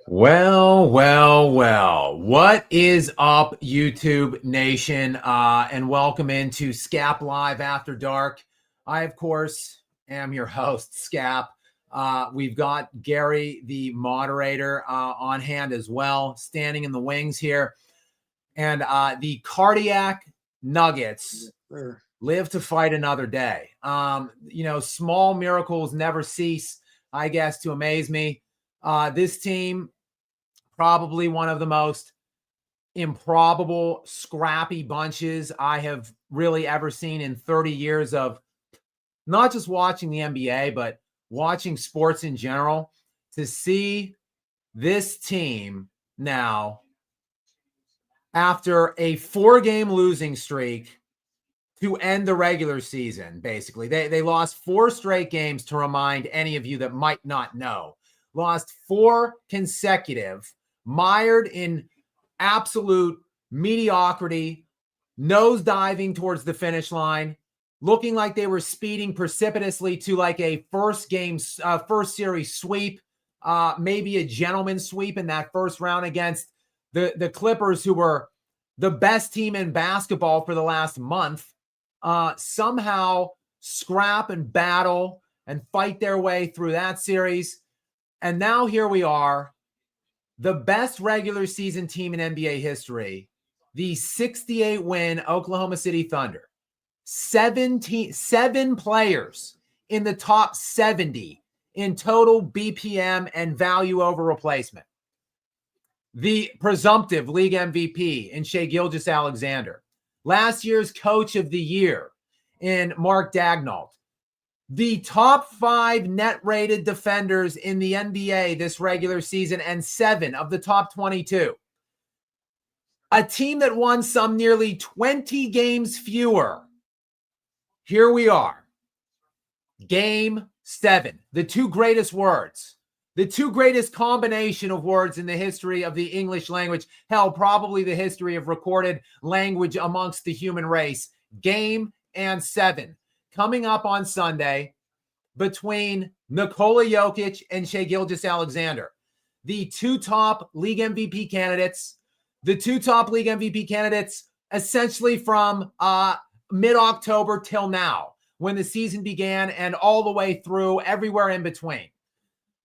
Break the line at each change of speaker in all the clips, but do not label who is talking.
Well. What is up, YouTube Nation? And welcome into Scap Live After Dark. I, of course, am your host, Scap. We've got Gary, the moderator, on hand as well, standing in the wings here. And the Cardiac Nuggets live to fight another day. Small miracles never cease, I guess, to amaze me. This team, probably one of the most improbable, scrappy bunches I have really ever seen in 30 years of not just watching the NBA, but watching sports in general. To see this team now, after a 4-game losing streak to end the regular season, basically. They lost 4 straight games, to remind any of you that might not know. Lost 4 consecutive, mired in absolute mediocrity, nosediving towards the finish line, looking like they were speeding precipitously to like a first series sweep, maybe a gentleman's sweep in that first round against the Clippers, who were the best team in basketball for the last month. Somehow scrap and battle and fight their way through that series. And now here we are, the best regular season team in NBA history, the 68-win Oklahoma City Thunder. 7 players in the top 70 in total BPM and value over replacement. The presumptive league MVP in Shai Gilgeous-Alexander. Last year's coach of the year in Mark Daigneault. The top 5 net-rated defenders in the NBA this regular season, and 7 of the top 22. A team that won some nearly 20 games fewer. Here we are. Game 7. The 2 greatest words. The 2 greatest combination of words in the history of the English language. Hell, probably the history of recorded language amongst the human race. Game and 7. Coming up on Sunday between Nikola Jokic and Shai Gilgeous-Alexander. The 2 top league MVP candidates. The 2 top league MVP candidates essentially from mid-October till now, when the season began, and all the way through, everywhere in between.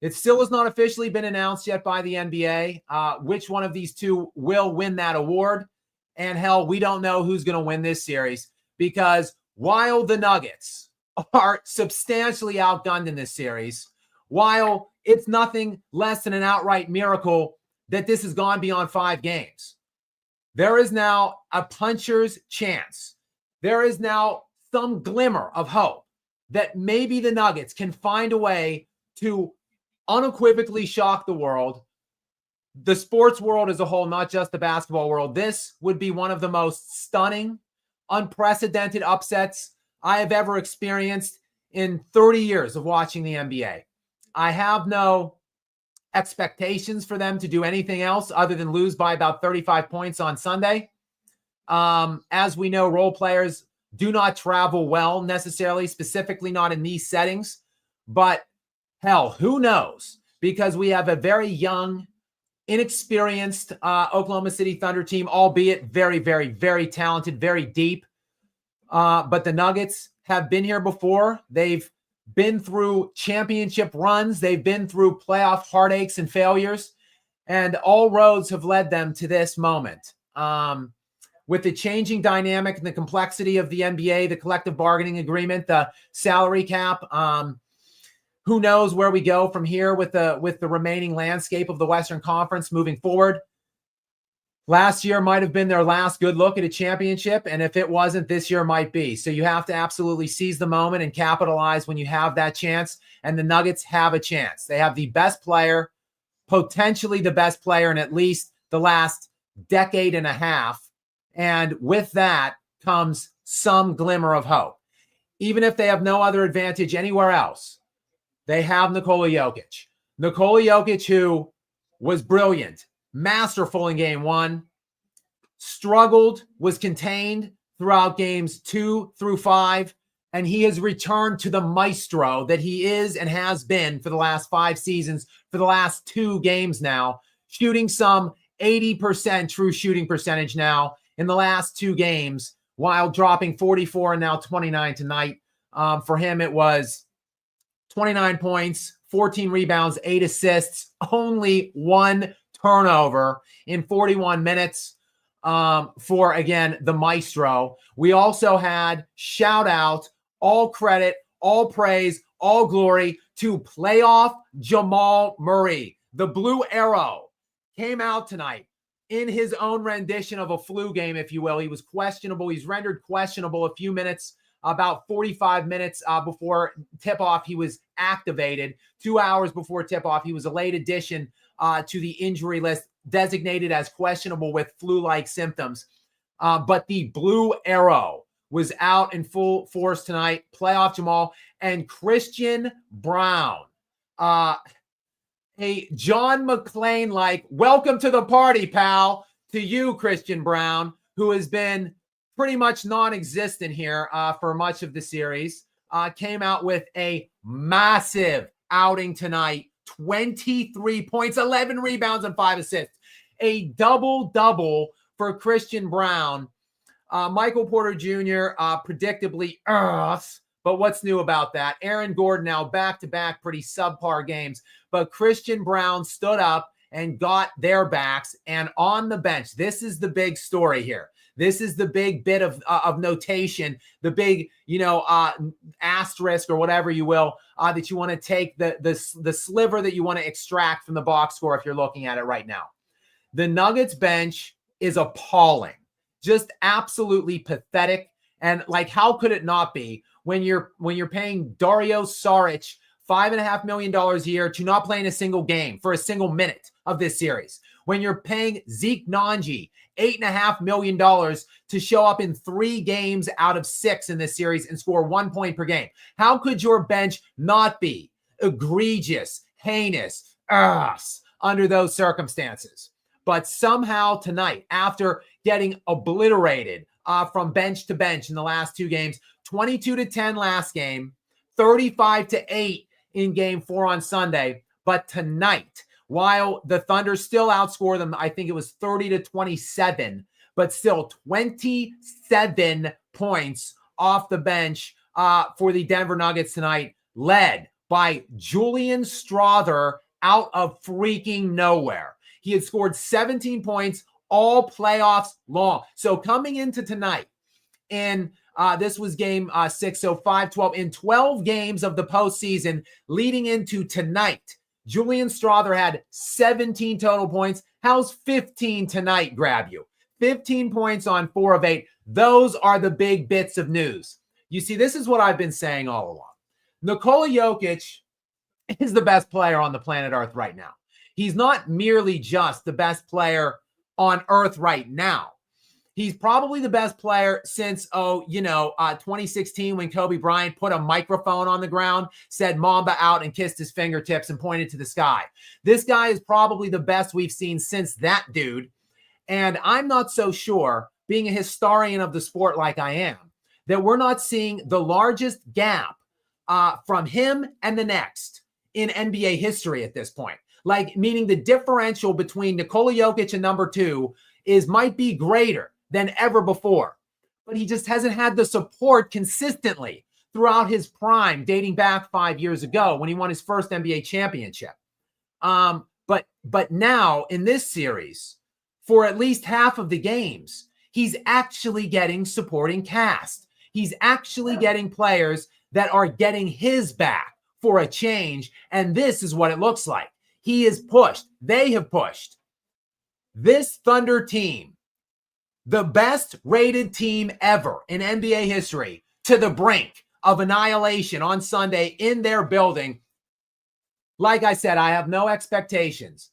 It still has not officially been announced yet by the NBA which one of these 2 will win that award. And hell, we don't know who's going to win this series, because while the Nuggets are substantially outgunned in this series, while it's nothing less than an outright miracle that this has gone beyond 5 games, there is now a puncher's chance. There is now some glimmer of hope that maybe the Nuggets can find a way to unequivocally shock the world, the sports world as a whole, not just the basketball world. This would be one of the most stunning, unprecedented upsets I have ever experienced in 30 years of watching the NBA. I have no expectations for them to do anything else other than lose by about 35 points on Sunday. As we know, role players do not travel well necessarily, specifically not in these settings. But hell, who knows? Because we have a very young, inexperienced Oklahoma City Thunder team, albeit very, very, very talented, very deep. But the Nuggets have been here before. They've been through championship runs. They've been through playoff heartaches and failures. And all roads have led them to this moment. With the changing dynamic and the complexity of the NBA, the collective bargaining agreement, the salary cap, who knows where we go from here with the remaining landscape of the Western Conference moving forward. Last year might have been their last good look at a championship, and if it wasn't, this year might be. So you have to absolutely seize the moment and capitalize when you have that chance, and the Nuggets have a chance. They have the best player, potentially the best player in at least the last decade and a half, and with that comes some glimmer of hope. Even if they have no other advantage anywhere else, they have Nikola Jokic. Nikola Jokic, who was brilliant, masterful in game 1, struggled, was contained throughout games 2 through 5, and he has returned to the maestro that he is and has been for the last 5 seasons, for the last 2 games now, shooting some 80% true shooting percentage now in the last 2 games, while dropping 44 and now 29 tonight. For him, it was 29 points, 14 rebounds, 8 assists, only 1 turnover in 41 minutes for, again, the maestro. We also had shout out, all credit, all praise, all glory to playoff Jamal Murray. The Blue Arrow came out tonight in his own rendition of a flu game, if you will. He was questionable. He's rendered questionable a few minutes, about 45 minutes before tip-off. He was activated. 2 hours before tip-off, he was a late addition to the injury list, designated as questionable with flu-like symptoms. But the Blue Arrow was out in full force tonight. Playoff Jamal and Christian Brown. A John McClane-like welcome to the party, pal, to you, Christian Brown, who has been pretty much non-existent here for much of the series. Came out with a massive outing tonight. 23 points, 11 rebounds, and 5 assists. A double-double for Christian Brown. Michael Porter Jr. Predictably earths, but what's new about that? Aaron Gordon now back-to-back pretty subpar games, but Christian Brown stood up and got their backs, and on the bench, this is the big story here. This is the big bit of notation, the big, asterisk or whatever you will, that you want to take, the sliver that you want to extract from the box score if you're looking at it right now. The Nuggets bench is appalling, just absolutely pathetic. And like, how could it not be when you're paying Dario Saric $5.5 million a year to not play in a single game for a single minute of this series? When you're paying Zeke Nnaji $8.5 million to show up in 3 games out of 6 in this series and score 1 point per game? How could your bench not be egregious, heinous, under those circumstances? But somehow tonight, after getting obliterated from bench to bench in the last 2 games, 22-10 last game, 35-8 in game 4 on Sunday, but tonight, while the Thunder still outscore them, I think it was 30-27, but still 27 points off the bench for the Denver Nuggets tonight, led by Julian Strawther out of freaking nowhere. He had scored 17 points all playoffs long. So coming into tonight, and this was game 6, so 5-12. In 12 games of the postseason leading into tonight, Julian Strawther had 17 total points. How's 15 tonight grab you? 15 points on 4 of 8. Those are the big bits of news. You see, this is what I've been saying all along. Nikola Jokic is the best player on the planet Earth right now. He's not merely just the best player on Earth right now. He's probably the best player since, 2016 when Kobe Bryant put a microphone on the ground, said Mamba out, and kissed his fingertips and pointed to the sky. This guy is probably the best we've seen since that dude. And I'm not so sure, being a historian of the sport like I am, that we're not seeing the largest gap from him and the next in NBA history at this point. Like, meaning the differential between Nikola Jokic and number 2 might be greater than ever before. But he just hasn't had the support consistently throughout his prime, dating back 5 years ago when he won his first NBA championship. But now in this series, for at least half of the games, he's actually getting supporting cast. He's actually getting players that are getting his back for a change. And this is what it looks like. He is pushed. They have pushed this Thunder team, the best rated team ever in NBA history, to the brink of annihilation on Sunday in their building. Like I said, I have no expectations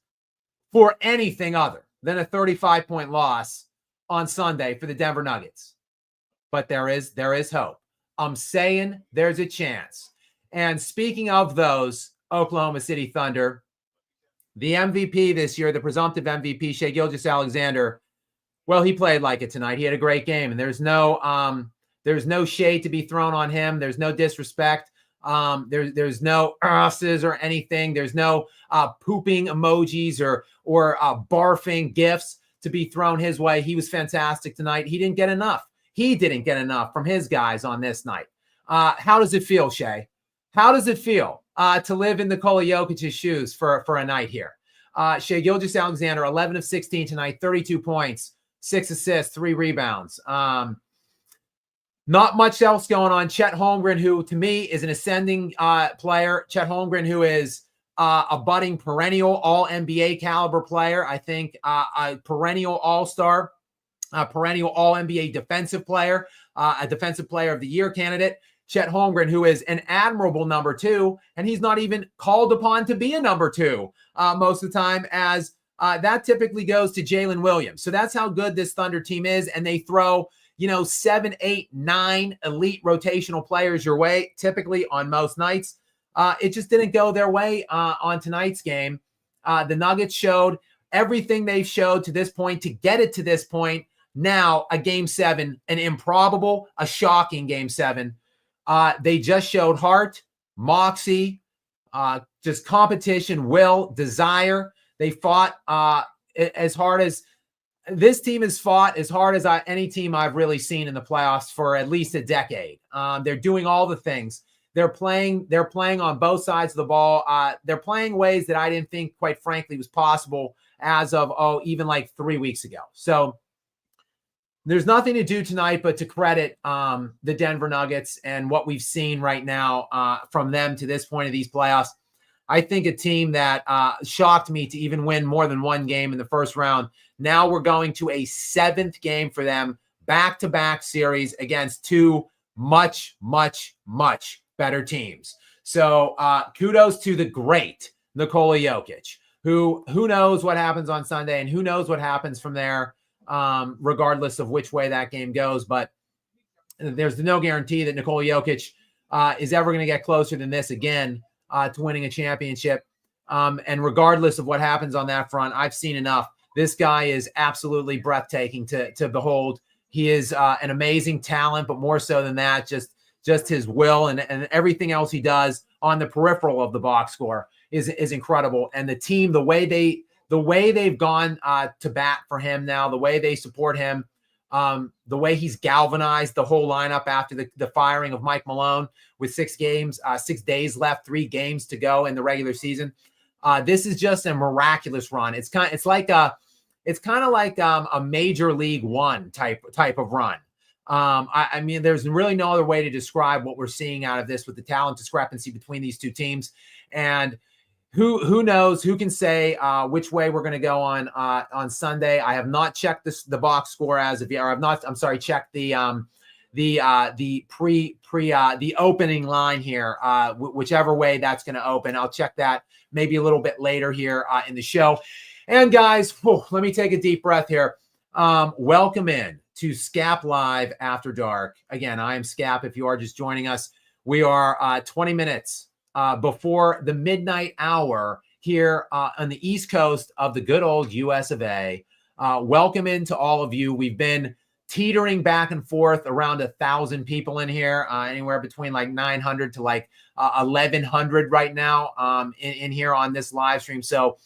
for anything other than a 35-point loss on Sunday for the Denver Nuggets. But there is hope. I'm saying there's a chance. And speaking of those Oklahoma City Thunder, the MVP this year, the presumptive MVP, Shai Gilgeous-Alexander, well, he played like it tonight. He had a great game, and there's no There's no shade to be thrown on him. There's no disrespect. There's no asses or anything. There's no pooping emojis or barfing gifts to be thrown his way. He was fantastic tonight. He didn't get enough. He didn't get enough from his guys on this night. How does it feel, Shay? How does it feel to live in Nikola Jokic's shoes for a night here? Shai Gilgeous-Alexander, 11 of 16 tonight, 32 points, 6 assists, 3 rebounds. Not much else going on. Chet Holmgren, who to me is an ascending player. Chet Holmgren, who is a budding perennial all-NBA caliber player. I think a perennial all-star, a perennial all-NBA defensive player, a defensive player of the year candidate. Chet Holmgren, who is an admirable number 2, and he's not even called upon to be a number 2 most of the time, as that typically goes to Jalen Williams. So that's how good this Thunder team is, and they throw 7, 8, 9 elite rotational players your way, typically on most nights. It just didn't go their way on tonight's game. The Nuggets showed everything they've showed to this point to get it to this point. Now, a Game 7, an improbable, a shocking Game 7. They just showed heart, moxie, just competition, will, desire. They fought as hard as this team has fought as hard as any team I've really seen in the playoffs for at least a decade. They're doing all the things. They're playing on both sides of the ball. They're playing ways that I didn't think, quite frankly, was possible as of, even like 3 weeks ago. So there's nothing to do tonight but to credit the Denver Nuggets and what we've seen right now from them to this point of these playoffs. I think a team that shocked me to even win more than one game in the first round. Now we're going to a 7th game for them, back-to-back series against 2 much, much, much better teams. So kudos to the great Nikola Jokic, who knows what happens on Sunday and who knows what happens from there, regardless of which way that game goes. But there's no guarantee that Nikola Jokic is ever going to get closer than this again to winning a championship. And regardless of what happens on that front, I've seen enough. This guy is absolutely breathtaking to behold. He is an amazing talent, but more so than that, just his will and everything else he does on the peripheral of the box score is incredible. And the team, the way they've gone to bat for him now, the way they support him, the way he's galvanized the whole lineup after the firing of Mike Malone with 6 days left, 3 games to go in the regular season. This is just a miraculous run. It's kind of like a Major League One type of run. I mean, there's really no other way to describe what we're seeing out of this with the talent discrepancy between these two teams. And who knows, who can say which way we're going to go on Sunday. I have not checked the box score as of yet, or checked the opening line here, whichever way that's going to open. I'll check that maybe a little bit later here in the show. And guys, let me take a deep breath here. Welcome in to Scap Live After Dark. Again, I am Scap. If you are just joining us, we are 20 minutes before the midnight hour here on the East Coast of the good old US of A. Welcome into all of you. We've been teetering back and forth around 1,000 people in here, anywhere between like 900 to like 1,100 right now in here on this live stream. So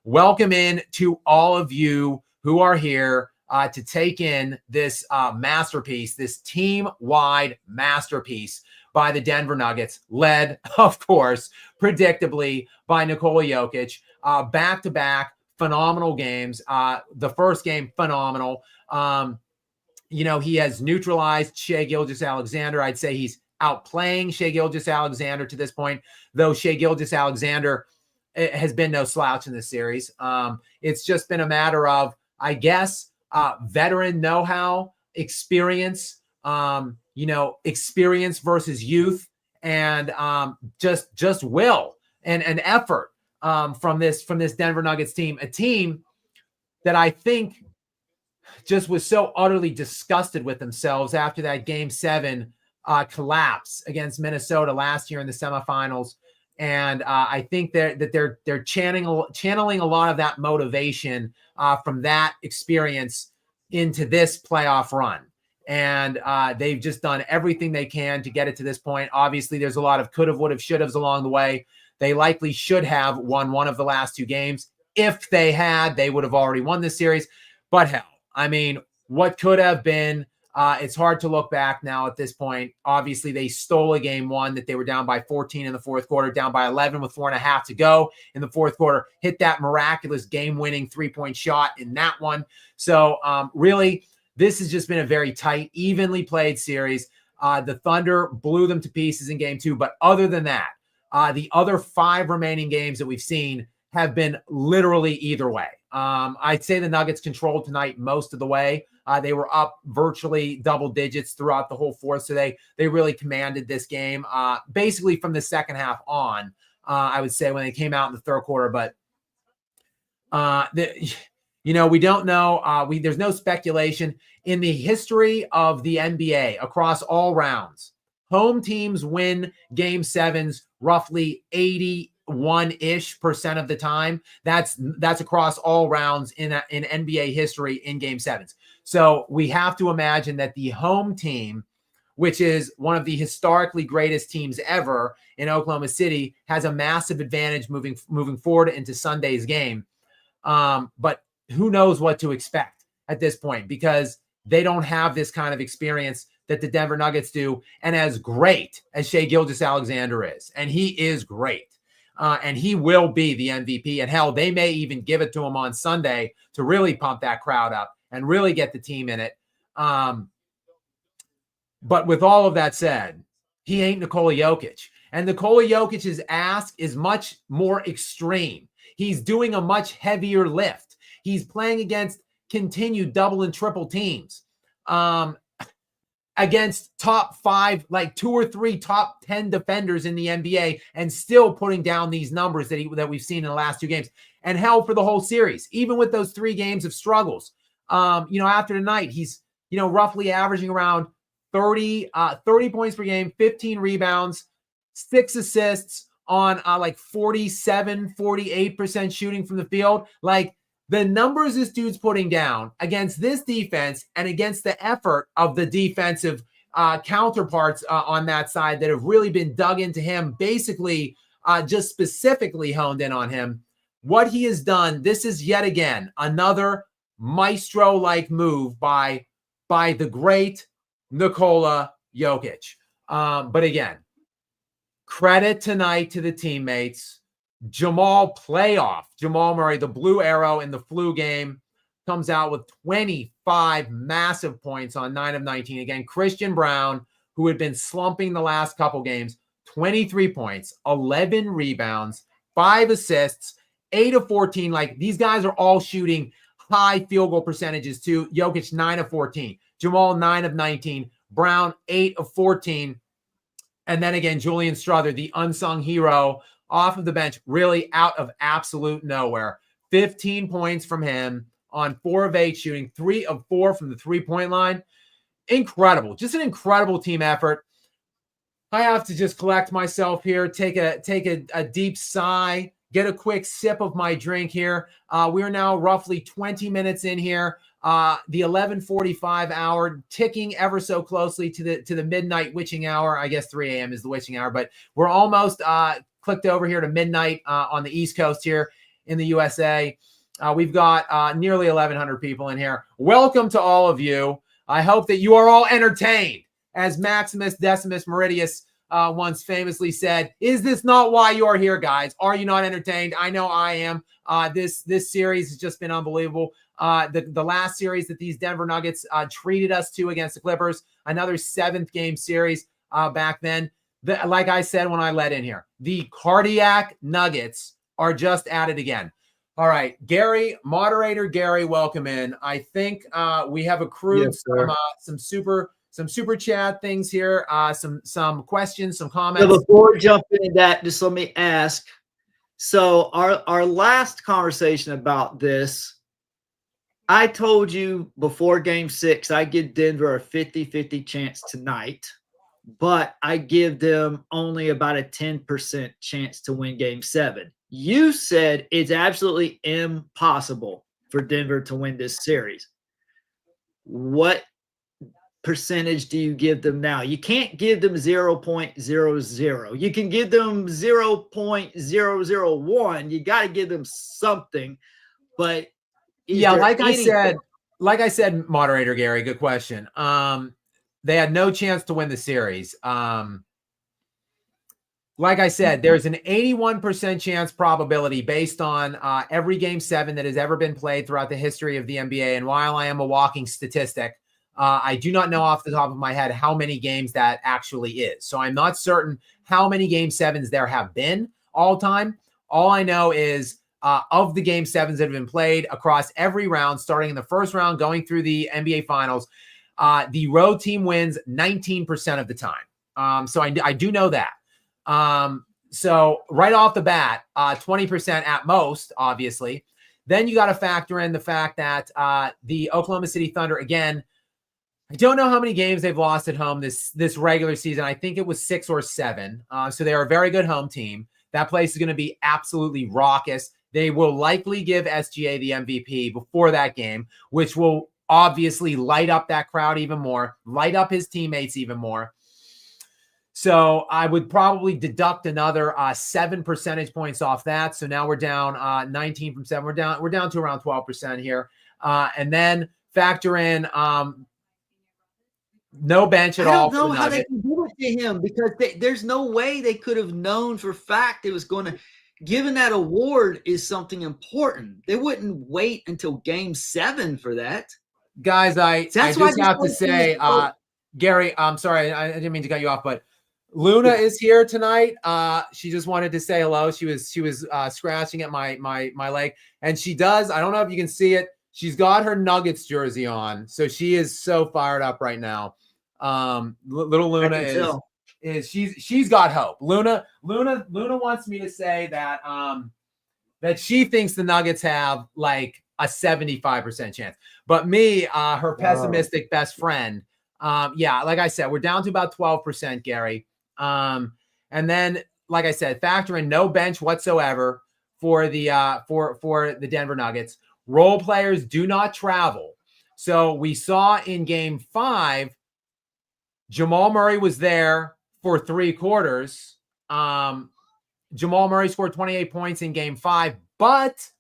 welcome in to all of you who are here to take in this masterpiece, this team-wide masterpiece by the Denver Nuggets, led, of course, predictably by Nikola Jokic. Back-to-back phenomenal games. The first game, phenomenal. He has neutralized Shai Gilgeous-Alexander. I'd say he's outplaying Shai Gilgeous-Alexander to this point, though Shai Gilgeous-Alexander has been no slouch in this series. It's just been a matter of, I guess, veteran know-how, experience, experience versus youth, and just will and effort from this Denver Nuggets team, a team that I think just was so utterly disgusted with themselves after that Game 7 collapse against Minnesota last year in the semifinals. And I think they're channeling a lot of that motivation from that experience into this playoff run. And they've just done everything they can to get it to this point. Obviously, there's a lot of could have, would have, should haves along the way. They likely should have won one of the last 2 games. If they had, they would have already won this series. But hell, I mean, what could have been, it's hard to look back now at this point. Obviously, they stole a game 1 that they were down by 14 in the fourth quarter, down by 11 with 4.5 to go in the fourth quarter, hit that miraculous game-winning 3-point shot in that one. So really, this has just been a very tight, evenly played series. The Thunder blew them to pieces in game 2. But other than that, the other 5 remaining games that we've seen have been literally either way. I'd say the Nuggets controlled tonight most of the way. They were up virtually double digits throughout the whole fourth. So they really commanded this game basically from the second half on, I would say, when they came out in the third quarter. But, we don't know. There's no speculation. In the history of the NBA across all rounds, home teams win game 7s roughly 81-ish% of the time. That's across all rounds in NBA history in game 7s. So we have to imagine that the home team, which is one of the historically greatest teams ever in Oklahoma City, has a massive advantage moving forward into Sunday's game. But who knows what to expect at this point, because they don't have this kind of experience that the Denver Nuggets do. And as great as Shai Gilgeous-Alexander is, and he is great, and he will be the MVP, and hell, they may even give it to him on Sunday to really pump that crowd up and really get the team in it. But with all of that said, he ain't Nikola Jokic. And Nikola Jokic's ask is much more extreme. He's doing a much heavier lift. He's playing against continued double and triple teams, against top 5, like 2 or 3 top 10 defenders in the NBA, and still putting down these numbers that we've seen in the last 2 games. And hell, for the whole series, even with those 3 games of struggles, after tonight, he's, roughly averaging around 30 points per game, 15 rebounds, 6 assists on like 48% shooting from the field. Like, the numbers this dude's putting down against this defense and against the effort of the defensive counterparts on that side that have really been dug into him, basically just specifically honed in on him. What he has done, this is yet again another maestro-like move by the great Nikola Jokic. But again, credit tonight to the teammates. Jamal Murray, the blue arrow in the flu game, comes out with 25 massive points on 9 of 19. Again, Christian Braun, who had been slumping the last couple games, 23 points, 11 rebounds, 5 assists, 8 of 14. Like, these guys are all shooting high field goal percentages too. Jokic, 9 of 14. Jamal, 9 of 19. Braun, 8 of 14. And then again, Julian Strother, the unsung hero, off of the bench, really out of absolute nowhere. 15 points from him on 4 of 8 shooting, 3 of 4 from the 3-point line. Incredible. Just an incredible team effort. I have to just collect myself here, take a deep sigh, get a quick sip of my drink here. We are now roughly 20 minutes in here. The 11:45 hour ticking ever so closely to the midnight witching hour. I guess 3 a.m. is the witching hour, but we're almost clicked over here to midnight on the East Coast here in the USA. We've got nearly 1,100 people in here. Welcome to all of you. I hope that you are all entertained. As Maximus Decimus Meridius once famously said, is this not why you are here, guys? Are you not entertained? I know I am. This series has just been unbelievable. The last series that these Denver Nuggets treated us to against the Clippers, another 7th game series back then. Like I said when I let in here, the cardiac Nuggets are just at it again. All right, Gary, moderator Gary, welcome in. I think we have accrued some super chat things here, some questions, some comments.
So before we jump into that, just let me ask. So our last conversation about this, I told you before game 6, I give Denver a 50-50 chance tonight, but I give them only about a 10% chance to win game 7. You said it's absolutely impossible for Denver to win this series. What percentage do you give them now? You can't give them 0.00. You can give them 0.001. You got to give them something. But
yeah, like I said, moderator Gary, good question. They had no chance to win the series. Like I said, there's an 81% chance probability based on every game 7 that has ever been played throughout the history of the NBA. And while I am a walking statistic, I do not know off the top of my head how many games that actually is. So I'm not certain how many game 7s there have been all time. All I know is of the game 7s that have been played across every round, starting in the first round, going through the NBA Finals, the road team wins 19% of the time. So I do know that. So right off the bat, 20% at most, obviously. Then you got to factor in the fact that the Oklahoma City Thunder, again, I don't know how many games they've lost at home this regular season. I think it was 6 or 7. So they're a very good home team. That place is going to be absolutely raucous. They will likely give SGA the MVP before that game, which will obviously light up that crowd even more, light up his teammates even more. So I would probably deduct another 7 percentage points off that. So now we're down 19 from 7. We're down to around 12% here. And then factor in no bench at all.
I don't know how they can do it to him because there's no way they could have known for fact it was going to. Given that award is something important, they wouldn't wait until game 7 for that.
Guys, I just have to say, Gary, I'm sorry, I didn't mean to cut you off, but Luna is here tonight. She just wanted to say hello. She was scratching at my leg, and she does. I don't know if you can see it. She's got her Nuggets jersey on, so she is so fired up right now. Little Luna she's got hope. Luna wants me to say that that she thinks the Nuggets have like a 75% chance. But me, her pessimistic best friend, like I said, we're down to about 12%, Gary. And then, like I said, factor in no bench whatsoever for the for the Denver Nuggets. Role players do not travel. So we saw in game 5, Jamal Murray was there for 3 quarters. Jamal Murray scored 28 points in game 5, but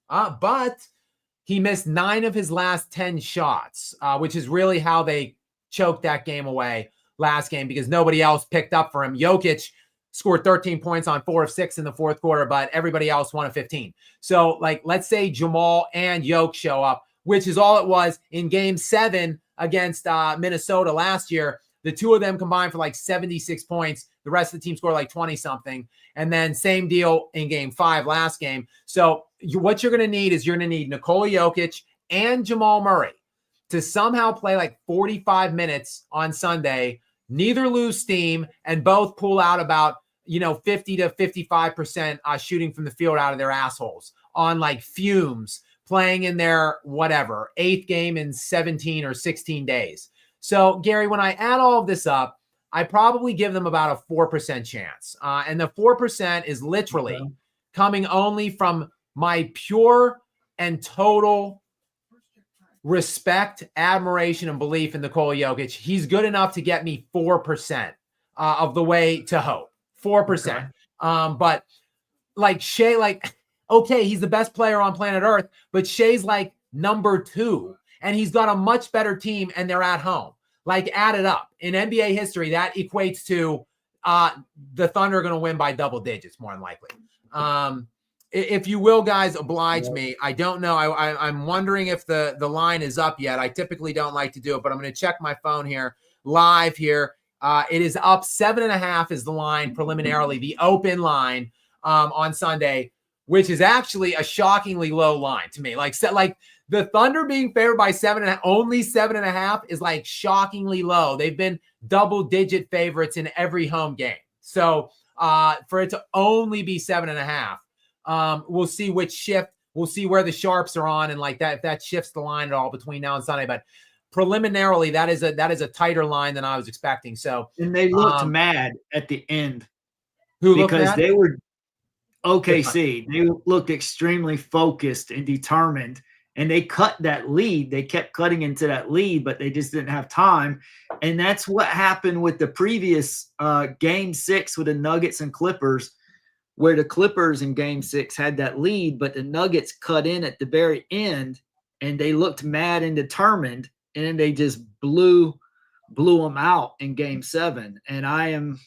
he missed 9 of his last 10 shots, which is really how they choked that game away last game because nobody else picked up for him. Jokic scored 13 points on 4 of 6 in the fourth quarter, but everybody else 1 of 15. So, like, let's say Jamal and Jokic show up, which is all it was in game 7 against Minnesota last year. The two of them combined for like 76 points. The rest of the team scored like 20-something. And then same deal in game 5 last game. So what you're going to need is you're going to need Nikola Jokic and Jamal Murray to somehow play like 45 minutes on Sunday, neither lose steam, and both pull out about 50 to 55% shooting from the field out of their assholes on like fumes, playing in their 8th game in 17 or 16 days. So, Gary, when I add all of this up, I probably give them about a 4% chance. And the 4% is literally coming only from my pure and total respect, admiration, and belief in Nikola Jokic. He's good enough to get me 4% of the way to hope. 4%. Okay. But like Shea, okay, he's the best player on planet Earth, but Shea's like number 2. And he's got a much better team, and they're at home. Like, add it up. In NBA history, that equates to the Thunder are going to win by double digits, more than likely. If you will, guys, oblige me. I don't know. I'm wondering if the line is up yet. I typically don't like to do it, but I'm going to check my phone here, live here. It is up 7.5 is the line preliminarily, the open line on Sunday, which is actually a shockingly low line to me. Like the Thunder being favored by 7.5, only 7.5 is like shockingly low. They've been double-digit favorites in every home game. So for it to only be 7.5, we'll see which shift. We'll see where the sharps are on, and like that, if that shifts the line at all between now and Sunday. But preliminarily, that is a tighter line than I was expecting. So,
and they looked mad at the end.
Because
they were OKC. They looked extremely focused and determined. and they cut that lead. They kept cutting into that lead, but they just didn't have time. And that's what happened with the previous game 6 with the Nuggets and Clippers, where the Clippers in game 6 had that lead, but the Nuggets cut in at the very end, and they looked mad and determined, and then they just blew them out in game 7. And I'm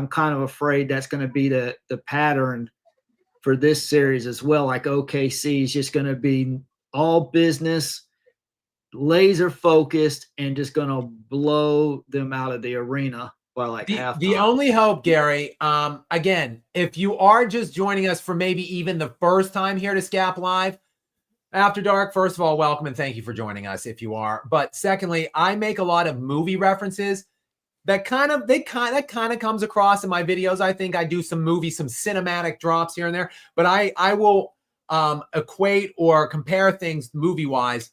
kind of afraid that's going to be the pattern for this series as well. Like OKC is just going to be all business, laser focused, and just going to blow them out of the arena by like half.
The only hope, Gary, again, if you are just joining us for maybe even the first time here to Scap Live After Dark, first of all, welcome and thank you for joining us if you are. But secondly, I make a lot of movie references that kind of comes across in my videos. I think I do some cinematic drops here and there, but I will equate or compare things movie-wise.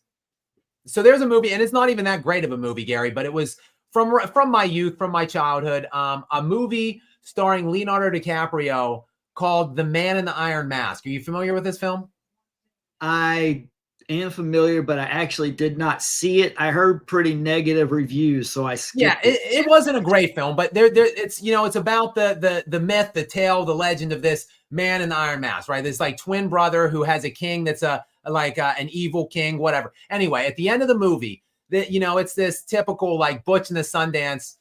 So there's a movie, and it's not even that great of a movie, Gary, but it was from my youth, from my childhood, a movie starring Leonardo DiCaprio called The Man in the Iron Mask. Are you familiar with this film?
I am familiar, but I actually did not see it. I heard pretty negative reviews, so I skipped it.
It wasn't a great film, but it's it's about the myth, the tale, the legend of this man in the Iron Mask, right? This like twin brother who has a king that's an evil king, whatever. Anyway, at the end of the movie, it's this typical like Butch and the Sundance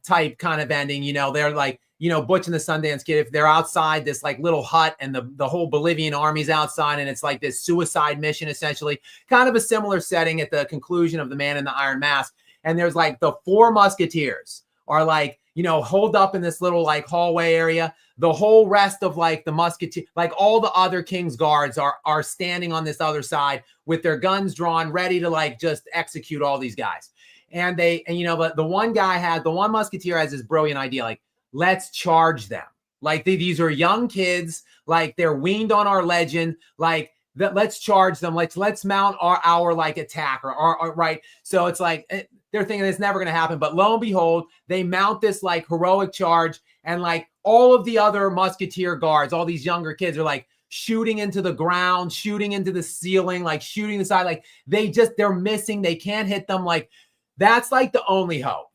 type kind of ending. They're like, Butch and the Sundance Kid, if they're outside this like little hut and the whole Bolivian army's outside, and it's like this suicide mission, essentially, kind of a similar setting at the conclusion of The Man in the Iron Mask. And there's like the 4 musketeers are like, holed up in this little like hallway area. The whole rest of like the musketeer, like all the other king's guards are standing on this other side with their guns drawn, ready to like just execute all these guys. But the one musketeer has this brilliant idea, like, let's charge them. Like these are young kids, like they're weaned on our legend, like let's charge them. Let's mount our like attack or right. So it's like they're thinking it's never going to happen, but lo and behold, they mount this like heroic charge, and like all of the other musketeer guards, all these younger kids are like shooting into the ground, shooting into the ceiling, like shooting the side, like they're missing, they can't hit them. Like that's like the only hope,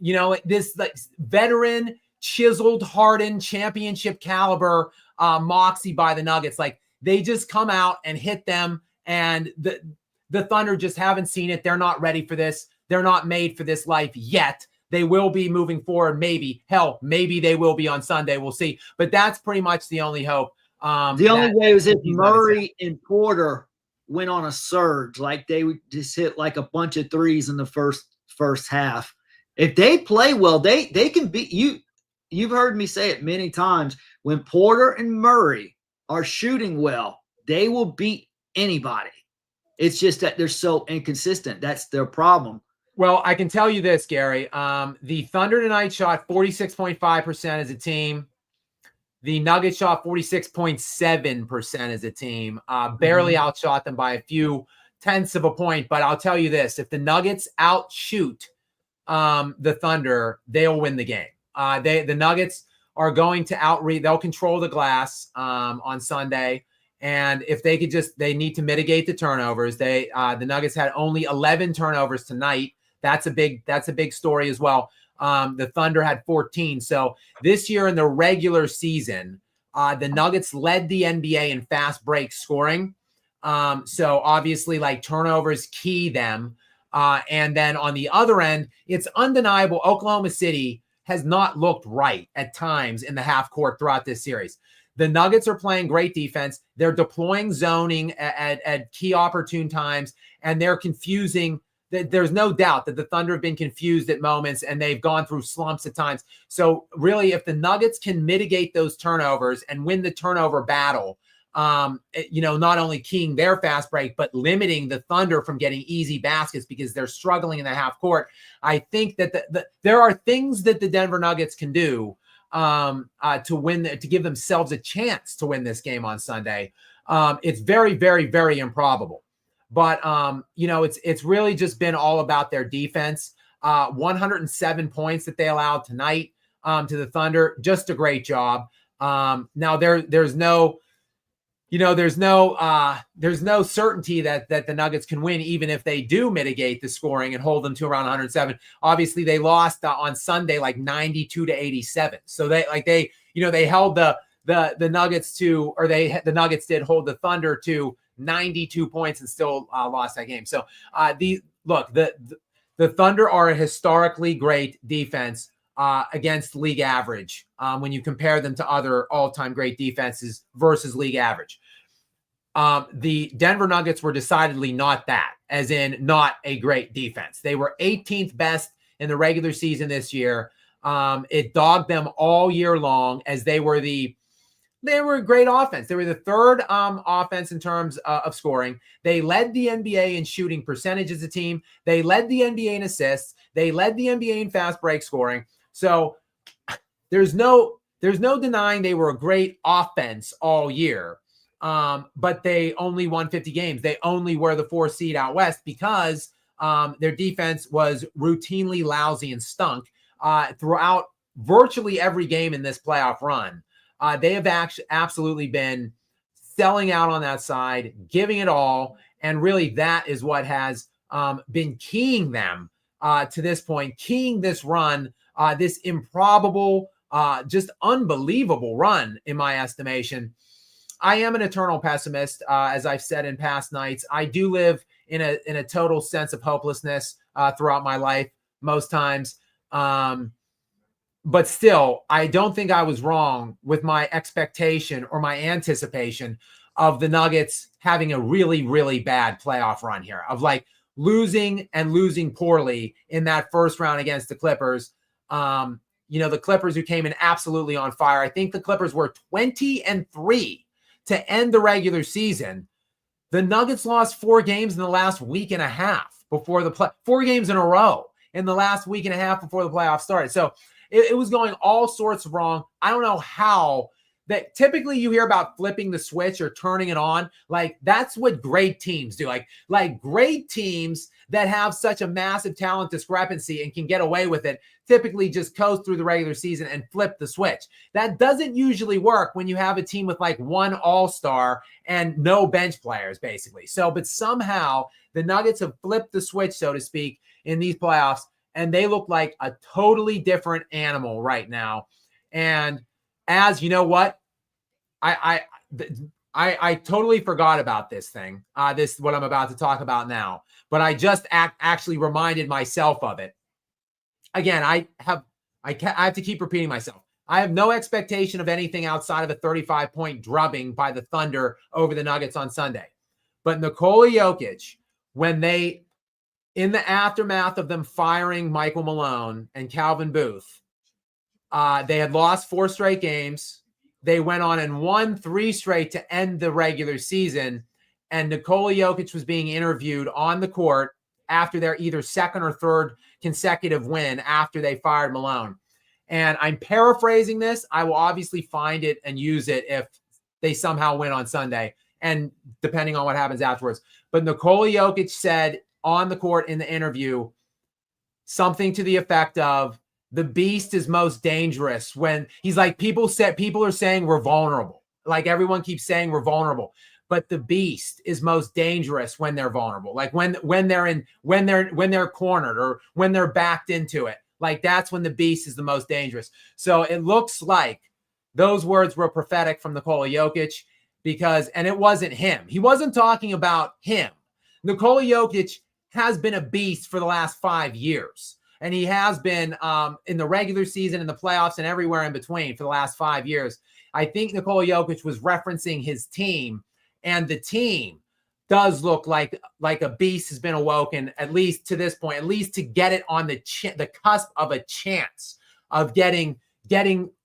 this like veteran, chiseled, hardened, championship caliber moxie by the Nuggets. Like they just come out and hit them, and the Thunder just haven't seen it. They're not ready for this. They're not made for this life yet. They will be moving forward. Maybe they will be on Sunday. We'll see. But that's pretty much the only hope.
The only way was if Murray and Porter went on a surge, like they would just hit like a bunch of threes in the first half. If they play well, they can beat you. You've heard me say it many times. When Porter and Murray are shooting well, they will beat anybody. It's just that they're so inconsistent. That's their problem.
Well, I can tell you this, Gary. The Thunder tonight shot 46.5% as a team. The Nuggets shot 46.7% as a team. Barely outshot them by a few tenths of a point. But I'll tell you this: if the Nuggets outshoot the Thunder, they'll win the game. The Nuggets are going to they'll control the glass on Sunday. And if they could they need to mitigate the turnovers. The Nuggets had only 11 turnovers tonight. That's a big story as well. The Thunder had 14. So this year in the regular season, the Nuggets led the NBA in fast break scoring. So obviously like turnovers key them. And then on the other end, it's undeniable Oklahoma City has not looked right at times in the half court throughout this series. The Nuggets are playing great defense. They're deploying zoning at key opportune times, and they're confusing. There's no doubt that the Thunder have been confused at moments, and they've gone through slumps at times. So really, if the Nuggets can mitigate those turnovers and win the turnover battle, not only keying their fast break, but limiting the Thunder from getting easy baskets because they're struggling in the half court. I think that there are things that the Denver Nuggets can do to win, to give themselves a chance to win this game on Sunday. It's very, very, very improbable. But, it's really just been all about their defense. 107 points that they allowed tonight to the Thunder. Just a great job. Now, there's no there's no certainty that the Nuggets can win, even if they do mitigate the scoring and hold them to around 107. Obviously, they lost on Sunday like 92-87. So they held the Nuggets to, or the Nuggets did hold the Thunder to 92 points and still lost that game. So the Thunder are a historically great defense against league average when you compare them to other all-time great defenses versus league average. The Denver Nuggets were decidedly not that, as in not a great defense. They were 18th best in the regular season this year. It dogged them all year long, as they were a great offense. They were the third offense in terms of scoring. They led the NBA in shooting percentage as a team. They led the NBA in assists. They led the NBA in fast break scoring. So there's no denying they were a great offense all year. But they only won 50 games. They only were the 4th seed out west because their defense was routinely lousy and stunk throughout virtually every game in this playoff run. They have absolutely been selling out on that side, giving it all. And really that is what has been keying them to this point, keying this run, this improbable, just unbelievable run, in my estimation. I am an eternal pessimist, as I've said in past nights. I do live in a total sense of hopelessness throughout my life most times. But still, I don't think I was wrong with my expectation or my anticipation of the Nuggets having a really, really bad playoff run here, of like losing poorly in that first round against the Clippers. The Clippers, who came in absolutely on fire. I think the Clippers were 20-3 to end the regular season. The Nuggets lost 4 games in the last week and a half before 4 games in a row in the last week and a half before the playoffs started. So it was going all sorts wrong. I don't know how. That typically you hear about flipping the switch or turning it on. Like that's what great teams do. Like great teams that have such a massive talent discrepancy and can get away with it typically just coast through the regular season and flip the switch. That doesn't usually work when you have a team with like one all-star and no bench players, basically. So, but somehow the Nuggets have flipped the switch, so to speak, in these playoffs, and they look like a totally different animal right now. And as you know what, I totally forgot about this thing. This what I'm about to talk about now, but I just actually reminded myself of it. Again, I have to keep repeating myself. I have no expectation of anything outside of a 35-point drubbing by the Thunder over the Nuggets on Sunday. But Nikola Jokic, when they, in the aftermath of them firing Michael Malone and Calvin Booth, they had lost 4 straight games. They went on and won 3 straight to end the regular season. And Nikola Jokic was being interviewed on the court after their either second or third consecutive win after they fired Malone. And I'm paraphrasing this. I will obviously find it and use it if they somehow win on Sunday, and depending on what happens afterwards. But Nikola Jokic said on the court in the interview something to the effect of, the beast is most dangerous when he's like, people are saying we're vulnerable. Like everyone keeps saying we're vulnerable, but the beast is most dangerous when they're vulnerable. Like when they're cornered or when they're backed into it. Like that's when the beast is the most dangerous. So it looks like those words were prophetic from Nikola Jokic and it wasn't him. He wasn't talking about him. Nikola Jokic has been a beast for the last 5 years. And he has been in the regular season, in the playoffs, and everywhere in between for the last 5 years. I think Nikola Jokic was referencing his team, and the team does look like a beast has been awoken, at least to this point, at least to get it on the cusp of a chance of getting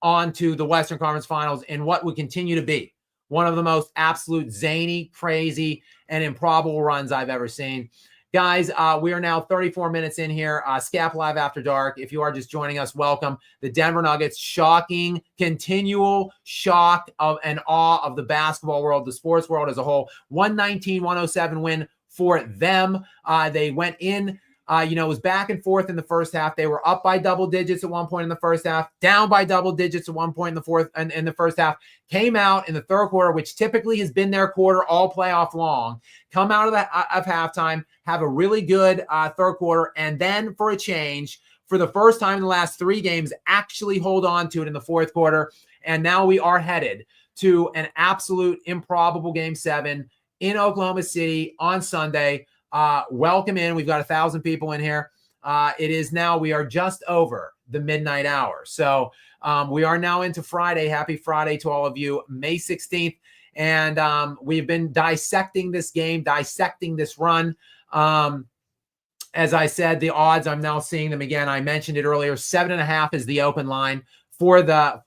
onto the Western Conference Finals in what would continue to be one of the most absolute zany, crazy, and improbable runs I've ever seen. Guys, we are now 34 minutes in here. Scap Live After Dark. If you are just joining us, welcome. The Denver Nuggets, shocking, continual shock of and awe of the basketball world, the sports world as a whole. 119-107 win for them. They went in was back and forth in the first half. They were up by double digits at one point in the first half, down by double digits at one point in the first half, came out in the third quarter, which typically has been their quarter all playoff long, come out of halftime, have a really good third quarter, and then for a change, for the first time in the last 3 games, actually hold on to it in the fourth quarter. And now we are headed to an absolute improbable Game 7 in Oklahoma City on Sunday. Welcome in. We've got 1,000 people in here. It is now, we are just over the midnight hour. So we are now into Friday. Happy Friday to all of you, May 16th. And we've been dissecting this game, dissecting this run. As I said, the odds, I'm now seeing them again. I mentioned it earlier. 7.5 is the open line for the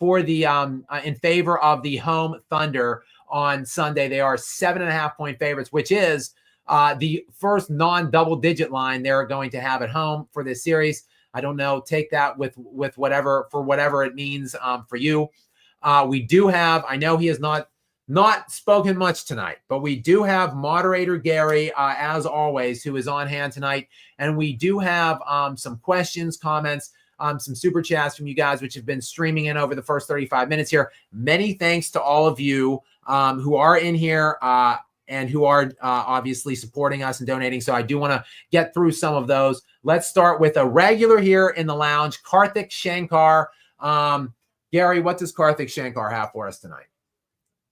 in favor of the home Thunder on Sunday. They are 7.5 point favorites, which is the first non-double digit line they're going to have at home for this series. I don't know. Take that with whatever, for whatever it means for you. We do have, I know he has not spoken much tonight, but we do have moderator Gary, as always, who is on hand tonight. And we do have some questions, comments, some super chats from you guys, which have been streaming in over the first 35 minutes here. Many thanks to all of you who are in here and who are obviously supporting us and donating. So I do want to get through some of those. Let's start with a regular here in the lounge, Karthik Shankar. Gary, what does Karthik Shankar have for us tonight?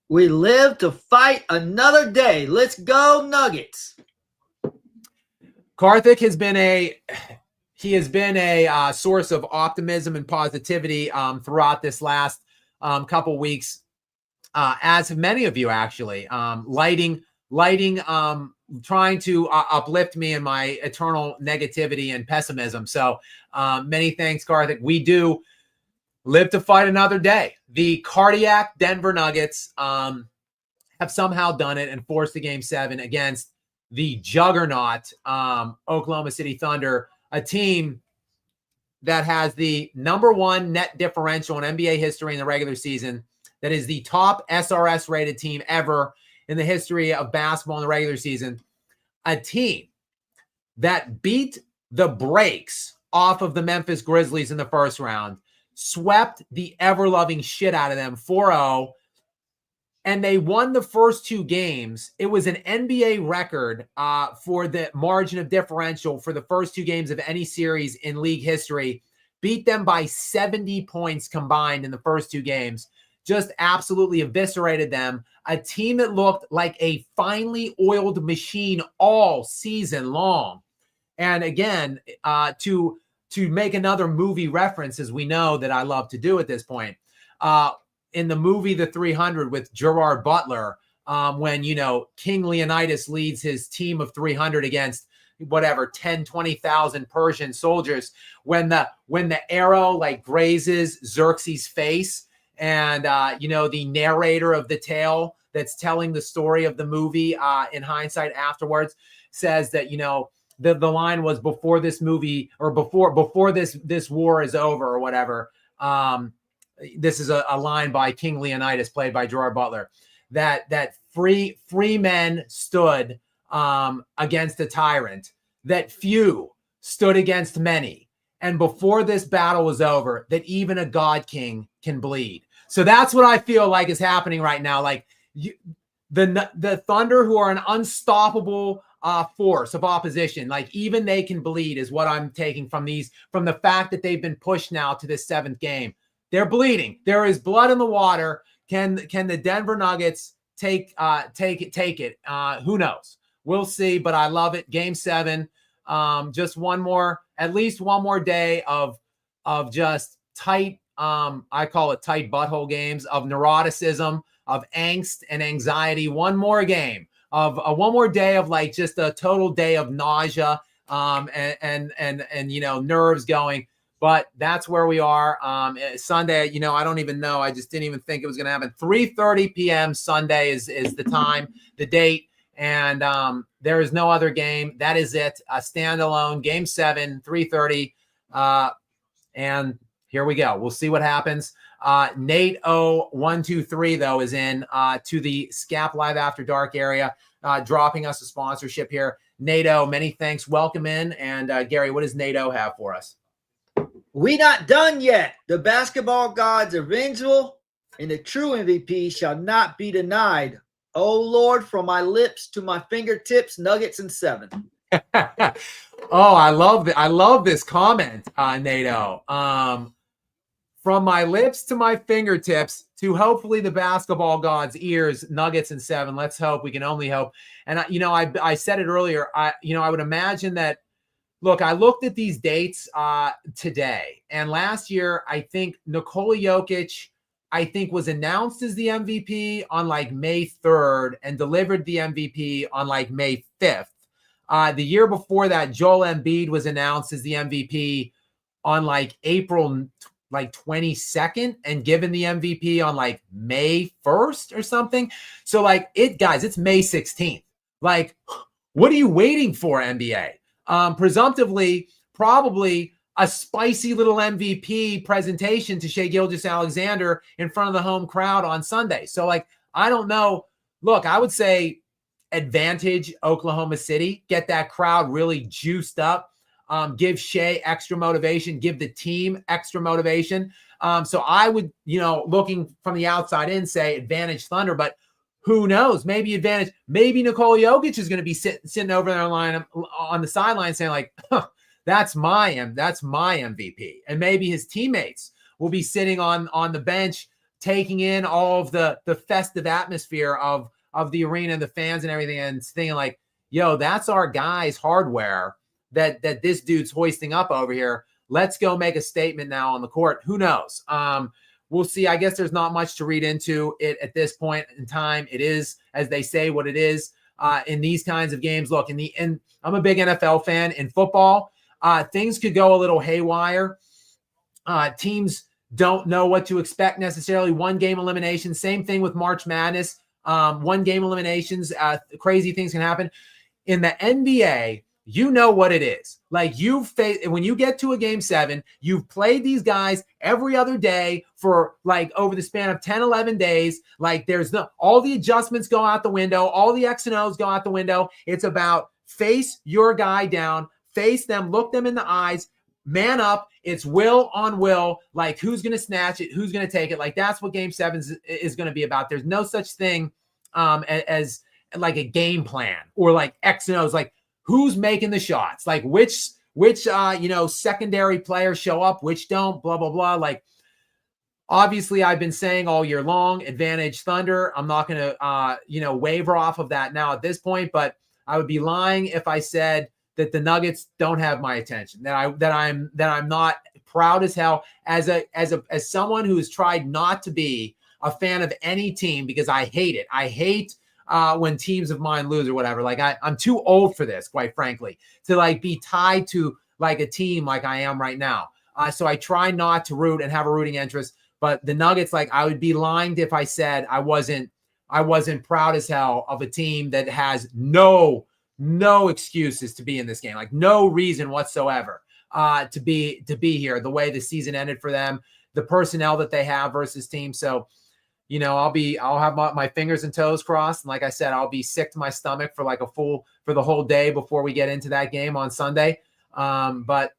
We live to fight another day. Let's go Nuggets.
Karthik has been a source of optimism and positivity throughout this last couple weeks, as have many of you actually, trying to uplift me in my eternal negativity and pessimism. So many thanks, Karthik. We do live to fight another day. The cardiac Denver Nuggets have somehow done it and forced the Game 7 against the juggernaut Oklahoma City Thunder, a team that has the #1 net differential in NBA history in the regular season, that is the top SRS rated team ever in the history of basketball in the regular season, a team that beat the brakes off of the Memphis Grizzlies in the first round, swept the ever-loving shit out of them 4-0, and they won the first 2 games. It was an NBA record for the margin of differential for the first 2 games of any series in league history. Beat them by 70 points combined in the first 2 games. Just absolutely eviscerated them. A team that looked like a finely oiled machine all season long. And again, to make another movie reference, as we know that I love to do at this point, in the movie The 300 with Gerard Butler, when, King Leonidas leads his team of 300 against whatever, 10, 20,000 Persian soldiers, when the arrow grazes Xerxes' face, and, the narrator of the tale that's telling the story of the movie in hindsight afterwards says that, the line was, before this movie, or before this war is over or whatever. This is a line by King Leonidas, played by Gerard Butler, that free men stood against a tyrant, that few stood against many. And before this battle was over, that even a god king can bleed. So that's what I feel like is happening right now. The Thunder, who are an unstoppable force of opposition, even they can bleed, is what I'm taking from the fact that they've been pushed now to this 7th game. They're bleeding. There is blood in the water. Can the Denver Nuggets take it? Who knows? We'll see. But I love it. Game 7. Just at least one more day of just tight. I call it tight butthole games of neuroticism, of angst and anxiety. One more game of one more day of just a total day of nausea, and nerves going. But that's where we are. Sunday, I don't even know. I just didn't even think it was going to happen. 3:30 p.m. Sunday is the time, the date, and there is no other game. That is it. A standalone Game 7, 3:30, and here we go. We'll see what happens. Nate O123 though is in to the Scap Live After Dark area, dropping us a sponsorship here. NATO, many thanks. Welcome in. And Gary, what does NATO have for us?
We not done yet. The basketball gods are vengeful, and the true MVP shall not be denied. Oh Lord, from my lips to my fingertips, Nuggets in 7.
Oh, I love this comment, NATO. From my lips to my fingertips to hopefully the basketball gods' ears, Nuggets in 7. Let's hope. We can only hope. And I said it earlier. I would imagine that. Look, I looked at these dates today, and last year I think Nikola Jokic, was announced as the MVP on like May 3rd and delivered the MVP on like May 5th. The year before that, Joel Embiid was announced as the MVP on like April 22nd and given the MVP on like May 1st or something. So like it's May 16th. Like, what are you waiting for, NBA? Presumptively, probably a spicy little MVP presentation to Shai Gilgeous-Alexander in front of the home crowd on Sunday. So like, I don't know. Look, I would say advantage Oklahoma City, get that crowd really juiced up, give Shai extra motivation, give the team extra motivation. So I would, looking from the outside in, say advantage Thunder, but who knows? Maybe Nikola Jokic is going to be sitting over there on the sideline saying like, that's my MVP. And maybe his teammates will be sitting on the bench, taking in all of the festive atmosphere of the arena and the fans and everything, and thinking like, yo, that's our guy's hardware that this dude's hoisting up over here. Let's go make a statement now on the court. Who knows? We'll see. I guess there's not much to read into it at this point in time. It is, as they say, what it is in these kinds of games. Look, and I'm a big NFL fan. In football, things could go a little haywire. Teams don't know what to expect necessarily. One game elimination. Same thing with March Madness. One game eliminations. Crazy things can happen. In the NBA, you know what it is. Like when you get to a game 7, you've played these guys every other day for like over the span of 10, 11 days. Like all the adjustments go out the window. All the X and O's go out the window. It's about face your guy down, face them, look them in the eyes, man up. It's will on will. Like who's going to snatch it? Who's going to take it? Like that's what game 7 is going to be about. There's no such thing as like a game plan or like X and O's. Like, who's making the shots? Like which secondary players show up, which don't, blah, blah, blah. Like, obviously I've been saying all year long, advantage Thunder. I'm not going to, waver off of that now at this point, but I would be lying if I said that the Nuggets don't have my attention, that I'm not proud as hell as someone who has tried not to be a fan of any team because I hate it. I hate when teams of mine lose or whatever. Like I'm too old for this, quite frankly, to like be tied to like a team like I am right now. So I try not to root and have a rooting interest, but the Nuggets, like I would be lying if I said I wasn't proud as hell of a team that has no excuses to be in this game, like no reason whatsoever to be here. The way the season ended for them, the personnel that they have versus team. So, I'll have my fingers and toes crossed. And like I said, I'll be sick to my stomach for the whole day before we get into that game on Sunday. But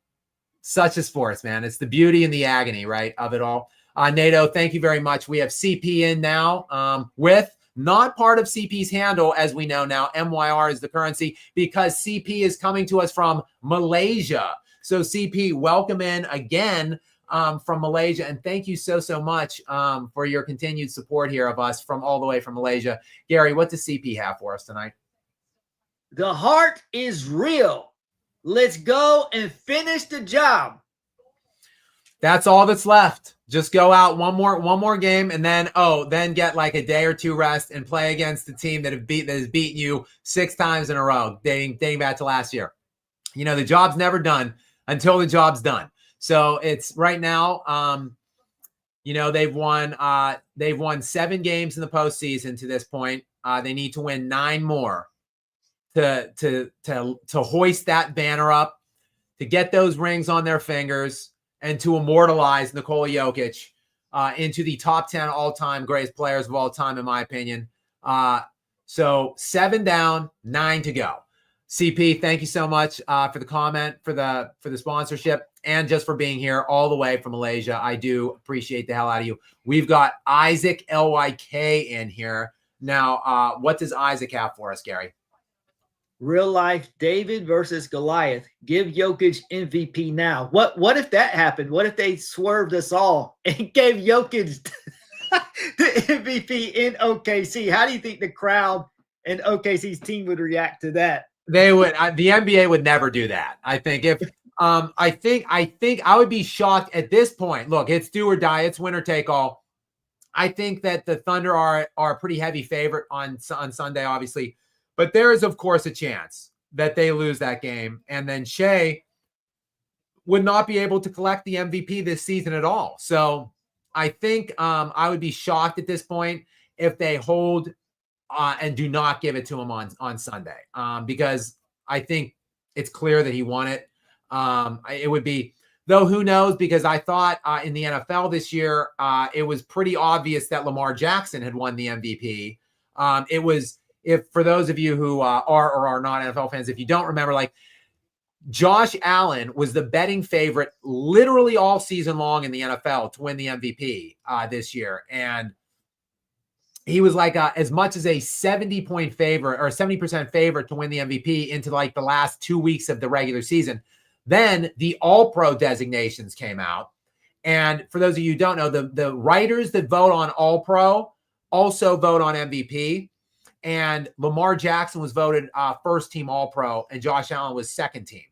such is sports, man. It's the beauty and the agony, right, of it all. NATO, thank you very much. We have CP in now with not part of CP's handle, as we know now. MYR is the currency because CP is coming to us from Malaysia. So CP, welcome in again. From Malaysia. And thank you so much for your continued support here of us from all the way from Malaysia. Gary, what does CP have for us tonight?
The heart is real. Let's go and finish the job.
That's all that's left. Just go out one more game and then get like a day or two rest and play against the team that has beaten you 6 times in a row, dating back to last year. The job's never done until the job's done. So it's right now, they've won 7 games in the postseason to this point. They need to win 9 more to hoist that banner up, to get those rings on their fingers, and to immortalize Nikola Jokic into the top 10 all-time greatest players of all time, in my opinion. So 7 down, 9 to go. CP, thank you so much for the comment, for the sponsorship, and just for being here all the way from Malaysia. I do appreciate the hell out of you. We've got Isaac LYK in here. Now, what does Isaac have for us, Gary?
Real life David versus Goliath. Give Jokic MVP now. What if that happened? What if they swerved us all and gave Jokic the MVP in OKC? How do you think the crowd and OKC's team would react to that?
They would. The NBA would never do that. I think if I think I would be shocked at this point. Look, it's do or die. It's winner take all. I think that the Thunder are a pretty heavy favorite on Sunday, obviously, but there is of course a chance that they lose that game, and then Shea would not be able to collect the MVP this season at all. So I think I would be shocked at this point if they hold and do not give it to him on Sunday, because I think it's clear that he won it. It would be, though, who knows, because I thought in the NFL this year, it was pretty obvious that Lamar Jackson had won the MVP. It was, if for those of you who are or are not NFL fans, if you don't remember, like Josh Allen was the betting favorite literally all season long in the NFL to win the MVP this year. And he was like as much as a 70-point favorite or 70% favorite to win the MVP into like the last 2 weeks of the regular season. Then the All-Pro designations came out. And for those of you who don't know, the writers that vote on All-Pro also vote on MVP. And Lamar Jackson was voted first team All-Pro, and Josh Allen was second team.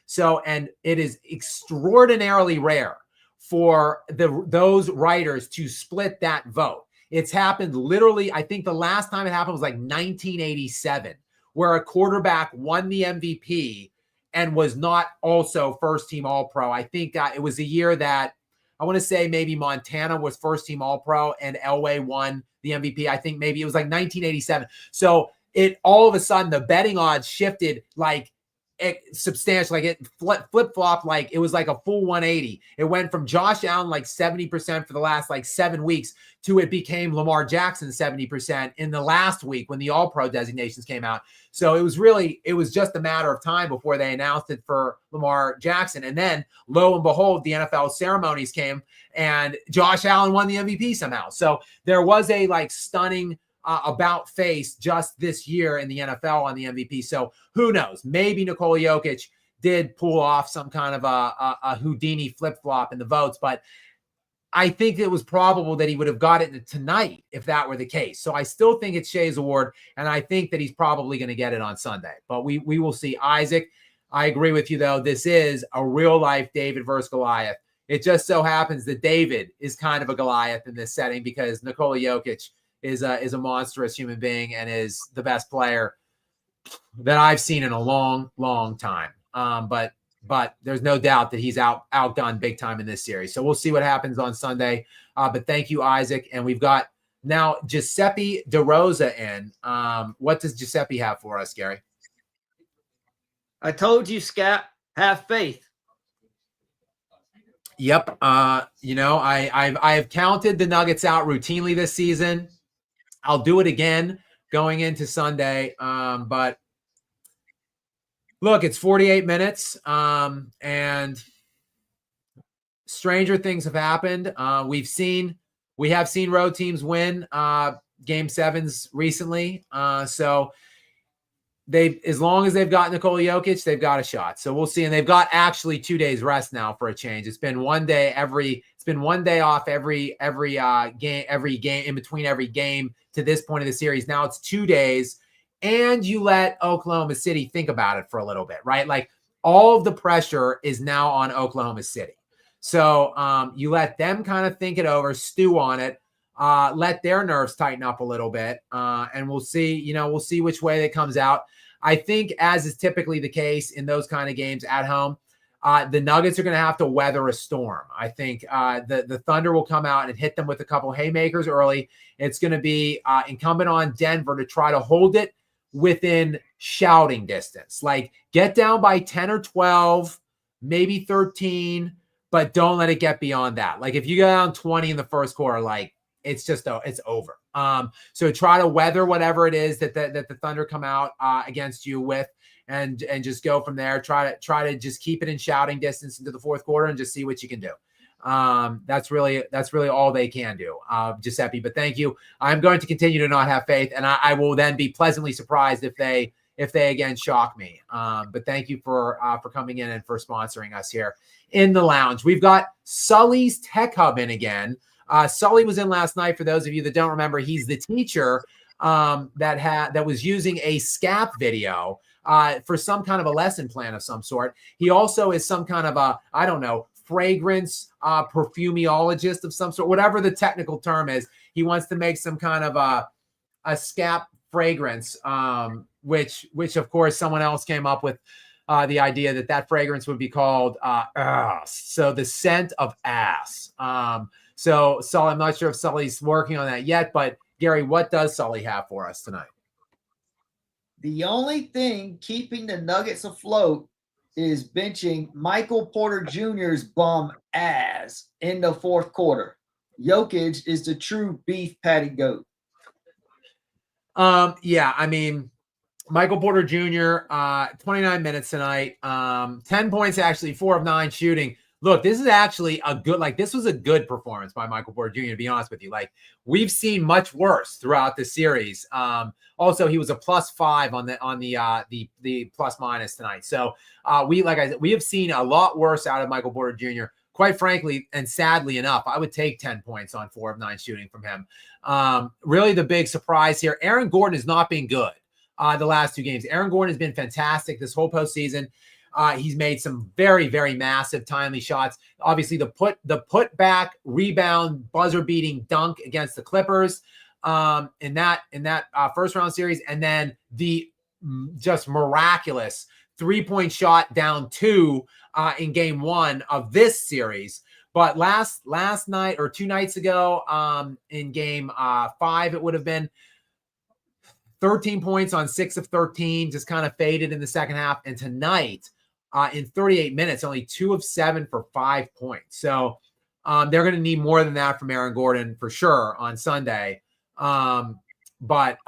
So, and it is extraordinarily rare for those writers to split that vote. It's happened literally, I think the last time it happened was like 1987, where a quarterback won the MVP and was not also first team All-Pro. I think it was a year that I want to say maybe Montana was first team All-Pro and Elway won the MVP. I think maybe it was like 1987. So it all of a sudden the betting odds shifted like substantially, like it flip-flopped, like it was like a full 180. It went from Josh Allen like 70% for the last like 7 weeks to it became Lamar Jackson 70% in the last week when the All-Pro designations came out. So it was just a matter of time before they announced it for Lamar Jackson. And then lo and behold, the NFL ceremonies came and Josh Allen won the MVP somehow. So there was a like stunning about face just this year in the NFL on the MVP. So who knows? Maybe Nikola Jokic did pull off some kind of a Houdini flip-flop in the votes, but I think it was probable that he would have got it tonight if that were the case. So I still think it's Shea's award, and I think that he's probably going to get it on Sunday. But we will see. Isaac, I agree with you, though. This is a real-life David versus Goliath. It just so happens that David is kind of a Goliath in this setting because Nikola Jokic is a monstrous human being and is the best player that I've seen in a long, long time. But there's no doubt that he's outdone big time in this series. So we'll see what happens on Sunday. But thank you, Isaac. And we've got now Giuseppe DeRosa in. What does Giuseppe have for us, Gary?
I told you, Scap, have faith.
Yep. I have counted the Nuggets out routinely this season. I'll do it again going into Sunday. But look, it's 48 minutes, and stranger things have happened. We have seen road teams win game sevens recently. So as long as they've got Nikola Jokic, they've got a shot. So we'll see. And they've got actually 2 days rest now for a change. It's been 1 day off every game in between every game to this point of the series. Now it's 2 days. And you let Oklahoma City think about it for a little bit, right? Like all of the pressure is now on Oklahoma City. So you let them kind of think it over, stew on it, let their nerves tighten up a little bit. And we'll see, we'll see which way it comes out. I think, as is typically the case in those kind of games at home, the Nuggets are going to have to weather a storm. I think the Thunder will come out and hit them with a couple haymakers early. It's going to be incumbent on Denver to try to hold it within shouting distance. Like get down by 10 or 12, maybe 13, but don't let it get beyond that. Like if you go down 20 in the first quarter, like it's over. So try to weather whatever it is that the Thunder come out against you with, and just go from there. Try to just keep it in shouting distance into the fourth quarter and just see what you can do. That's really all they can do, Giuseppe. But thank you. I'm going to continue to not have faith, and I will then be pleasantly surprised if they again shock me. But thank you for coming in and for sponsoring us here in the lounge. We've got Sully's Tech Hub in again. Sully was in last night. For those of you that don't remember, he's the teacher that was using a SCAP video for some kind of a lesson plan of some sort. He also is some kind of a, I don't know, fragrance perfumeologist of some sort, whatever the technical term is. He wants to make some kind of a SCAP fragrance, which of course someone else came up with the idea that fragrance would be called ass. So the scent of ass. So I'm not sure if Sully's working on that yet, but Gary, what does Sully have for us tonight?
The only thing keeping the Nuggets afloat is benching Michael Porter Jr.'s bum ass in the fourth quarter. Jokic is the true beef patty goat.
Yeah, I mean, Michael Porter Jr., 29 minutes tonight, 10 points, actually 4 of 9 shooting. Look, this is actually this was a good performance by Michael Porter Jr., to be honest with you. Like, we've seen much worse throughout the series. Also, he was a +5 on the plus minus tonight. So we have seen a lot worse out of Michael Porter Jr. Quite frankly, and sadly enough, I would take 10 points on 4 of 9 shooting from him. Really the big surprise here, Aaron Gordon has not been good the last 2 games. Aaron Gordon has been fantastic this whole postseason. He's made some very, very massive timely shots. Obviously, the put back, rebound, buzzer beating dunk against the Clippers in that first round series, and then the just miraculous 3-point shot down 2 in game 1 of this series. But last night or 2 nights ago, in game 5, it would have been 13 points on 6 of 13, just kind of faded in the second half. And tonight, in 38 minutes, only 2 of 7 for 5 points. So they're going to need more than that from Aaron Gordon for sure on Sunday. But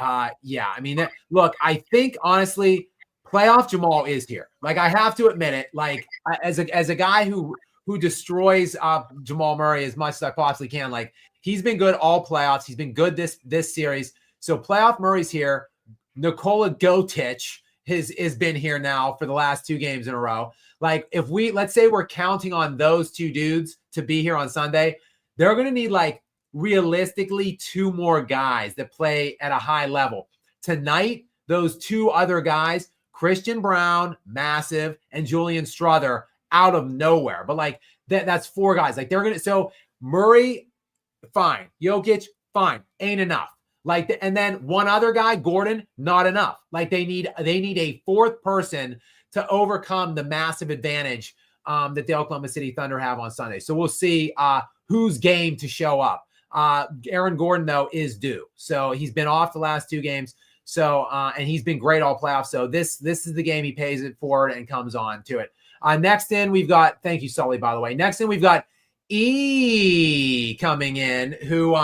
yeah, I mean, look, I think honestly, playoff Jamal is here. Like, I have to admit it. Like, as a guy who destroys Jamal Murray as much as I possibly can, like, he's been good all playoffs. He's been good this series. So playoff Murray's here. Nikola Jokic has been here now for the last 2 games in a row. Like, if let's say we're counting on those 2 dudes to be here on Sunday, they're going to need, like, realistically 2 more guys that play at a high level. Tonight, those 2 other guys, Christian Brown, massive, and Julian Strother, out of nowhere. But like that's 4 guys. Like, they're going to, so Murray, fine. Jokic, fine. Ain't enough. Like, and then 1 other guy, Gordon, not enough. Like, they need a 4th person to overcome the massive advantage that the Oklahoma City Thunder have on Sunday. So we'll see who's game to show up. Aaron Gordon, though, is due. So he's been off the last 2 games. So and he's been great all playoffs. So this is the game he pays it forward and comes on to it. Next in, we've got, thank you, Sully, by the way. Next in, we've got E coming in, who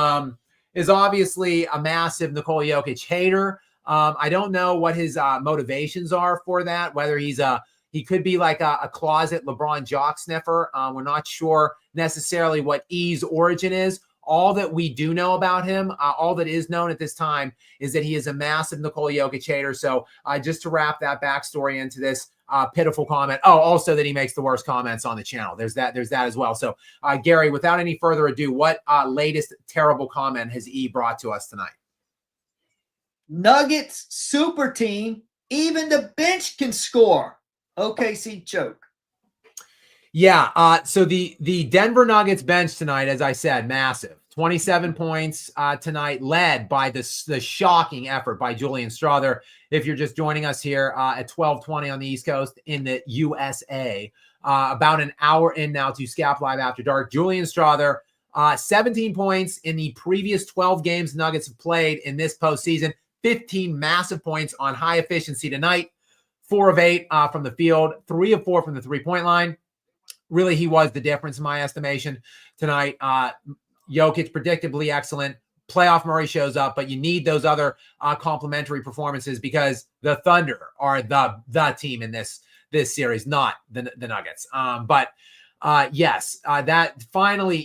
is obviously a massive Nikola Jokic hater. I don't know what his motivations are for that, whether he could be like a closet LeBron jock sniffer. We're not sure necessarily what E's origin is. All that we do know about him, all that is known at this time, is that he is a massive Nikola Jokic hater. So just to wrap that backstory into this pitiful comment. Oh, also that he makes the worst comments on the channel. There's that as well. So Gary, without any further ado, what latest terrible comment has E brought to us tonight?
Nuggets super team, even the bench can score. OKC choke.
Yeah, so the Denver Nuggets bench tonight, as I said, massive. 27 points tonight, led by the shocking effort by Julian Strother. If you're just joining us here at 12:20 on the East Coast in the USA, about an hour in now to Scap Live After Dark. Julian Strother, 17 points in the previous 12 games the Nuggets have played in this postseason. 15 massive points on high efficiency tonight. 4 of 8 from the field, 3 of 4 from the 3-point line. really he was the difference in my estimation tonight. Jokic predictably excellent. Playoff Murray shows up, but you need those other complementary performances because the Thunder are the team in this series, not the Nuggets. That finally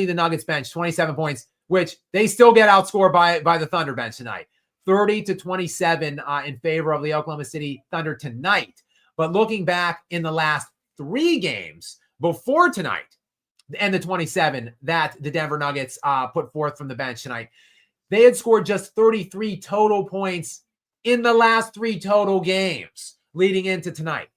the Nuggets bench 27 points, which they still get outscored by the Thunder bench tonight. 30-27 in favor of the Oklahoma City Thunder tonight. But looking back in the last 3 games before tonight, and the 27 that the Denver Nuggets put forth from the bench tonight, they had scored just 33 total points in the last 3 total games leading into tonight.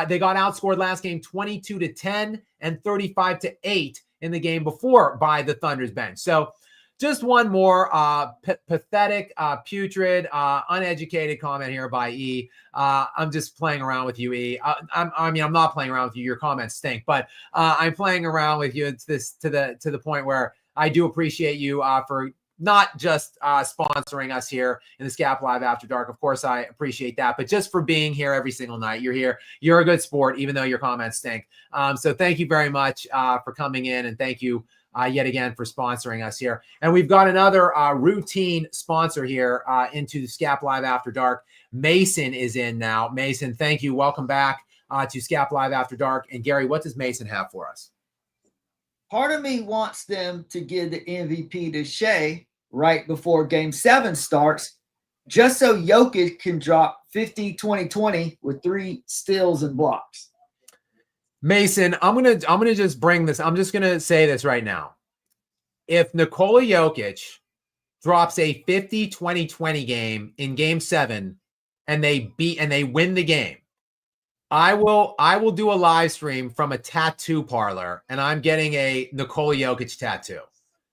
They got outscored last game 22-10 and 35-8 in the game before by the Thunder's bench. So just one more pathetic, putrid, uneducated comment here by E. I'm just playing around with you, E. I'm not playing around with you. Your comments stink, but I'm playing around with you. It's this to the point where I do appreciate you for not just sponsoring us here in the Scap Live After Dark. Of course, I appreciate that, but just for being here every single night. You're here. You're a good sport, even though your comments stink. So thank you very much for coming in, and thank you yet again for sponsoring us here. And we've got another routine sponsor here into the Scap Live After Dark. Mason is in now. Mason, thank you. Welcome back to Scap Live After Dark. And Gary, what does Mason have for us?
Part of me wants them to give the MVP to Shea right before Game 7 starts, just so Jokic can drop 50-20-20 with 3 steals and blocks.
Mason, I'm gonna just bring this. I'm just gonna say this right now. If Nikola Jokic drops a 50-20-20 game in Game 7 and they win the game, I will do a live stream from a tattoo parlor, and I'm getting a Nikola Jokic tattoo.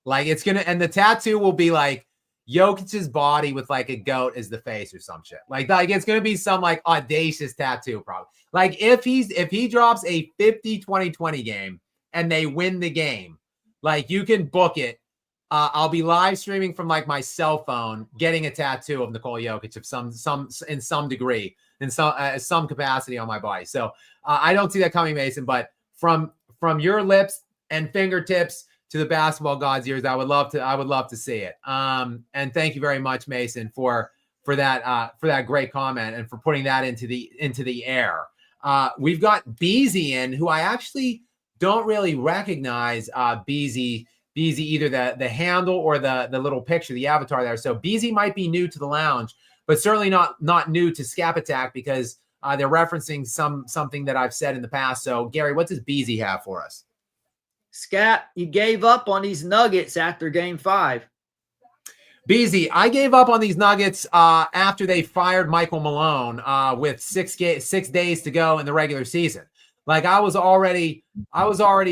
Like and the tattoo will be like Jokic's body with like a goat as the face or some shit. Like it's gonna be some like audacious tattoo probably. Like if he drops a 50-20-20 game and they win the game, like you can book it. I'll be live streaming from like my cell phone, getting a tattoo of Nikola Jokic of some degree, in some capacity on my body. So I don't see that coming, Mason. But from your lips and fingertips to the basketball god's ears, I would love to see it. And thank you very much, Mason, for that great comment and for putting that into the air. We've got Beezy in, who I actually don't really recognize. Beezy, either the handle or the little picture, the avatar there. So Beezy might be new to the lounge, but certainly not new to Scap Attack, because they're referencing something that I've said in the past. So Gary, what does Beezy have for us?
Scap, you gave up on these Nuggets after Game 5.
Beezy, I gave up on these Nuggets after they fired Michael Malone with 6 days to go in the regular season. Like I was already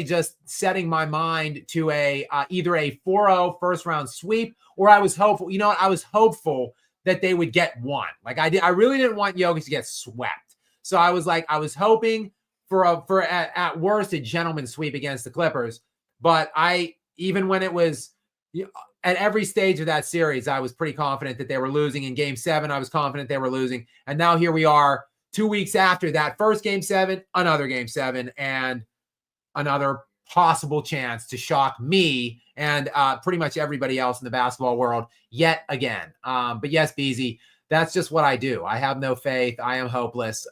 just setting my mind to either a 4-0 first round sweep, or I was hopeful. You know what? I was hopeful that they would get one. Like I really didn't want Jokic to get swept. So I was hoping for at worst a gentleman's sweep against the Clippers. But even when it was at every stage of that series, I was pretty confident that they were losing. In Game 7, I was confident they were losing. And now here we are 2 weeks after that first Game 7, another Game 7, and another possible chance to shock me and pretty much everybody else in the basketball world yet again. But yes, Beezy, that's just what I do. I have no faith. I am hopeless.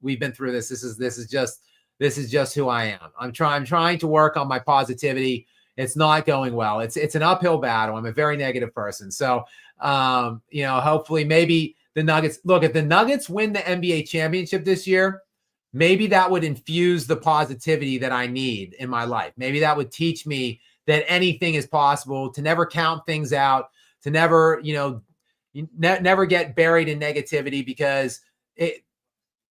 We've been through this. This is just who I am. I'm trying to work on my positivity. It's not going well. It's an uphill battle. I'm a very negative person. So, hopefully maybe the Nuggets, look, if the Nuggets win the NBA championship this year, maybe that would infuse the positivity that I need in my life. Maybe that would teach me that anything is possible, to never count things out, to never, never get buried in negativity, because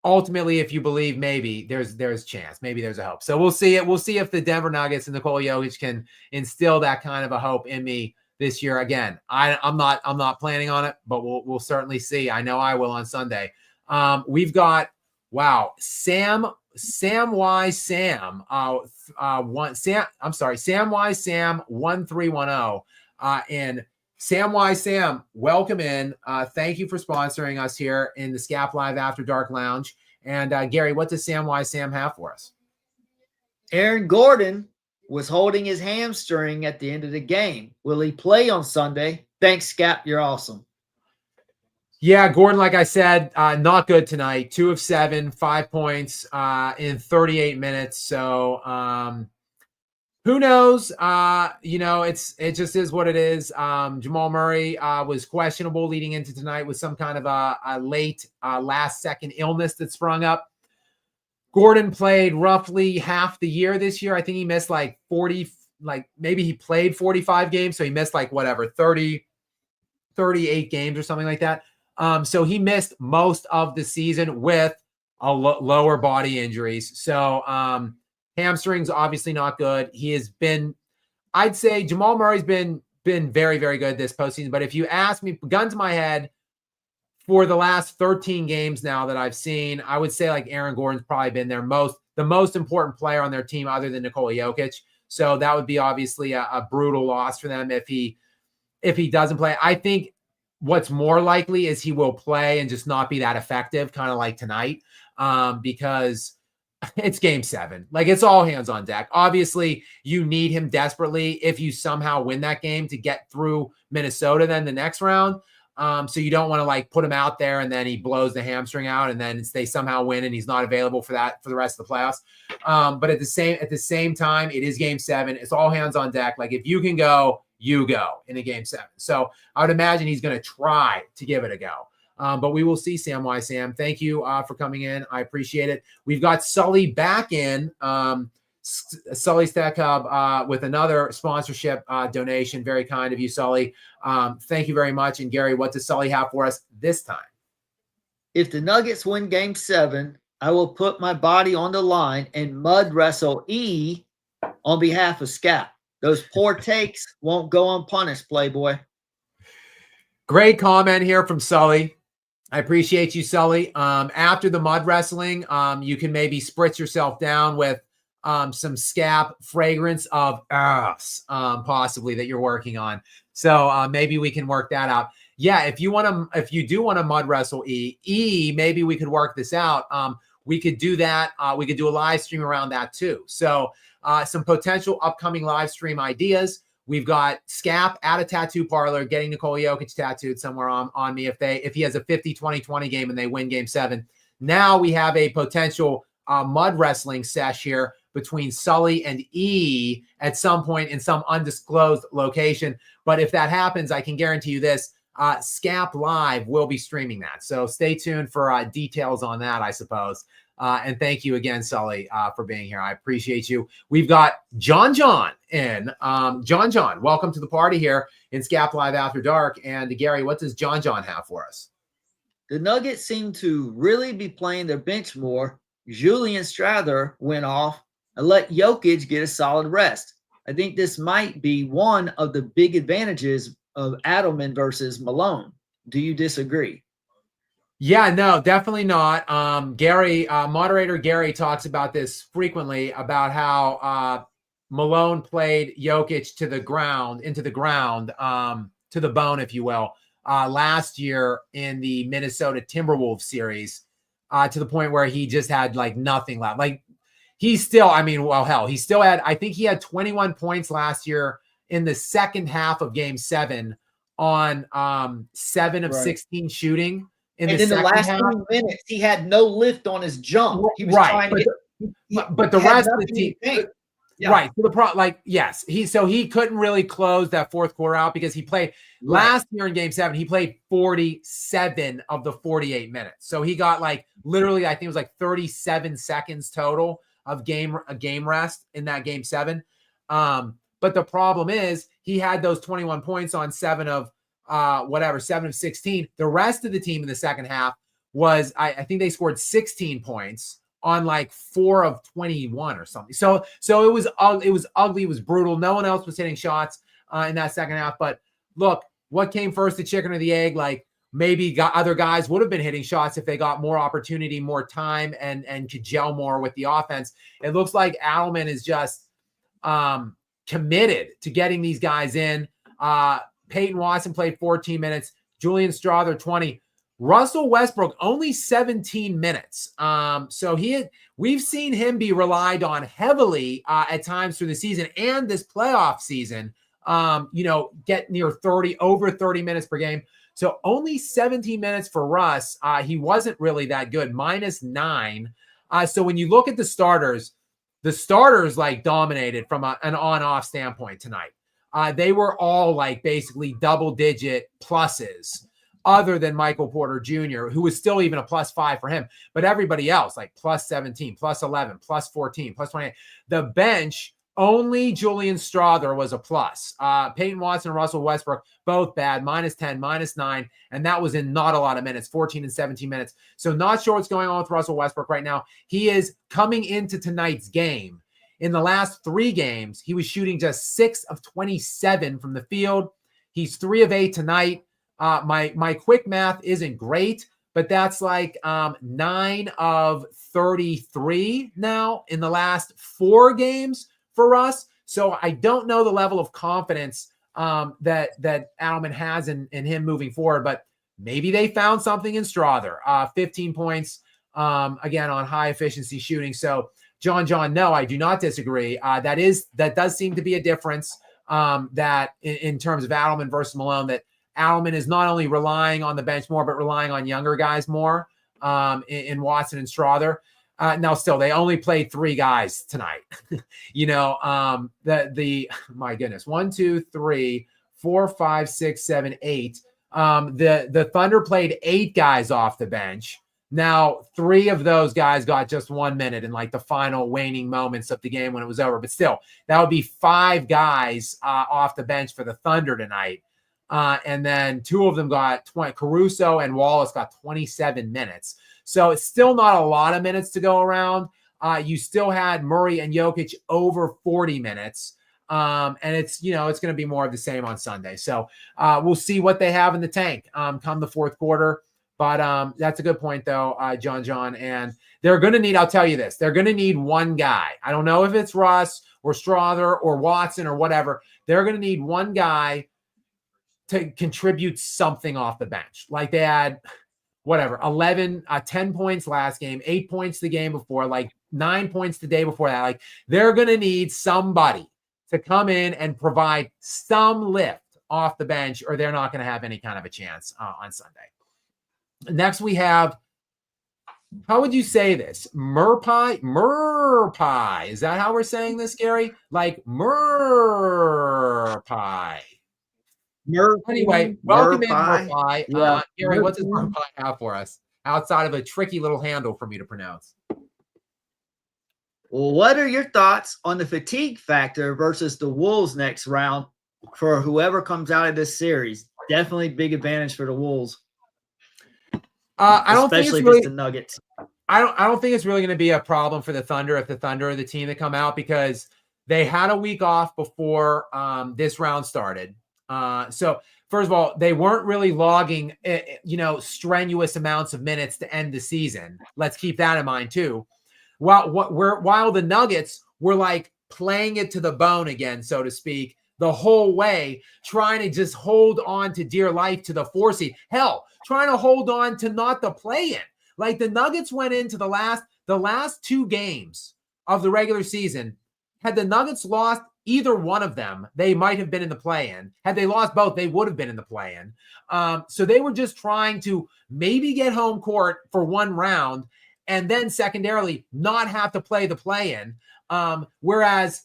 ultimately, if you believe, maybe there's chance, maybe there's a hope. So we'll see it. We'll see if the Denver Nuggets and Nikola Jokic can instill that kind of a hope in me this year. Again, I'm not planning on it, but we'll certainly see. I know I will on Sunday. We've got Sam Wise Sam 1310 and Sam Wise Sam, welcome in. Thank you for sponsoring us here in the Scap Live After Dark Lounge. And Gary, what does Sam Wise Sam have for us?
Aaron Gordon was holding his hamstring at the end of the game. Will he play on Sunday? Thanks, Scap. You're awesome.
Yeah, Gordon, like I said, not good tonight. 2 of 7, 5 points in 38 minutes. So who knows? It just is what it is. Jamal Murray was questionable leading into tonight with some kind of a late last second illness that sprung up. Gordon played roughly half the year this year. I think he missed like 40, like maybe he played 45 games. So he missed like 38 games or something like that. So he missed most of the season with a lower body injuries. So hamstrings obviously not good. He has been, I'd say Jamal Murray's been very, very good this postseason. But if you ask me, gun to my head, for the last 13 games now that I've seen, I would say like Aaron Gordon's probably been the most important player on their team other than Nikola Jokic. So that would be obviously a brutal loss for them if he doesn't play. I think what's more likely is he will play and just not be that effective, kind of like tonight, because it's game 7. Like, it's all hands on deck. Obviously, you need him desperately if you somehow win that game to get through Minnesota then the next round. So you don't want to like put him out there and then he blows the hamstring out and then they somehow win and he's not available for the rest of the playoffs. But at the same time, it is game 7. It's all hands on deck. Like, if you can go, you go in a game 7. So I would imagine he's going to try to give it a go. But we will see, Sam Y. Sam. Thank you for coming in. I appreciate it. We've got Sully back in. Sully Stack Hub with another sponsorship donation. Very kind of you, Sully. Thank you very much. And Gary, what does Sully have for us this time?
If the Nuggets win game 7, I will put my body on the line and mud wrestle E on behalf of Scap. Those poor takes won't go unpunished, Playboy.
Great comment here from Sully. I appreciate you, Sully. After the mud wrestling, you can maybe spritz yourself down with some Scap fragrance of ass, possibly, that you're working on. So maybe we can work that out. Yeah, if you do want to mud wrestle E, maybe we could work this out. We could do that. We could do a live stream around that too. So some potential upcoming live stream ideas. We've got Scap at a tattoo parlor getting Nikola Jokic tattooed somewhere on me if he has a 50-20-20 game and they win game 7. Now we have a potential mud wrestling sesh here between Sully and E at some point in some undisclosed location. But if that happens, I can guarantee you this, Scap Live will be streaming that. So stay tuned for details on that, I suppose. And thank you again, Sully, for being here. I appreciate you. We've got John in. John, welcome to the party here in Scap Live After Dark. And Gary, what does John have for us?
The Nuggets seem to really be playing their bench more. Julian Strather went off and let Jokic get a solid rest. I think this might be one of the big advantages of Adelman versus Malone. Do you disagree?
Yeah, no, definitely not. Gary, moderator Gary talks about this frequently about how Malone played Jokic into the ground, to the bone, if you will, last year in the Minnesota Timberwolves series, to the point where he just had like nothing left. Like, he still, he still had, I think he had 21 points last year in the second half of game 7 on 7 of 16 shooting.
And in the last 2 minutes, he had no lift on his jump. He was trying to
but the rest of the team, right? So he couldn't really close that fourth quarter out because he played last year in game 7. He played 47 of the 48 minutes. So he got like literally, I think it was like 37 seconds total of game rest in that game 7. But the problem is he had those 21 points on 7 of 16. The rest of the team in the second half was, I think they scored 16 points on like 4 of 21 or something. So it was ugly. It was brutal. No one else was hitting shots in that second half. But look, what came first, the chicken or the egg? Like, maybe other guys would have been hitting shots if they got more opportunity, more time, and could gel more with the offense. It looks like Adelman is just committed to getting these guys in. Peyton Watson played 14 minutes. Julian Strawther, 20. Russell Westbrook only 17 minutes. So we've seen him be relied on heavily at times through the season and this playoff season. Get near over 30 minutes per game. So only 17 minutes for Russ. He wasn't really that good, -9. So when you look at the starters like dominated from an on-off standpoint tonight. They were all like basically double-digit pluses, other than Michael Porter Jr., who was still even a +5 for him. But everybody else, like +17, +11, +14, +28. The bench, only Julian Strawther was a plus. Peyton Watson and Russell Westbrook, both bad, -10, -9. And that was in not a lot of minutes, 14 and 17 minutes. So not sure what's going on with Russell Westbrook right now. He is coming into tonight's game. In the last 3 games, he was shooting just 6 of 27 from the field. He's 3 of 8 tonight. My quick math isn't great, but that's like 9 of 33 now in the last 4 games for us. So I don't know the level of confidence that Adelman has in him moving forward, but maybe they found something in Strawther. 15 points, again, on high efficiency shooting. So John, no, I do not disagree. That does seem to be a difference that in terms of Adelman versus Malone, that Adelman is not only relying on the bench more, but relying on younger guys more in Watson and Strawther. Now, still, they only played 3 guys tonight. My goodness, 1, 2, 3, 4, 5, 6, 7, 8. The Thunder played 8 guys off the bench. Now, 3 of those guys got just 1 minute in like the final waning moments of the game when it was over. But still, that would be 5 guys off the bench for the Thunder tonight. And then 2 of them got 20. Caruso and Wallace got 27 minutes. So it's still not a lot of minutes to go around. You still had Murray and Jokic over 40 minutes. And it's going to be more of the same on Sunday. So we'll see what they have in the tank come the fourth quarter. But that's a good point, though, John. And they're going to need, I'll tell you this, they're going to need one guy. I don't know if it's Russ or Strawther or Watson or whatever. They're going to need one guy to contribute something off the bench. Like they had, 10 points last game, 8 points the game before, like 9 points the day before that. Like they're going to need somebody to come in and provide some lift off the bench, or they're not going to have any kind of a chance on Sunday. Next, we have, how would you say this? Murpie? Is that how we're saying this, Gary? Like Murpie. Anyway, welcome in, Murpie.
Yeah.
Gary, what does Murpie have for us outside of a tricky little handle for me to pronounce?
Well, what are your thoughts on the fatigue factor versus the Wolves next round for whoever comes out of this series? Definitely big advantage for the Wolves.
I don't think it's really
the Nuggets.
I don't think it's really going to be a problem for the Thunder if the Thunder are the team that come out, because they had a week off before this round started. So first of all, they weren't really logging, strenuous amounts of minutes to end the season. Let's keep that in mind too. While the Nuggets were like playing it to the bone again, so to speak, the whole way, trying to just hold on to dear life to the 4 seed. Hell, trying to hold on to not the play-in. Like the Nuggets went into the last 2 games of the regular season. Had the Nuggets lost either one of them, they might have been in the play-in. Had they lost both, they would have been in the play-in. So they were just trying to maybe get home court for 1 round and then secondarily not have to play the play-in. Whereas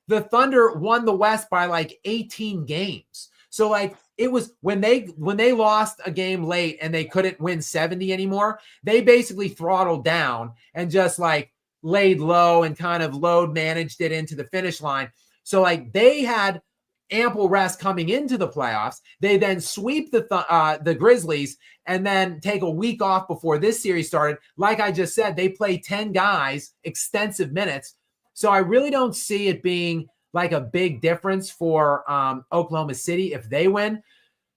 the Thunder won the West by like 18 games. So like it was when they lost a game late and they couldn't win 70 anymore, they basically throttled down and just like laid low and kind of load managed it into the finish line. So like they had ample rest coming into the playoffs. They then sweep the Grizzlies and then take a week off before this series started. Like I just said, they play 10 guys, extensive minutes. So I really don't see it being like a big difference for Oklahoma City if they win.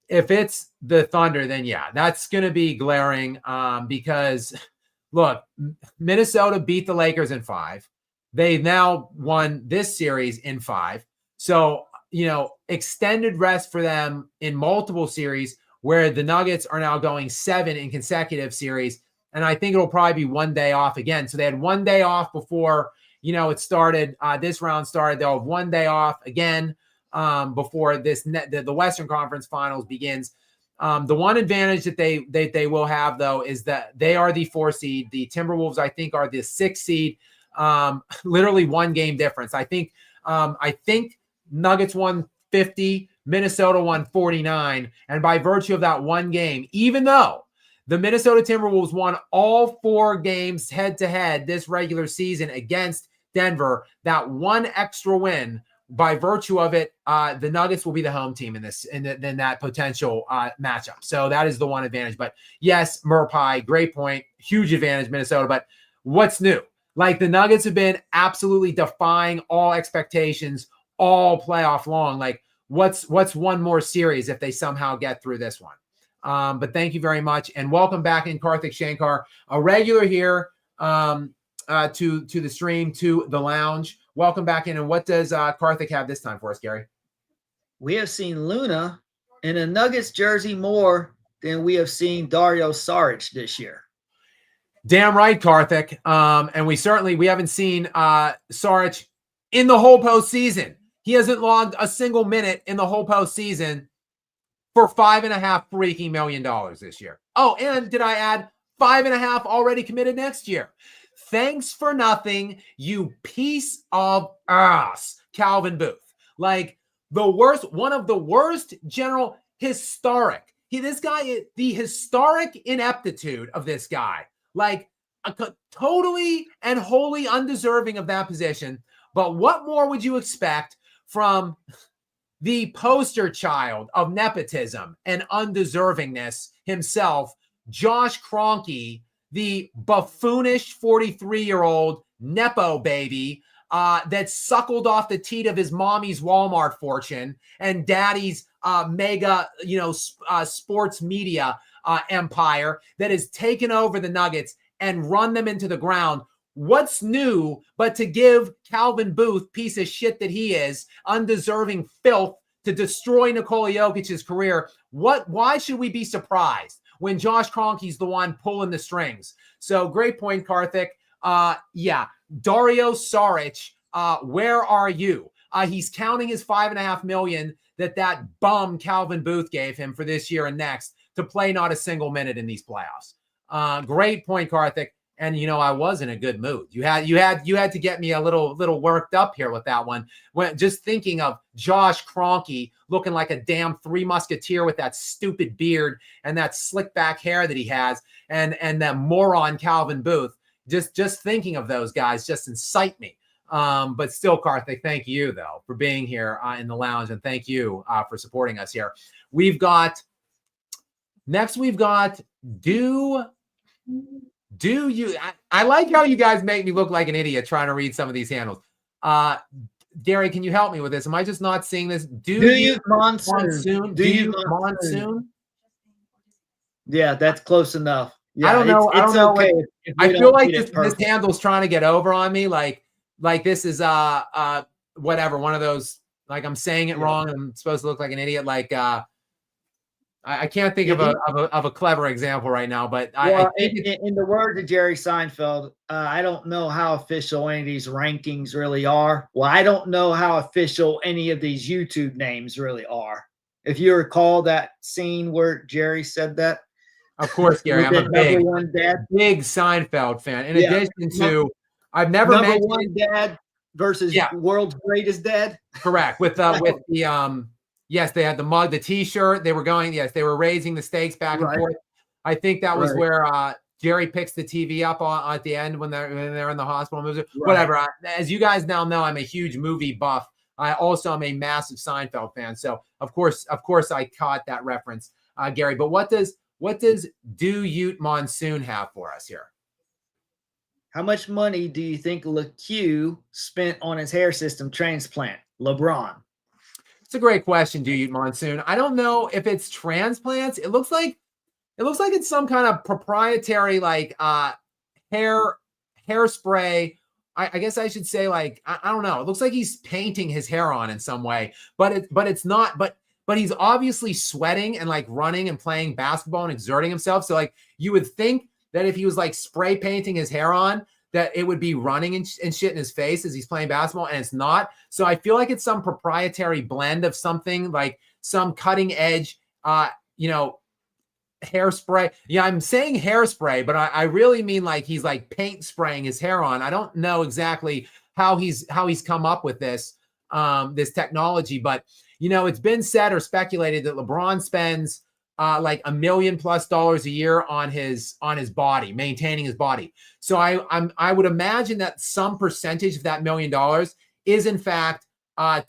If it's the Thunder, then yeah, that's going to be glaring because, look, Minnesota beat the Lakers in 5. They now won this series in 5. So, extended rest for them in multiple series where the Nuggets are now going 7 in consecutive series. And I think it'll probably be one day off again. So they had one day off before, it started. This round started. They'll have one day off again before the Western Conference Finals begins. The one advantage that they will have, though, is that they are the 4 seed. The Timberwolves, I think, are the 6 seed. Literally 1 game difference. I think Nuggets won 50, Minnesota won 49, and by virtue of that 1 game, even though the Minnesota Timberwolves won all 4 games head-to-head this regular season against Denver, that 1 extra win, by virtue of it, the Nuggets will be the home team in that potential matchup. So that is the one advantage. But yes, Murphy, great point. Huge advantage, Minnesota. But what's new? Like, the Nuggets have been absolutely defying all expectations all playoff long. Like, what's one more series if they somehow get through this one? But thank you very much. And welcome back in, Karthik Shankar, a regular here to the stream, to the lounge. Welcome back in. And what does Karthik have this time for us, Gary?
We have seen Luna in a Nuggets jersey more than we have seen Dario Saric this year.
Damn right, Karthik. And we haven't seen Saric in the whole postseason. He hasn't logged a single minute in the whole postseason for $5.5 freaking million this year. Oh, and did I add 5.5 already committed next year? Thanks for nothing, you piece of ass, Calvin Booth. Like, one of the worst historic. The historic ineptitude of this guy. Like, totally and wholly undeserving of that position. But what more would you expect from the poster child of nepotism and undeservingness himself, Josh Kroenke, the buffoonish 43-year-old Nepo baby that suckled off the teat of his mommy's Walmart fortune and daddy's mega, sports media empire that has taken over the Nuggets and run them into the ground. What's new but to give Calvin Booth, piece of shit that he is, undeserving filth, to destroy Nikola Jokic's career? Why should we be surprised when Josh Kroenke's the one pulling the strings? So great point, Karthik. Dario Saric, where are you? He's counting his $5.5 million that bum Calvin Booth gave him for this year and next to play not a single minute in these playoffs. Great point, Karthik. And I was in a good mood. You had to get me a little worked up here with that one. When just thinking of Josh Kroenke looking like a damn Three Musketeer with that stupid beard and that slick back hair that he has, and that moron Calvin Booth. Just thinking of those guys just incite me. But still, Karthik, thank you though for being here in the lounge, and thank you for supporting us here. We've got Do you? I like how you guys make me look like an idiot trying to read some of these handles. Gary, can you help me with this? Am I just not seeing this? Do you monsoon? Do you monsoon?
Yeah, that's close enough. Yeah,
I don't know.
It's okay.
I feel like this handle's trying to get over on me. Like this is whatever, one of those, like, I'm saying it wrong. I'm supposed to look like an idiot. Like I can't think of a clever example right now, but
in the words of Jerry Seinfeld, I don't know how official any of these rankings really are. Well, I don't know how official any of these YouTube names really are. If you recall that scene where Jerry said that.
Of course, Gary, I'm a big Seinfeld fan. In addition to, I've never
number one dad versus world's greatest dad.
Correct. With the yes, they had the mug, the T-shirt. They were going. Yes, they were raising the stakes back and forth. I think that was where Jerry picks the TV up at the end when they're in the hospital. Whatever. As you guys now know, I'm a huge movie buff. I also am a massive Seinfeld fan. So of course, I caught that reference, Gary. But what does Do Ute Monsoon have for us here?
How much money do you think LeCue spent on his hair system transplant? LeBron.
It's a great question, Do Ute Monsoon. I don't know if it's transplants. It looks like it's some kind of proprietary hairspray. I guess I should say I don't know. It looks like he's painting his hair on in some way, but it's not. But but he's obviously sweating and like running and playing basketball and exerting himself. So like you would think that if he was like spray painting his hair on, that it would be running and shit in his face as he's playing basketball, and it's not. So I feel like it's some proprietary blend of something, like some cutting edge, hairspray. Yeah, I'm saying hairspray, but I really mean like he's like paint spraying his hair on. I don't know exactly how he's come up with this this technology, but it's been said or speculated that LeBron spends like $1 million+ a year on his body, maintaining his body. So I would imagine that some percentage of that $1 million is in fact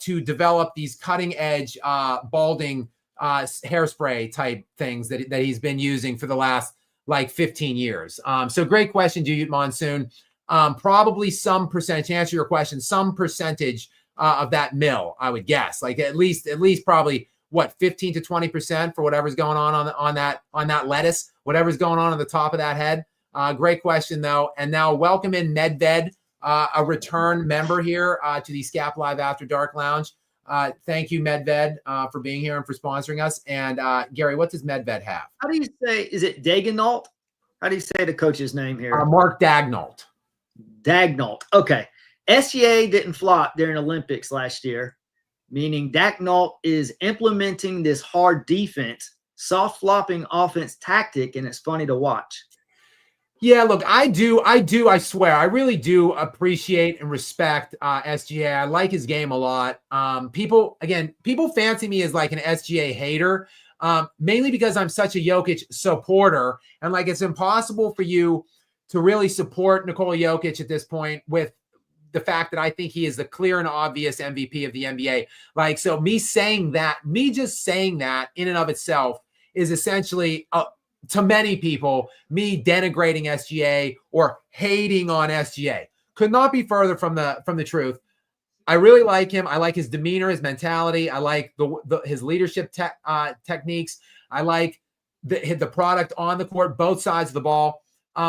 to develop these cutting edge balding hairspray type things that he's been using for the last like 15 years. So great question, Juyut Monsoon. Probably some percentage, to answer your question, some percentage of that mill, I would guess, like at least probably what, 15 to 20% for whatever's going on that lettuce, whatever's going on the top of that head. Great question though. And now welcome in Medved, a return member here to the Scap Live After Dark Lounge. Thank you, Medved, for being here and for sponsoring us. And Gary, what does Medved have?
How do you say, is it Daignault? How do you say the coach's name here?
Mark Daignault.
Daignault. Okay. SGA didn't flop during Olympics last year, meaning Daignault is implementing this hard defense, soft flopping offense tactic, and it's funny to watch.
Yeah, look, I swear, I really do appreciate and respect SGA. I like his game a lot. People fancy me as like an SGA hater, mainly because I'm such a Jokic supporter. And like, it's impossible for you to really support Nikola Jokic at this point with the fact that I think he is the clear and obvious MVP of the NBA. Like, so me just saying that in and of itself is essentially to many people, me denigrating SGA or hating on SGA. Could not be further from the truth. I really like him. I like his demeanor, his mentality. I like his leadership techniques. I like the product on the court, both sides of the ball.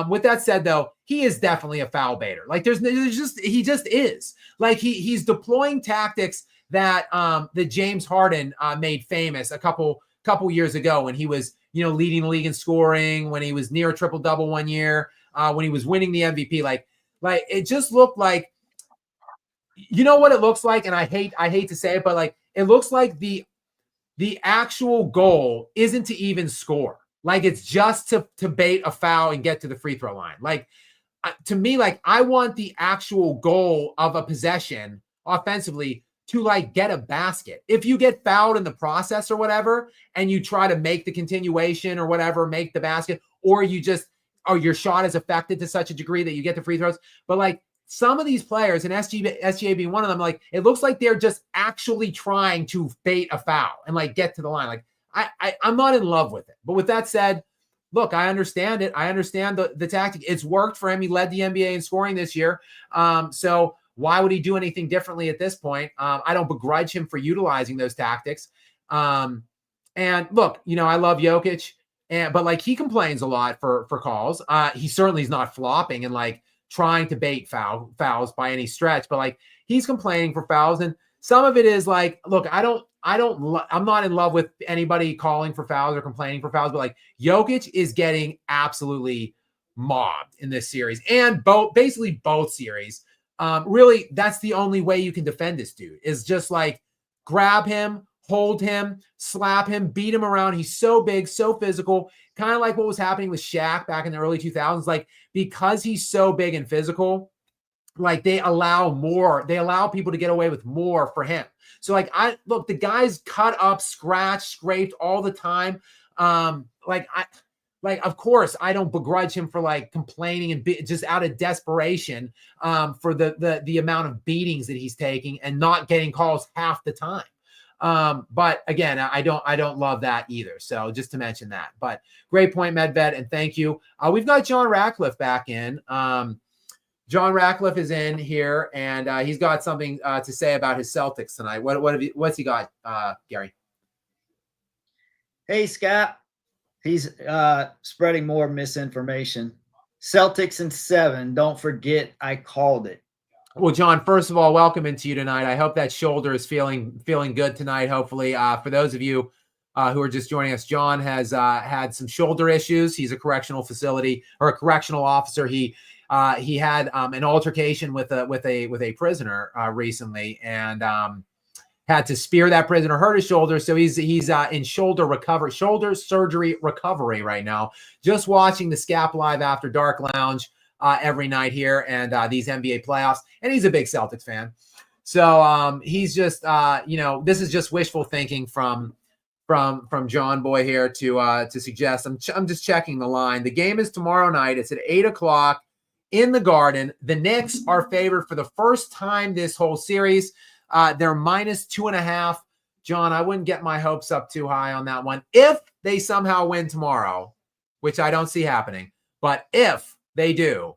With that said, though, he is definitely a foul baiter. Like he just is. Like he's deploying tactics that James Harden made famous a couple years ago when he was leading the league in scoring, when he was near a triple-double one year, when he was winning the MVP. Like it just looked like, what it looks like, and I hate to say it, but like it looks like the actual goal isn't to even score. Like it's just to bait a foul and get to the free throw line. Like to me, like I want the actual goal of a possession offensively to like get a basket. If you get fouled in the process or whatever, and you try to make the continuation or whatever, make the basket, or your shot is affected to such a degree that you get the free throws. But like some of these players, and SGA being one of them, like it looks like they're just actually trying to bait a foul and like get to the line. Like I'm not in love with it. But with that said, look, I understand it. I understand the tactic. It's worked for him. He led the NBA in scoring this year. So why would he do anything differently at this point? I don't begrudge him for utilizing those tactics. And look, I love Jokic, but like he complains a lot for calls. He certainly is not flopping and like trying to bait fouls by any stretch, but like he's complaining for fouls. And some of it is like, look, I'm not in love with anybody calling for fouls or complaining for fouls, but like Jokic is getting absolutely mobbed in this series and basically both series. Really, that's the only way you can defend this dude is just like grab him, hold him, slap him, beat him around. He's so big, so physical, kind of like what was happening with Shaq back in the early 2000s. Like because he's so big and physical, like they allow people to get away with more for him. So like the guy's cut up, scratched, scraped all the time. Of course, I don't begrudge him for like complaining and just out of desperation for the amount of beatings that he's taking and not getting calls half the time. But again, I don't love that either. So just to mention that, but great point, Medved, and thank you. We've got John Ratcliffe back in. John Ratcliffe is in here, and he's got something to say about his Celtics tonight. What's he got, Gary?
Hey, Scott. He's spreading more misinformation. Celtics in 7. Don't forget, I called it.
Well, John, first of all, welcome into you tonight. I hope that shoulder is feeling good tonight. Hopefully, for those of you who are just joining us, John has had some shoulder issues. He's a correctional facility or a correctional officer. He had an altercation with a prisoner recently, and had to spear that prisoner, hurt his shoulder. So he's in shoulder surgery recovery right now. Just watching the Scap Live After Dark Lounge every night here and these NBA playoffs. And he's a big Celtics fan. So he's just, this is just wishful thinking from John Boy here to suggest. I'm just checking the line. The game is tomorrow night. It's at 8:00 in the Garden. The Knicks are favored for the first time this whole series. They're -2.5. John, I wouldn't get my hopes up too high on that one. If they somehow win tomorrow, which I don't see happening, but if they do,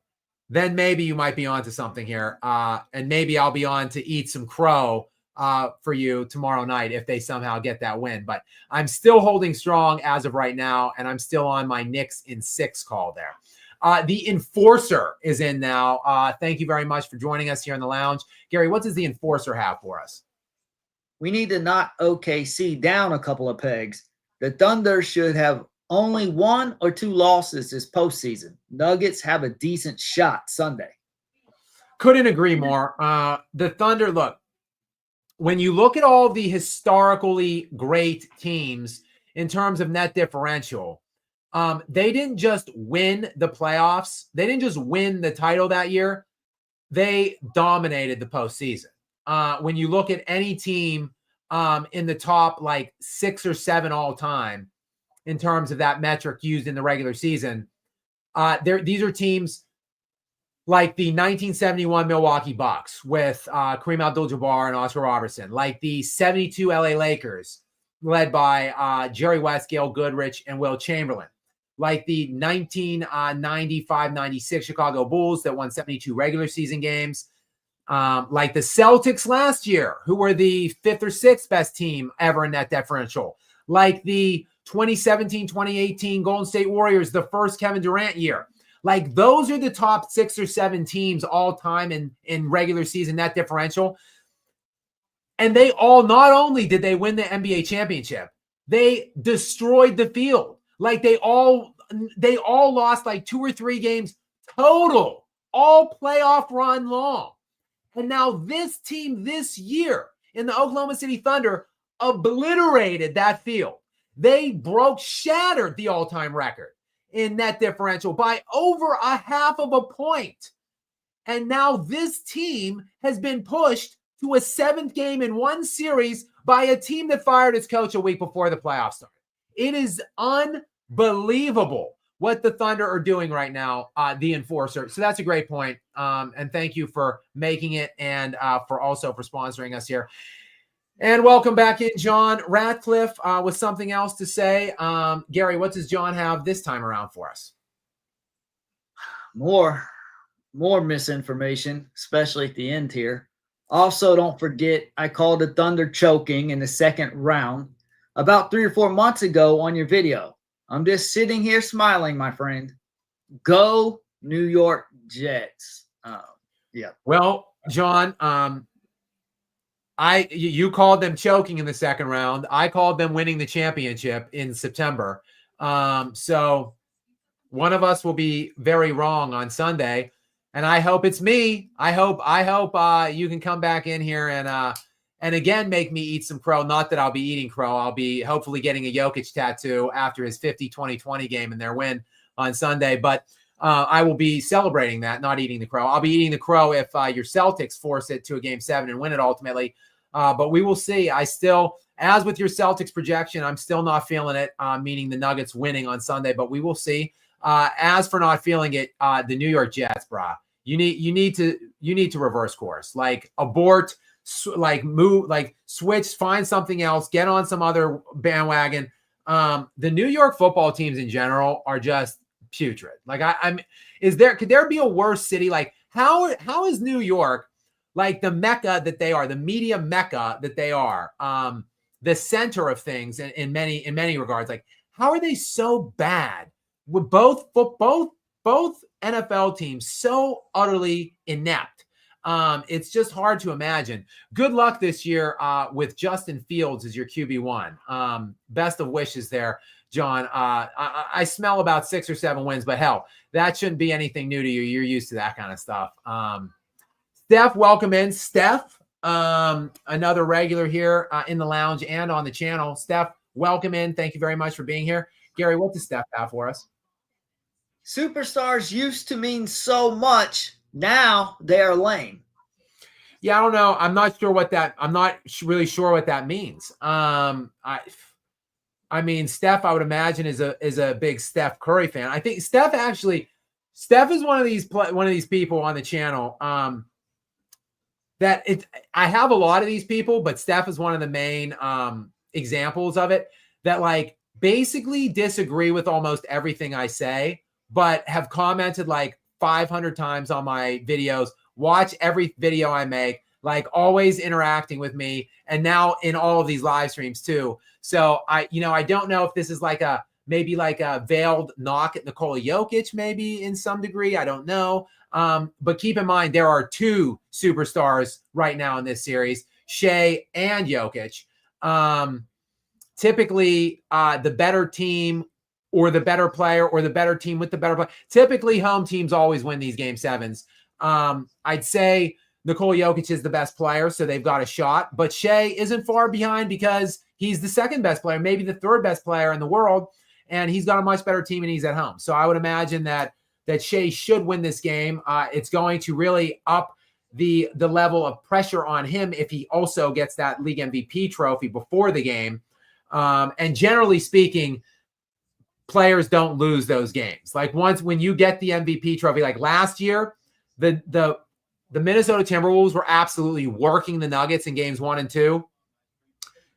then maybe you might be onto something here. And maybe I'll be on to eat some crow for you tomorrow night if they somehow get that win. But I'm still holding strong as of right now, and I'm still on my Knicks in 6 call there. The Enforcer is in now. Thank you very much for joining us here in the lounge. Gary, what does the Enforcer have for us?
We need to knock OKC down a couple of pegs. The Thunder should have only 1 or 2 losses this postseason. Nuggets have a decent shot Sunday.
Couldn't agree more. The Thunder, look, when you look at all the historically great teams in terms of net differential, they didn't just win the playoffs. They didn't just win the title that year. They dominated the postseason. When you look at any team in the top like 6 or 7 all time in terms of that metric used in the regular season, these are teams like the 1971 Milwaukee Bucks with Kareem Abdul-Jabbar and Oscar Robertson, like the 72 LA Lakers led by Jerry West, Gail Goodrich, and Will Chamberlain, like the 1995-96 Chicago Bulls that won 72 regular season games, like the Celtics last year, who were the 5th or 6th best team ever in that differential, like the 2017-2018 Golden State Warriors, the first Kevin Durant year. Like those are the top 6 or 7 teams all time in regular season net differential. And they all, not only did they win the NBA championship, they destroyed the field. Like they all lost like 2 or 3 games total, all playoff run long. And now this team this year in the Oklahoma City Thunder obliterated that field. They shattered the all-time record in net differential by over 0.5 point. And now this team has been pushed to a 7th game in one series by a team that fired its coach a week before the playoffs started. It is unbelievable what the Thunder are doing right now, the Enforcer. So that's a great point. And thank you for making it and for sponsoring us here. And welcome back in, John Ratcliffe, with something else to say. Gary, what does John have this time around for us?
More misinformation, especially at the end here. Also, don't forget, I called the Thunder choking in the 2nd round about 3 or 4 months ago on your video. I'm just sitting here smiling, my friend. Go New York Jets. Yeah.
Well, John, you called them choking in the 2nd round. I called them winning the championship in September. So one of us will be very wrong on Sunday, and I hope it's me. I hope you can come back in here and again make me eat some crow. Not that I'll be eating crow. I'll be hopefully getting a Jokic tattoo after his 50-20-20 game and their win on Sunday. But I will be celebrating that, not eating the crow. I'll be eating the crow if your Celtics force it to a Game 7 and win it ultimately. But we will see. I still, as with your Celtics projection, I'm still not feeling it, meaning the Nuggets winning on Sunday. But we will see. As for not feeling it, the New York Jets, brah, you need to reverse course, like abort, like move, like switch, find something else, get on some other bandwagon. The New York football teams in general are just putrid. Like could there be a worse city? Like how is New York like the mecca that they are, the media mecca that they are, the center of things in many regards? Like how are they so bad with both NFL teams so utterly inept? It's just hard to imagine. Good luck this year with Justin Fields as your QB1. Best of wishes there, John. I smell about 6 or 7 wins, but hell, that shouldn't be anything new to you. You're used to that kind of stuff. Steph, welcome in. Steph, another regular here in the lounge and on the channel. Steph, welcome in. Thank you very much for being here. Gary, what does Steph have for us?
Superstars used to mean so much. Now they are lame.
Yeah, I don't know. I'm not really sure what that means. I mean, Steph, I would imagine is a big Steph Curry fan. I think Steph is one of these people on the channel. I have a lot of these people, but Steph is one of the main examples of it that like basically disagree with almost everything I say, but have commented like 500 times on my videos, watch every video I make, like always interacting with me, and now in all of these live streams too. So I don't know if this is maybe a veiled knock at Nikola Jokic, maybe in some degree. I don't know. But keep in mind, there are 2 superstars right now in this series, Shea and Jokic. Typically, the better team or the better player or the better team with the better player. Typically, home teams always win these game 7s. I'd say Nikola Jokic is the best player, so they've got a shot. But Shea isn't far behind because he's the 2nd best player, maybe the 3rd best player in the world, and he's got a much better team and he's at home. So I would imagine that Shea should win this game. It's going to really up the level of pressure on him if he also gets that league MVP trophy before the game. And generally speaking, players don't lose those games. Like when you get the MVP trophy, like last year, the Minnesota Timberwolves were absolutely working the Nuggets in games 1 and 2.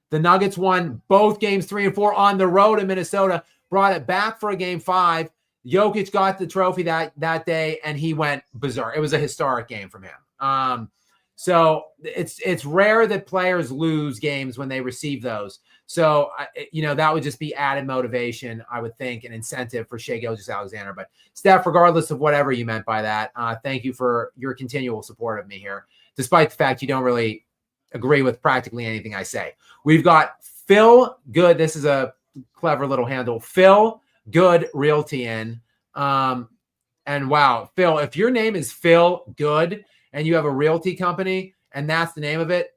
The Nuggets won both games 3 and 4 on the road in Minnesota, brought it back for a game 5. Jokic got the trophy that day, and he went berserk. It was a historic game from him. So it's rare that players lose games when they receive those. So, that would just be added motivation, I would think, an incentive for Shea Gilgeous-Alexander. But, Steph, regardless of whatever you meant by that, thank you for your continual support of me here, despite the fact you don't really agree with practically anything I say. We've got Phil Good. This is a clever little handle. Phil Good Realty in. And, wow, Phil, if your name is Phil Good and you have a realty company and that's the name of it,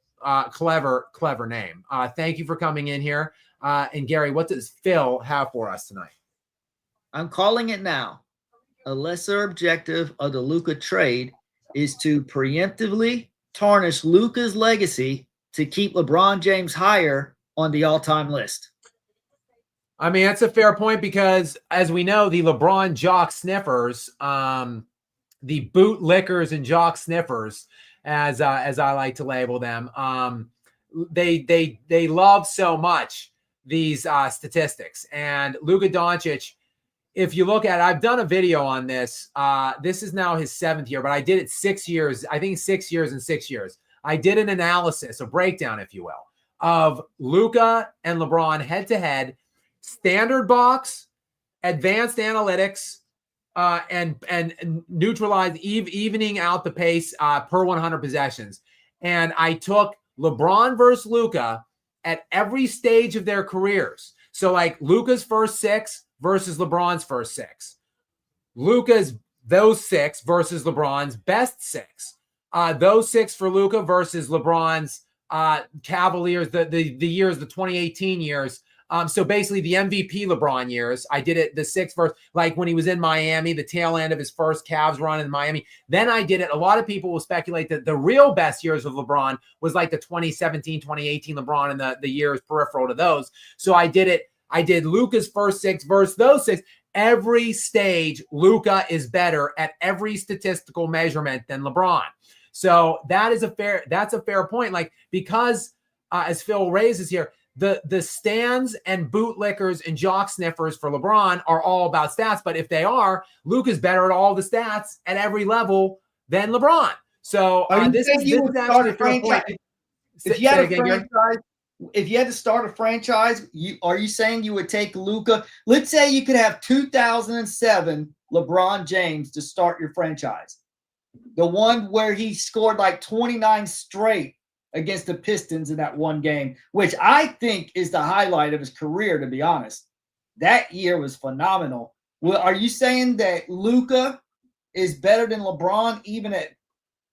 clever name. Thank you for coming in here. And Gary, what does Phil have for us tonight?
I'm calling it now. A lesser objective of the Luka trade is to preemptively tarnish Luka's legacy to keep LeBron James higher on the all-time list.
I mean, that's a fair point because, as we know, the LeBron jock sniffers, the bootlickers and jock sniffers, as I like to label them, they love so much these statistics. And Luka Doncic, if you look at it, I've done a video on this. This is now his 7th year, but I did it 6 years. I think 6 years and 6 years. I did an analysis, a breakdown, if you will, of Luka and LeBron head-to-head, standard box, advanced analytics, and neutralize, evening out the pace per 100 possessions. And I took LeBron versus Luka at every stage of their careers. So like Luka's first 6 versus LeBron's first 6. Luka's those 6 versus LeBron's best 6. Those 6 for Luka versus LeBron's Cavaliers, the years, the 2018 years. So basically the MVP LeBron years, I did it the 6th verse, like when he was in Miami, the tail end of his first Cavs run in Miami. Then I did it. A lot of people will speculate that the real best years of LeBron was like the 2017, 2018 LeBron and the years peripheral to those. So I did it. I did Luka's first 6 versus those 6. Every stage, Luka is better at every statistical measurement than LeBron. So that's a fair point. Like, because as Phil raises here, the stands and bootlickers and jock sniffers for LeBron are all about stats. But if they are, Luka's better at all the stats at every level than LeBron. So this is actually a fair point.
If you had to start a franchise, are you saying you would take Luka? Let's say you could have 2007 LeBron James to start your franchise. The one where he scored like 29 straight against the Pistons in that one game, which I think is the highlight of his career, to be honest. That year was phenomenal. Well, are you saying that Luka is better than LeBron even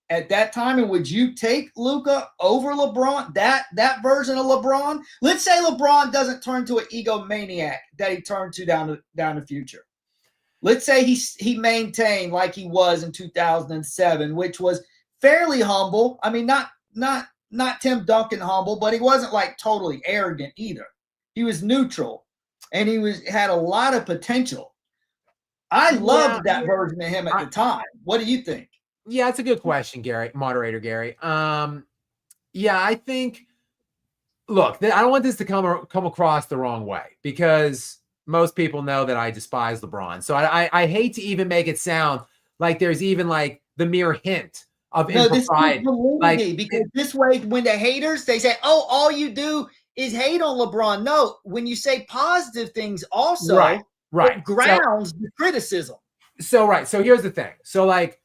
at that time? And would you take Luka over LeBron, that version of LeBron? Let's say LeBron doesn't turn to an egomaniac that he turned to down the future. Let's say he maintained like he was in 2007, which was fairly humble. I mean, not Tim Duncan humble, but he wasn't like totally arrogant either. He was neutral, and he had a lot of potential. I loved that version of him at the time. What do you think?
Yeah, that's a good question, Gary, moderator Gary. Yeah, I think. Look, I don't want this to come across the wrong way, because most people know that I despise LeBron. So I hate to even make it sound like there's even like the mere hint of impropriety.
Because this way, when the haters, they say, "Oh, all you do is hate on LeBron." No, when you say positive things, also
right,
it grounds the criticism.
So here's the thing. So like,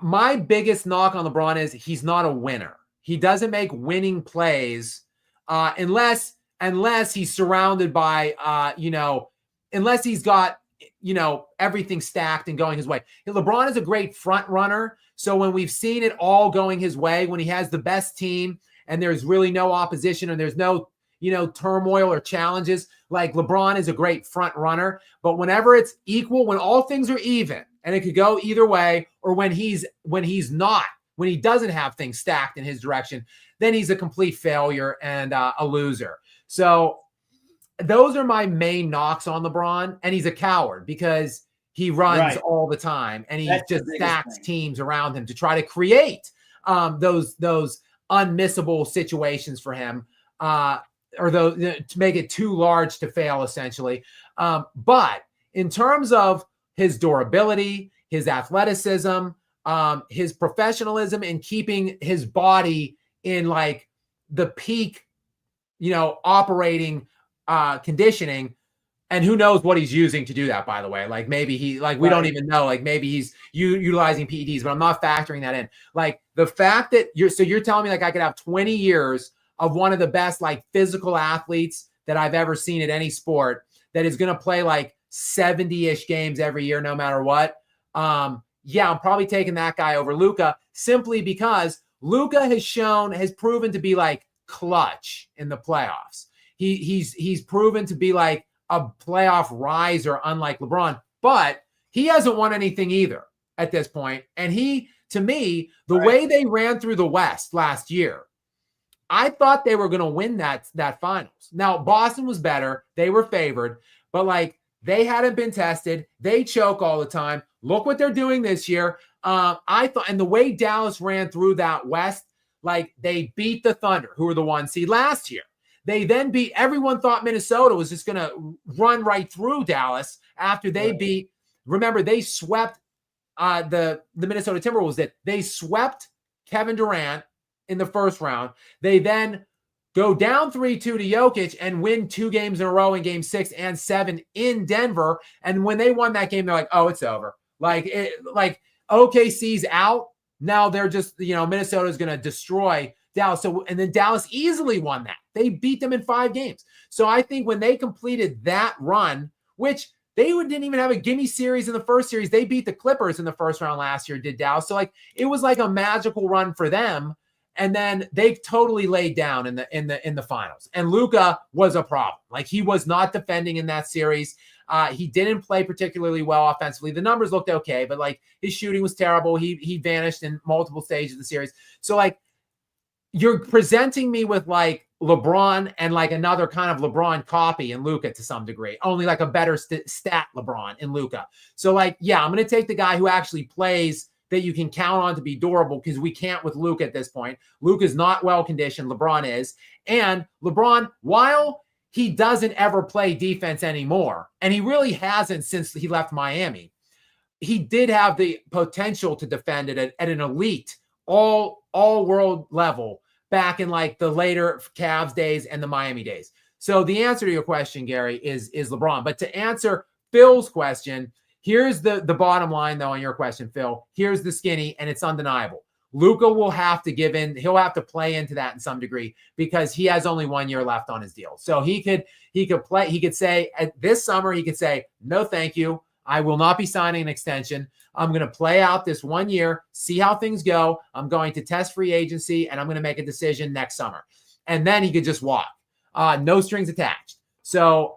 my biggest knock on LeBron is he's not a winner. He doesn't make winning plays unless he's surrounded by unless he's got everything stacked and going his way. LeBron is a great front runner. So when we've seen it all going his way, when he has the best team and there's really no opposition and there's no turmoil or challenges, like LeBron is a great front runner. But whenever it's equal, when all things are even, and it could go either way, or when he doesn't have things stacked in his direction, then he's a complete failure and a loser. So those are my main knocks on LeBron. And he's a coward because he runs all the time, and he just stacks teams around him to try to create those unmissable situations for him, or to make it too large to fail, essentially. But in terms of his durability, his athleticism, his professionalism in keeping his body in like the peak, operating conditioning, and who knows what he's using to do that, by the way. Like maybe we don't even know, like maybe he's utilizing PEDs, but I'm not factoring that in. Like the fact that you're telling me like I could have 20 years of one of the best like physical athletes that I've ever seen at any sport that is going to play like 70-ish games every year, no matter what. Yeah, I'm probably taking that guy over Luka, simply because Luka has proven to be like clutch in the playoffs. He's proven to be like a playoff riser, unlike LeBron, but he hasn't won anything either at this point. And to me, the way they ran through the West last year, I thought they were going to win that finals. Now, Boston was better. They were favored, but like they hadn't been tested. They choke all the time. Look what they're doing this year. I thought, and the way Dallas ran through that West, like they beat the Thunder, who were the 1 seed last year. They then everyone thought Minnesota was just going to run right through Dallas after they remember, they swept the Minnesota Timberwolves. They swept Kevin Durant in the first round. They then go down 3-2 to Jokic and win 2 games in a row in game 6 and 7 in Denver. And when they won that game, they're like, oh, it's over. Like OKC's out. Now they're just, Minnesota's going to destroy Dallas. And then Dallas easily won that. They beat them in 5 games. So I think when they completed that run, which they didn't even have a gimme series in the first series, they beat the Clippers in the first round last year, did Dallas. So like it was like a magical run for them. And then they totally laid down in the finals. And Luka was a problem. Like he was not defending in that series. He didn't play particularly well offensively. The numbers looked okay, but like his shooting was terrible. He vanished in multiple stages of the series. So like you're presenting me with like LeBron and like another kind of LeBron copy in Luka to some degree, only like a better stat LeBron in Luka. So like, yeah, I'm going to take the guy who actually plays that you can count on to be durable, because we can't with Luka at this point. Luka's not well conditioned. LeBron is. And LeBron, while he doesn't ever play defense anymore, and he really hasn't since he left Miami, he did have the potential to defend it at an elite, all world level back in like the later Cavs days and the Miami days. So the answer to your question, Gary, is LeBron. But to answer Phil's question, Here's the bottom line, though, on your question, Phil. Here's the skinny, and it's undeniable. Luka will have to give in. He'll have to play into that in some degree because he has only 1 year left on his deal. So he could play. He could say this summer, he could say, no, thank you. I will not be signing an extension. I'm going to play out this 1 year, see how things go. I'm going to test free agency, and I'm going to make a decision next summer. And then he could just walk. No strings attached. So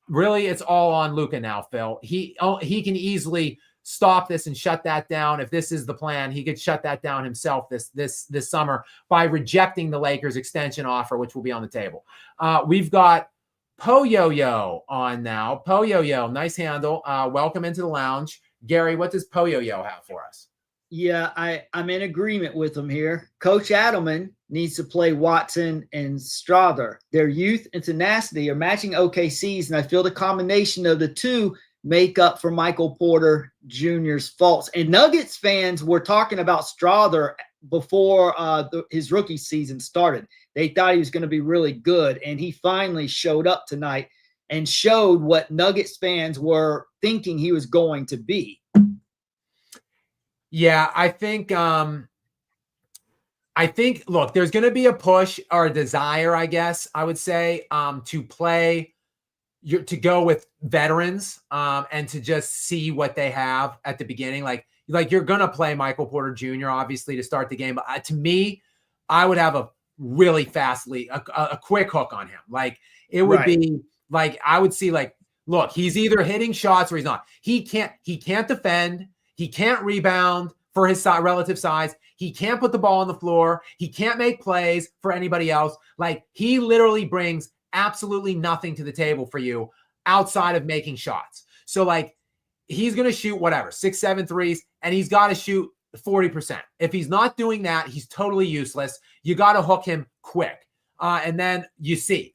really, it's all on Luka now, Phil. He can easily stop this and shut that down. If this is the plan, he could shut that down himself this summer by rejecting the Lakers extension offer, which will be on the table. We've got Po-Yo-Yo on now. Po-Yo-Yo, nice handle. Welcome into the lounge. Gary, what does Po-Yo-Yo have for us?
Yeah, I'm in agreement with him here. Coach Adelman needs to play Watson and Strawther. Their youth and tenacity are matching OKC's, and I feel the combination of the two make up for Michael Porter Jr.'s faults. And Nuggets fans were talking about Strawther before his rookie season started. They thought he was going to be really good, and he finally showed up tonight and showed what Nuggets fans were thinking he was going to be.
Yeah, I think, look, there's going to be a push or a desire, I guess I would say, to go with veterans and to just see what they have at the beginning. Like you're going to play Michael Porter Jr., obviously, to start the game. But to me, I would have a really a quick hook on him. Like it would be like, I would see like, look, he's either hitting shots or he's not. He can't defend. He can't rebound for his relative size. He can't put the ball on the floor. He can't make plays for anybody else. Like he literally brings absolutely nothing to the table for you outside of making shots. So like he's going to shoot whatever, 6-7 threes, and he's got to shoot 40%. If he's not doing that, he's totally useless. You got to hook him quick. And then you see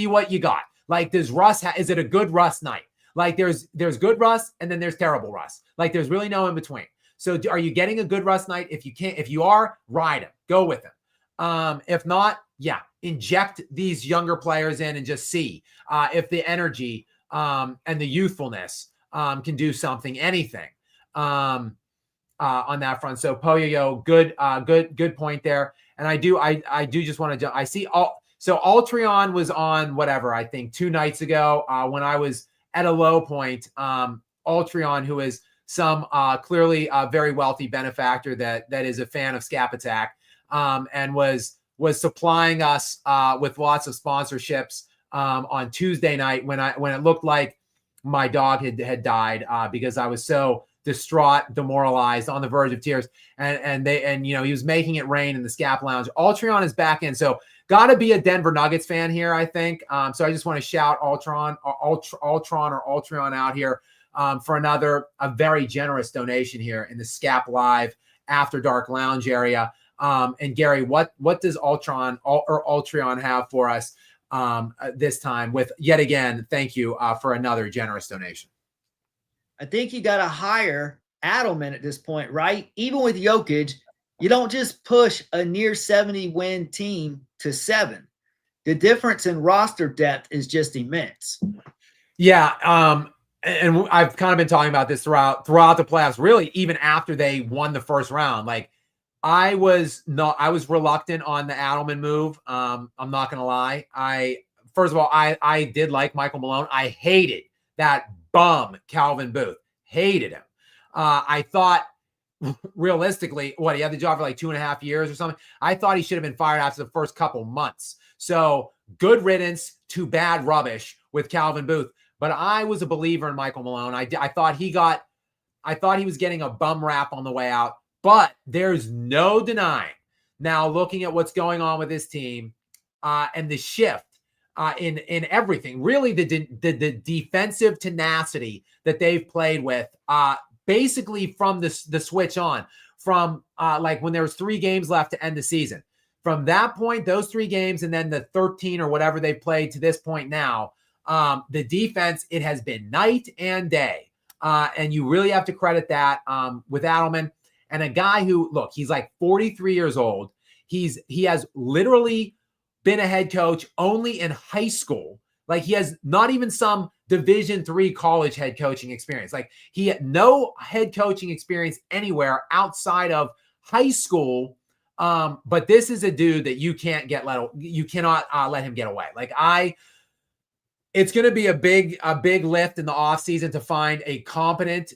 what you got. Like does Russ, is it a good Russ night? Like there's good Russ and then there's terrible Russ. Like there's really no in between. So are you getting a good Russ night? If you are, ride him, go with him. If not, inject these younger players in and just see if the energy and the youthfulness can do something, anything on that front. So Po-Yo-Yo, good point there. And I do just want to, I see so Altreon was on whatever, I think 2 nights ago when I was at a low point. Altreon, who is some clearly very wealthy benefactor that is a fan of Scap Attack and was supplying us with lots of sponsorships on Tuesday night when it looked like my dog had died because I was so distraught, demoralized, on the verge of tears, and he was making it rain in the Scap Lounge. Altreon is back in, so got to be a Denver Nuggets fan here, I think. So I just want to shout Altreon out here for a very generous donation here in the Scap Live After Dark Lounge area. And Gary, what does Altreon have for us this time with, yet again, thank you for another generous donation.
I think you got to hire Adelman at this point, right? Even with Jokic, you don't just push a near 70-win team to 7. The difference in roster depth is just immense. Yeah,
and I've kind of been talking about this throughout the playoffs, really, even after they won the first round. Like, I was reluctant on the Adelman move. I'm not going to lie. First of all, I did like Michael Malone. I hated that bum Calvin Booth. Hated him. I thought, realistically, he had the job for like 2.5 years or something. I thought he should have been fired after the first couple months. So good riddance to bad rubbish with Calvin Booth. But I was a believer in Michael Malone. I thought he was getting a bum rap on the way out. But there's no denying now, looking at what's going on with this team and the shift in everything, really the defensive tenacity that they've played with basically from the switch on, from like when there was 3 games left to end the season. From that point, those 3 games, and then the 13 or whatever they've played to this point now, the defense, it has been night and day. And you really have to credit that with Adelman. And a guy who, look, he's like 43 years old. He has literally been a head coach only in high school Like he has not even some Division III college head coaching experience. Like he had no head coaching experience anywhere outside of high school. But this is a dude that you cannot let him get away. It's going to be a big lift in the offseason to find a competent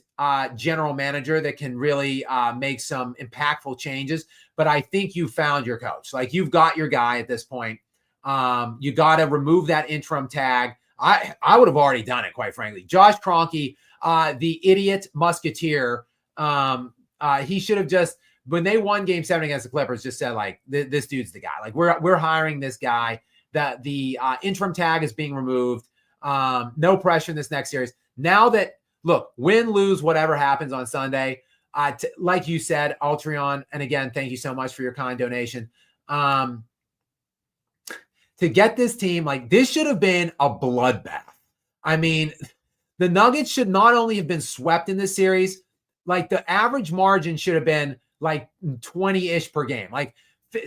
general manager that can really make some impactful changes. But I think you found your coach. Like you've got your guy at this point. You got to remove that interim tag. I would have already done it, quite frankly. Josh Kroenke, the idiot musketeer, he should have just, when they won Game 7 against the Clippers, just said like, this dude's the guy. Like we're hiring this guy. That the interim tag is being removed. No pressure in this next series. Now that, look, win, lose, whatever happens on Sunday, like you said, Altreon, and again, thank you so much for your kind donation. To get this team, like this should have been a bloodbath. I mean, the Nuggets should not only have been swept in this series, like the average margin should have been like 20-ish per game, like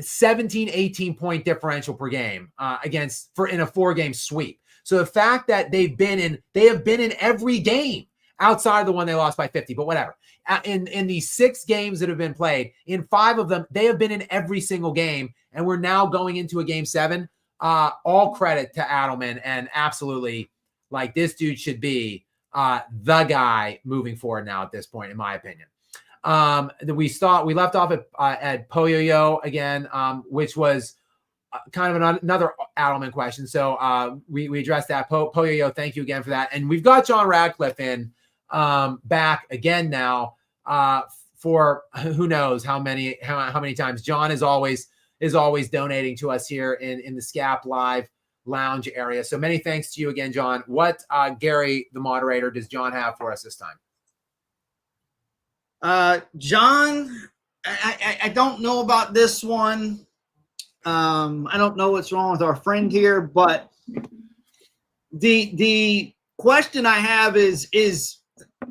17, 18 point differential per game in a 4-game sweep. So the fact that they have been in every game outside of the one they lost by 50, but whatever. In the 6 games that have been played, in 5 of them, they have been in every single game. And we're now going into a Game 7. All credit to Adelman, and absolutely, like this dude should be the guy moving forward now at this point, in my opinion. We left off at Poyoyo again, which was kind of another Adelman question. So we addressed that. Poyoyo, thank you again for that. And we've got John Radcliffe in back again now for who knows how many times. John is always donating to us here in the SCAP Live lounge area. So many thanks to you again, John. What Gary, the moderator, does John have for us this time?
John, I don't know about this one. I don't know what's wrong with our friend here, but the question I have is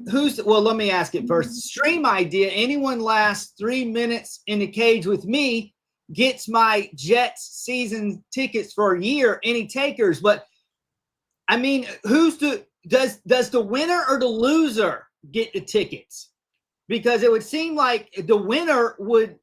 let me ask it first. Stream idea. Anyone last 3 minutes in the cage with me gets my Jets season tickets for a year. Any takers? But I mean, does the winner or the loser get the tickets? Because it would seem like the winner would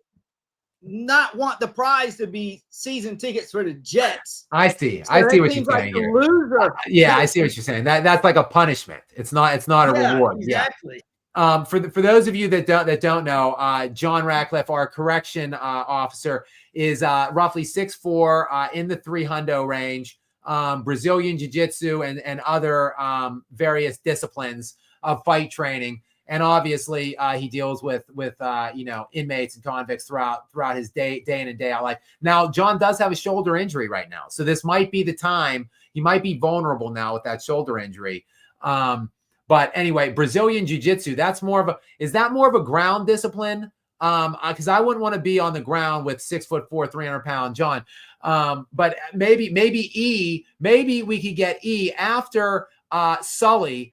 not want the prize to be season tickets for the Jets.
I see. I see what you're saying here.
Loser.
Yeah, I see what you're saying. That's like a punishment. It's not a reward.
Exactly.
Yeah. For those of you that don't know, John Radcliffe, our correction officer, is roughly 6'4", in the 300 range. Brazilian jiu-jitsu and other various disciplines of fight training. And obviously, he deals with inmates and convicts throughout his day in and day out life. Now, John does have a shoulder injury right now, so this might be the time. He might be vulnerable now with that shoulder injury. But anyway, Brazilian jiu-jitsu, is that more of a ground discipline? Because I wouldn't want to be on the ground with 6'4", 300-pound John. But maybe we could get E after Sully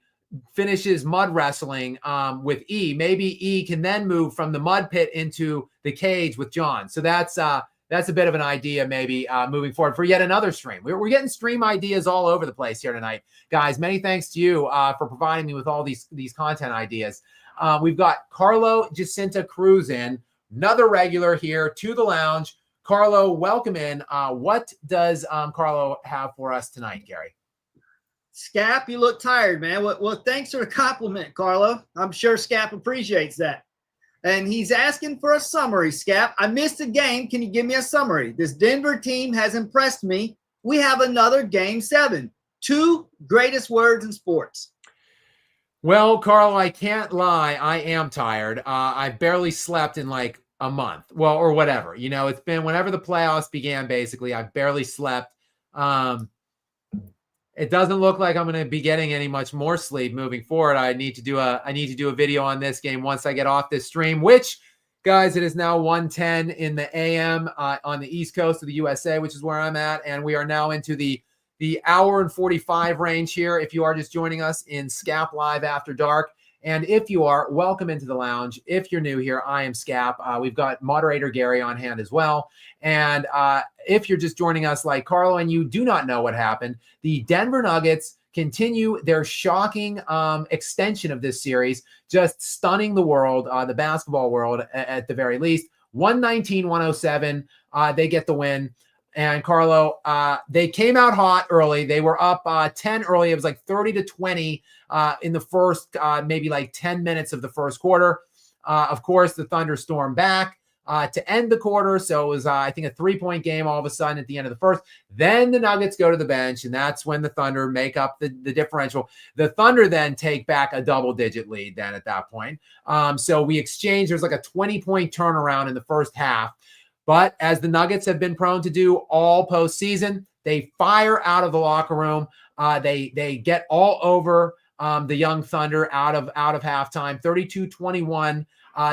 finishes mud wrestling with E. Maybe E can then move from the mud pit into the cage with John. So that's a bit of an idea, maybe moving forward for yet another stream. We're getting stream ideas all over the place here tonight, guys. Many thanks to you for providing me with all these content ideas. We've got Carlo Jacinta Cruz in, another regular here to the lounge. Carlo, welcome in. What does Carlo have for us tonight, Gary?
Scap, you look tired, man. Well, thanks for the compliment, Carlo. I'm sure Scap appreciates that. And he's asking for a summary, Scap. I missed a game. Can you give me a summary? This Denver team has impressed me. We have another Game 7. 2 greatest words in sports.
Well, Carl, I can't lie. I am tired. I barely slept in like a month. Well, or whatever. It's been whenever the playoffs began, basically, I've barely slept. It doesn't look like I'm going to be getting any much more sleep moving forward. I need to do a video on this game once I get off this stream, which, guys, it is now 1:10 in the AM on the East Coast of the USA, which is where I'm at. And we are now into the hour and 45 range here. If you are just joining us in SCAP Live After Dark, And if you are, welcome into the lounge. If you're new here, I am Scap. We've got moderator Gary on hand as well. And if you're just joining us like Carlo and you do not know what happened, the Denver Nuggets continue their shocking extension of this series, just stunning the world, the basketball world at the very least. 119-107, they get the win. And Carlo, they came out hot early. They were up 10 early. It was like 30-20 in the first, maybe like 10 minutes of the first quarter. Of course, the Thunder stormed back to end the quarter. So it was, I think, a 3-point game all of a sudden at the end of the first. Then the Nuggets go to the bench, and that's when the Thunder make up the differential. The Thunder then take back a double-digit lead then at that point. So we exchange. There's like a 20-point turnaround in the first half. But as the Nuggets have been prone to do all postseason, they fire out of the locker room. They get all over the young Thunder out of halftime. 32-21.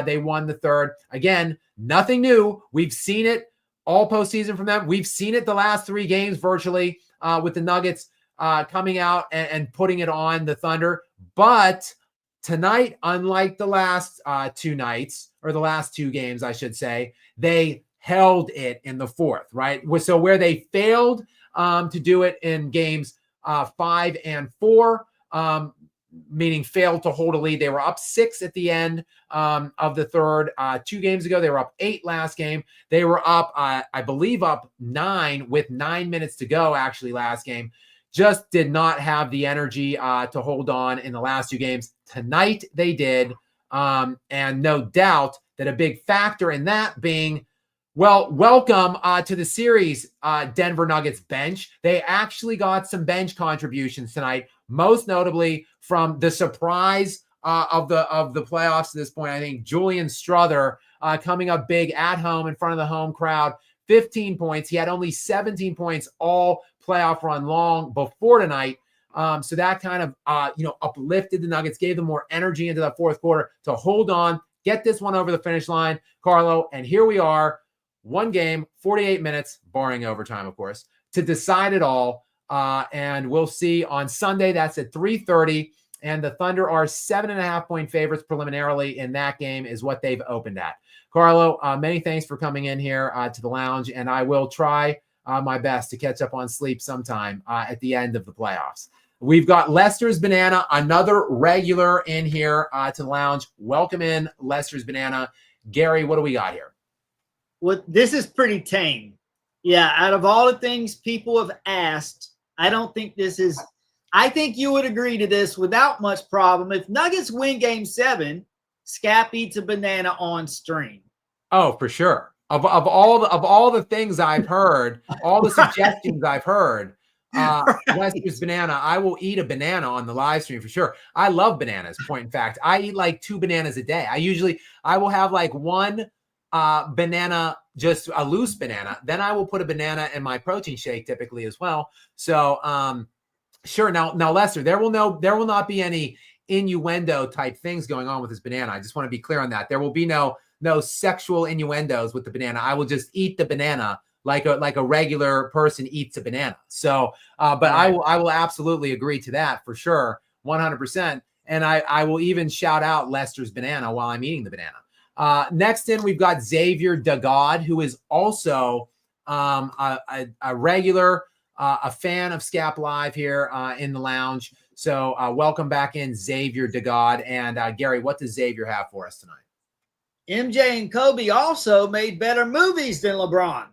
They won the third. Again, nothing new. We've seen it all postseason from them. We've seen it the last 3 games virtually with the Nuggets coming out and putting it on the Thunder. But tonight, unlike the last 2 nights, or the last 2 games, I should say, they held it in the fourth, right? So where they failed to do it in games 5 and 4, meaning failed to hold a lead. They were up 6 at the end of the third. 2 games ago, they were up 8 last game. They were up, I believe, up 9 with 9 minutes to go, actually, last game. Just did not have the energy to hold on in the last 2 games. Tonight, they did. And no doubt that a big factor in that being, well, welcome to the series, Denver Nuggets bench. They actually got some bench contributions tonight, most notably from the surprise of the playoffs at this point. I think Julian Strother coming up big at home in front of the home crowd, 15 points. He had only 17 points all playoff run long before tonight. So that kind of uplifted the Nuggets, gave them more energy into the fourth quarter to hold on, get this one over the finish line, Carlo. And here we are. 1 game, 48 minutes, barring overtime, of course, to decide it all. And we'll see on Sunday. That's at 3:30. And the Thunder are 7.5-point favorites preliminarily in that game is what they've opened at. Carlo, many thanks for coming in here to the lounge. And I will try my best to catch up on sleep sometime at the end of the playoffs. We've got Lester's Banana, another regular in here to the lounge. Welcome in, Lester's Banana. Gary, what do we got here?
Well, this is pretty tame. Yeah, out of all the things people have asked, I don't think this is – I think you would agree to this without much problem. If Nuggets win Game 7, Scap eats a banana on stream.
Oh, for sure. Of all the things I've heard, all the suggestions I've heard, Lester's Banana, I will eat a banana on the live stream for sure. I love bananas, point in fact. I eat like 2 bananas a day. I will have like 1 banana, just a loose banana. Then I will put a banana in my protein shake typically as well. So sure. Now Lester, there will not be any innuendo type things going on with this banana. I just want to be clear on that. There will be no sexual innuendos with the banana. I will just eat the banana like a regular person eats a banana. So but I will absolutely agree to that for sure, 100%. And I will even shout out Lester's Banana while I'm eating the banana. Next in, we've got Xavier Dagod, who is also a regular, a fan of Scap Live here in the lounge. So welcome back in, Xavier Dagod. And Gary, what does Xavier have for us tonight?
MJ and Kobe also made better movies than LeBron.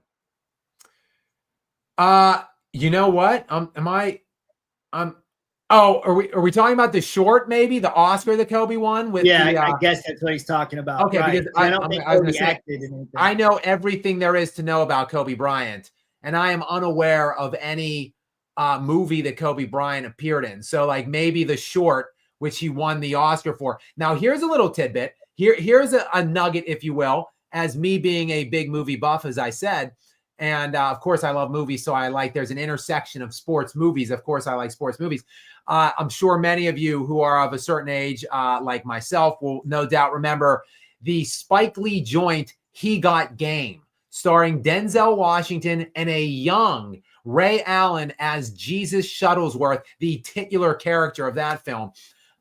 You know what? Oh, are we talking about the short, maybe the Oscar that Kobe won with?
Yeah, I guess that's what he's talking about.
Okay,
right.
because
I don't think Kobe acted in anything.
I know everything there is to know about Kobe Bryant, and I am unaware of any movie that Kobe Bryant appeared in. So, like maybe the short, which he won the Oscar for. Now, here's a little tidbit. Here's a nugget, if you will, as me being a big movie buff, as I said. And of course, I love movies. So there's an intersection of sports movies. Of course, I like sports movies. I'm sure many of you who are of a certain age, like myself, will no doubt remember the Spike Lee joint, He Got Game, starring Denzel Washington and a young Ray Allen as Jesus Shuttlesworth, the titular character of that film.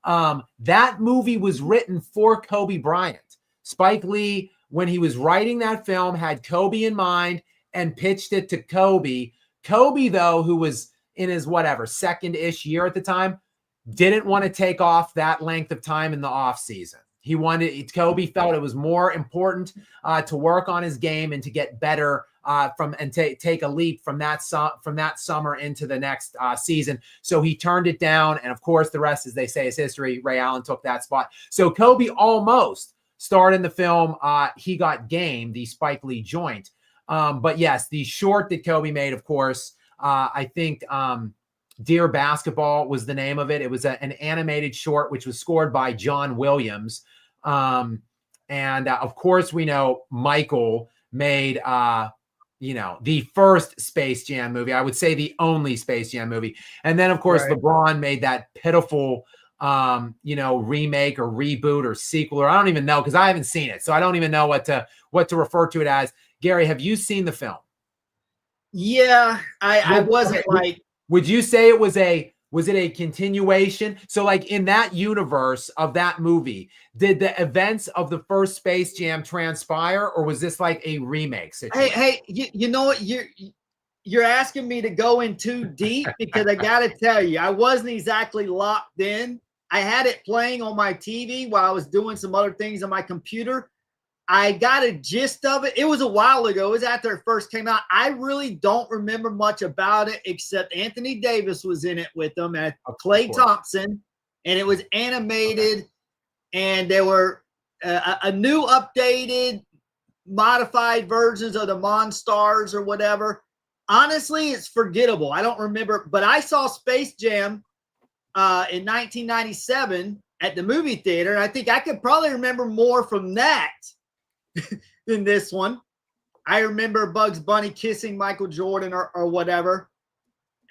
That movie was written for Kobe Bryant. Spike Lee, when he was writing that film, had Kobe in mind and pitched it to Kobe. Kobe, though, who was in his second-ish year at the time, didn't want to take off that length of time in the off season. Kobe felt it was more important to work on his game and to get better take a leap from that summer into the next season. So he turned it down. And of course, the rest, as they say, is history. Ray Allen took that spot. So Kobe almost starred in the film. He Got Game, the Spike Lee joint. But yes, the short that Kobe made, of course, I think Dear Basketball was the name of it. It was an animated short, which was scored by John Williams. Of course, we know Michael made, the first Space Jam movie. I would say the only Space Jam movie. And then, of course, right, LeBron made that pitiful, remake or reboot or sequel, or I don't even know because I haven't seen it. So I don't even know what to refer to it as. Gary, have you seen the film?
Yeah, I wasn't like.
Would you say it was a continuation? So like in that universe of that movie, did the events of the first Space Jam transpire, or was this like a remake situation?
Hey, you know what? You're asking me to go in too deep because I got to tell you, I wasn't exactly locked in. I had it playing on my TV while I was doing some other things on my computer. I got a gist of it. It was a while ago. It was after it first came out. I really don't remember much about it except Anthony Davis was in it with them and Klay Thompson, and it was animated, and there were a new updated, modified versions of the Monstars or whatever. Honestly, it's forgettable. I don't remember, but I saw Space Jam in 1997 at the movie theater, and I think I could probably remember more from that than this one. I remember Bugs Bunny kissing Michael Jordan or whatever.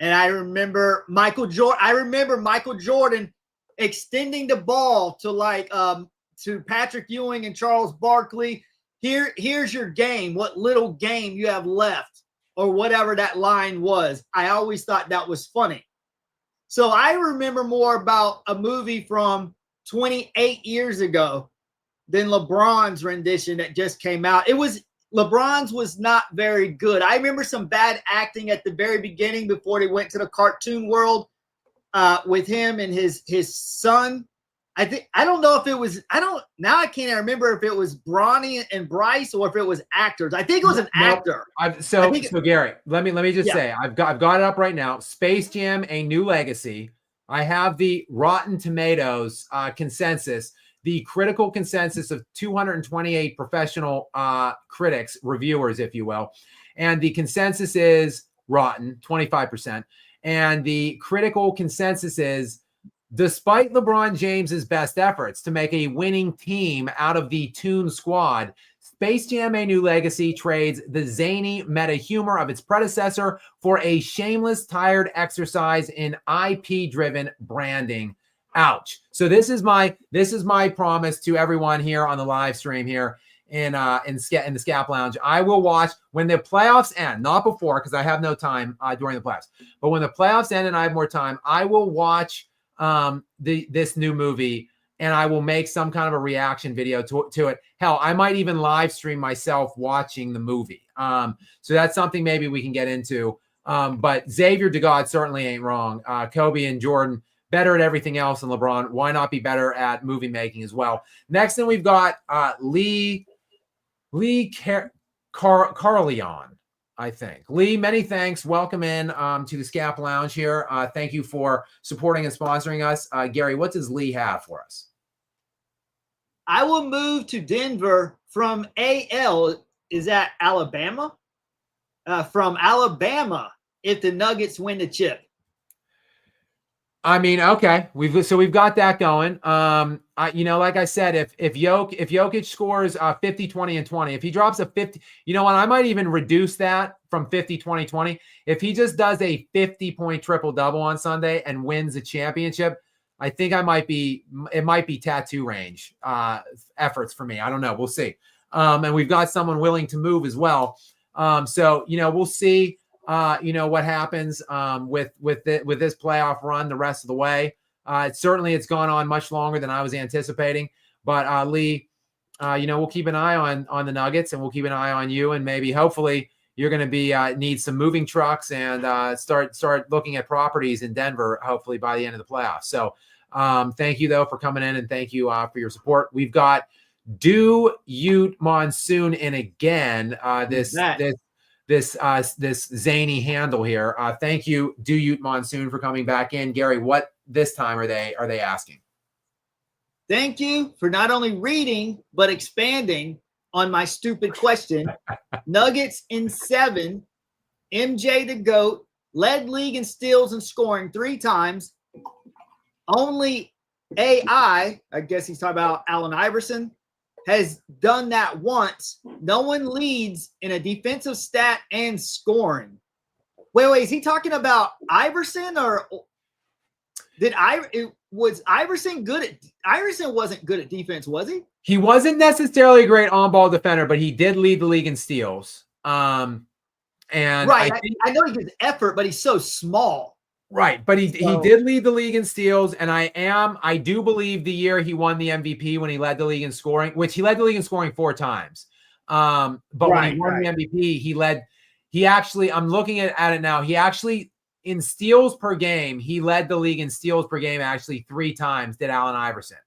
And I remember Michael Jordan extending the ball to to Patrick Ewing and Charles Barkley. Here's your game, what little game you have left, or whatever that line was. I always thought that was funny. So I remember more about a movie from 28 years ago than LeBron's rendition that just came out. LeBron's was not very good. I remember some bad acting at the very beginning before they went to the cartoon world with him and his son. I can't remember if it was Bronny and Bryce or if it was actors. I think it was an actor.
So Gary, let me just say, I've got it up right now. Space Jam: A New Legacy. I have the Rotten Tomatoes consensus. The critical consensus of 228 professional critics, reviewers, if you will. And the consensus is rotten, 25%. And the critical consensus is, despite LeBron James's best efforts to make a winning team out of the Toon Squad, Space Jam: A New Legacy trades the zany meta humor of its predecessor for a shameless, tired exercise in IP-driven branding. Ouch. So this is my promise to everyone here on the live stream here in the Scap Lounge. I will watch when the playoffs end, not before because I have no time during the playoffs. But when the playoffs end and I have more time, I will watch this new movie and I will make some kind of a reaction video to it. Hell, I might even live stream myself watching the movie. So that's something maybe we can get into. But Xavier DeGod certainly ain't wrong. Kobe and Jordan, better at everything else than LeBron. Why not be better at movie making as well? Next thing we've got Lee Carleon, I think. Lee, many thanks. Welcome in to the Scap Lounge here. Thank you for supporting and sponsoring us. Gary, what does Lee have for us?
I will move to Denver from AL. Is that Alabama? From Alabama if the Nuggets win the chip.
I mean, okay, we've got that going. Like I said, if Jokic scores 50, 20, and 20, if he drops a 50, you know what? I might even reduce that from 50, 20, 20. If he just does a 50-point triple-double on Sunday and wins the championship, I think it might be tattoo range efforts for me. I don't know. We'll see. And we've got someone willing to move as well. So we'll see. What happens with this playoff run the rest of the way. Certainly it's gone on much longer than I was anticipating. But Lee, we'll keep an eye on the Nuggets, and we'll keep an eye on you, and maybe hopefully you're going to be need some moving trucks and start looking at properties in Denver, hopefully by the end of the playoffs. So thank you though for coming in, and thank you for your support. We've got Do Ute Monsoon in again. This zany handle here. Thank you, Do Ute Monsoon, for coming back in. Gary, what this time are they asking?
Thank you for not only reading but expanding on my stupid question. Nuggets in 7. MJ the GOAT led league in steals and scoring 3 times. Only I guess he's talking about Allen Iverson, has done that once. No one leads in a defensive stat and scoring. Wait, is he talking about Iverson, or was Iverson good at Iverson wasn't good at defense, was he?
He wasn't necessarily a great on-ball defender, but he did lead the league in steals. And
right, I know he gives effort, but he's so small.
Right, but he did lead the league in steals, and I do believe the year he won the MVP when he led the league in scoring, which he led the league in scoring 4 times. But when he won the MVP, I'm looking at it now, he actually, in steals per game, he led the league in steals per game actually 3 times, did Allen Iverson,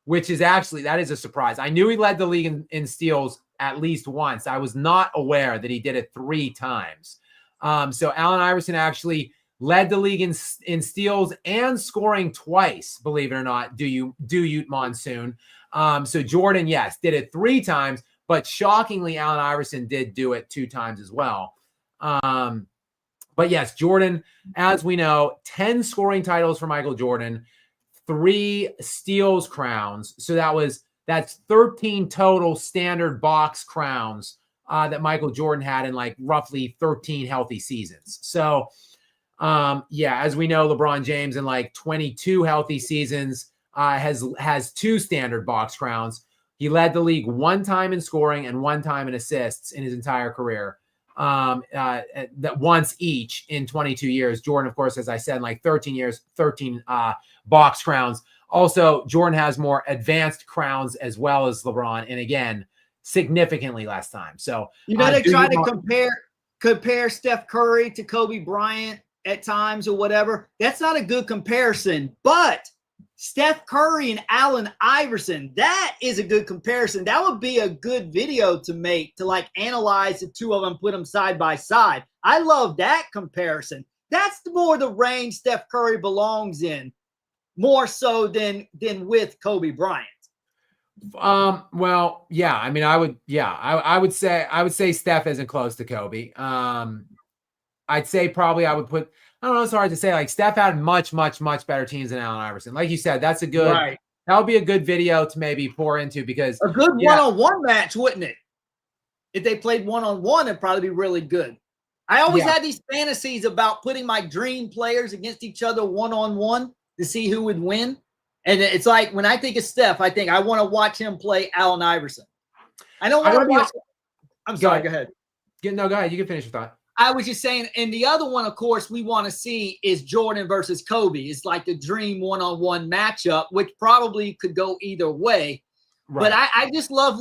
which is actually, that is a surprise. I knew he led the league in steals at least once. I was not aware that he did it 3 times. So Allen Iverson actually led the league in steals and scoring twice, believe it or not, Do Ute Monsoon. So Jordan, yes, did it 3 times, but shockingly, Allen Iverson did do it 2 times as well. But yes, Jordan, as we know, 10 scoring titles for Michael Jordan, 3 steals crowns. So that's 13 total standard box crowns that Michael Jordan had in like roughly 13 healthy seasons. So as we know, LeBron James in like 22 healthy seasons has 2 standard box crowns. He led the league 1 time in scoring and 1 time in assists in his entire career. That once each in 22 years. Jordan, of course, as I said, in like 13 years, 13 box crowns. Also, Jordan has more advanced crowns as well as LeBron, and again, significantly less time. So
they try to compare Steph Curry to Kobe Bryant at times or whatever. That's not a good comparison, but Steph Curry and Allen Iverson, that is a good comparison. That would be a good video to make, to like analyze the 2 of them, put them side by side. I love that comparison. That's more the range Steph Curry belongs in, more so than with Kobe Bryant.
Well, yeah, I mean, I would say Steph isn't close to Kobe. I'd say probably I would put, I don't know, it's hard to say. Like Steph had much, much, much better teams than Allen Iverson. Like you said, that would be a good video to maybe pour into, because
a good one-on-one match, wouldn't it? If they played one-on-one, it'd probably be really good. I always had these fantasies about putting my dream players against each other one-on-one to see who would win. And it's like, when I think of Steph, I think I want to watch him play Allen Iverson. I don't want to watch. I'm sorry, go ahead.
No, go ahead. You can finish your thought.
I was just saying, and the other one, of course, we want to see is Jordan versus Kobe. It's like the dream one-on-one matchup, which probably could go either way. Right. But I just love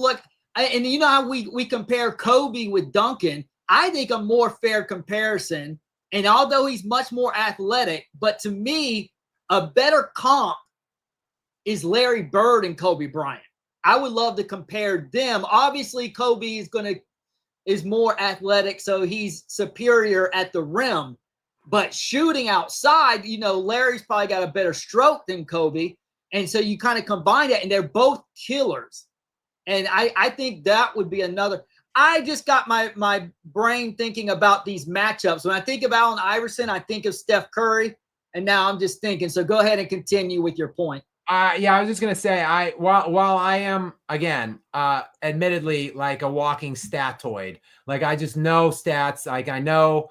and you know how we compare Kobe with Duncan. I think a more fair comparison, and although he's much more athletic, but to me, a better comp is Larry Bird and Kobe Bryant. I would love to compare them. Obviously, Kobe is more athletic, so he's superior at the rim. But shooting outside, Larry's probably got a better stroke than Kobe. And so you kind of combine it, and they're both killers. And I think that would be another. I just got my brain thinking about these matchups. When I think of Allen Iverson, I think of Steph Curry. And now I'm just thinking. So go ahead and continue with your point.
I was just gonna say, while I am again, admittedly like a walking statoid, like I just know stats, like I know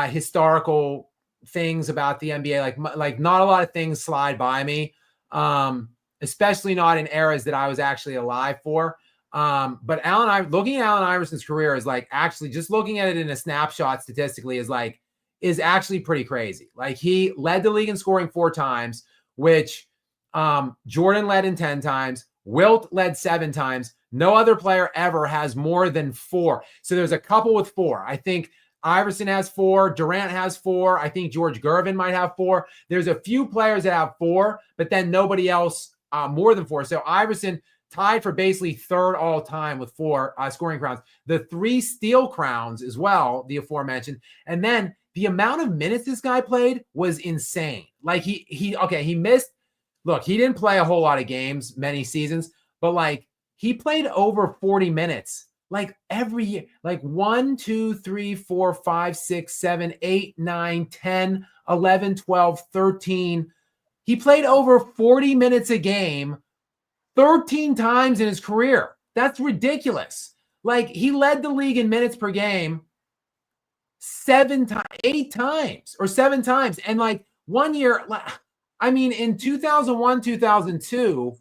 historical things about the NBA, like not a lot of things slide by me, especially not in eras that I was actually alive for. But looking at Allen Iverson's career is like, actually just looking at it in a snapshot statistically is like, is actually pretty crazy. Like, he led the league in scoring 4 times, which Jordan led in 10 times. Wilt led 7 times. No other player ever has more than 4. So there's a couple with 4. I think Iverson has 4. Durant has 4. I think George Gervin might have 4. There's a few players that have 4, but then nobody else more than 4. So Iverson tied for basically 3rd all time with 4 scoring crowns. The 3 steal crowns as well, the aforementioned. And then the amount of minutes this guy played was insane. Like, he missed. Look, he didn't play a whole lot of games, many seasons, but like, he played over 40 minutes, like every year, like 1, 2, 3, 4, 5, 6, 7, 8, 9, 10, 11, 12, 13. He played over 40 minutes a game 13 times in his career. That's ridiculous. Like, he led the league in minutes per game 8 times or 7 times. And like, one year, I mean, in 2001, 2002,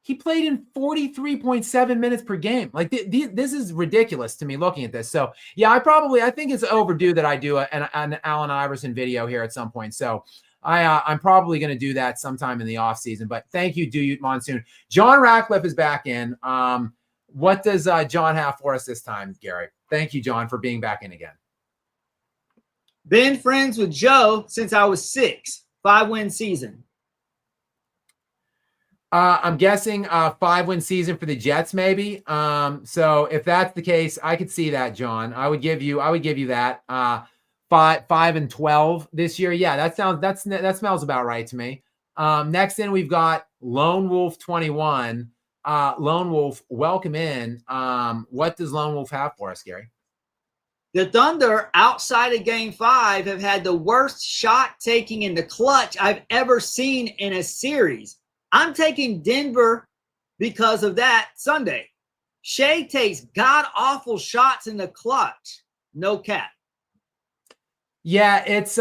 he played in 43.7 minutes per game. Like, this is ridiculous to me looking at this. So yeah, I think it's overdue that I do an Allen Iverson video here at some point. So I'm probably going to do that sometime in the off season, but thank you, Duyut Monsoon. John Ratcliffe is back in. What does John have for us this time, Gary? Thank you, John, for being back in again.
Been friends with Joe since I was 6. 5-win season.
I'm guessing 5-win season for the Jets, maybe. So if that's the case, I could see that, John. I would give you that 5-12 this year. Yeah, that smells about right to me. Next in, we've got Lone Wolf 21. Lone Wolf, welcome in. What does Lone Wolf have for us, Gary?
The Thunder, outside of Game 5, have had the worst shot taking in the clutch I've ever seen in a series. I'm taking Denver because of that Sunday. Shea takes god-awful shots in the clutch. No cap.
Yeah, it's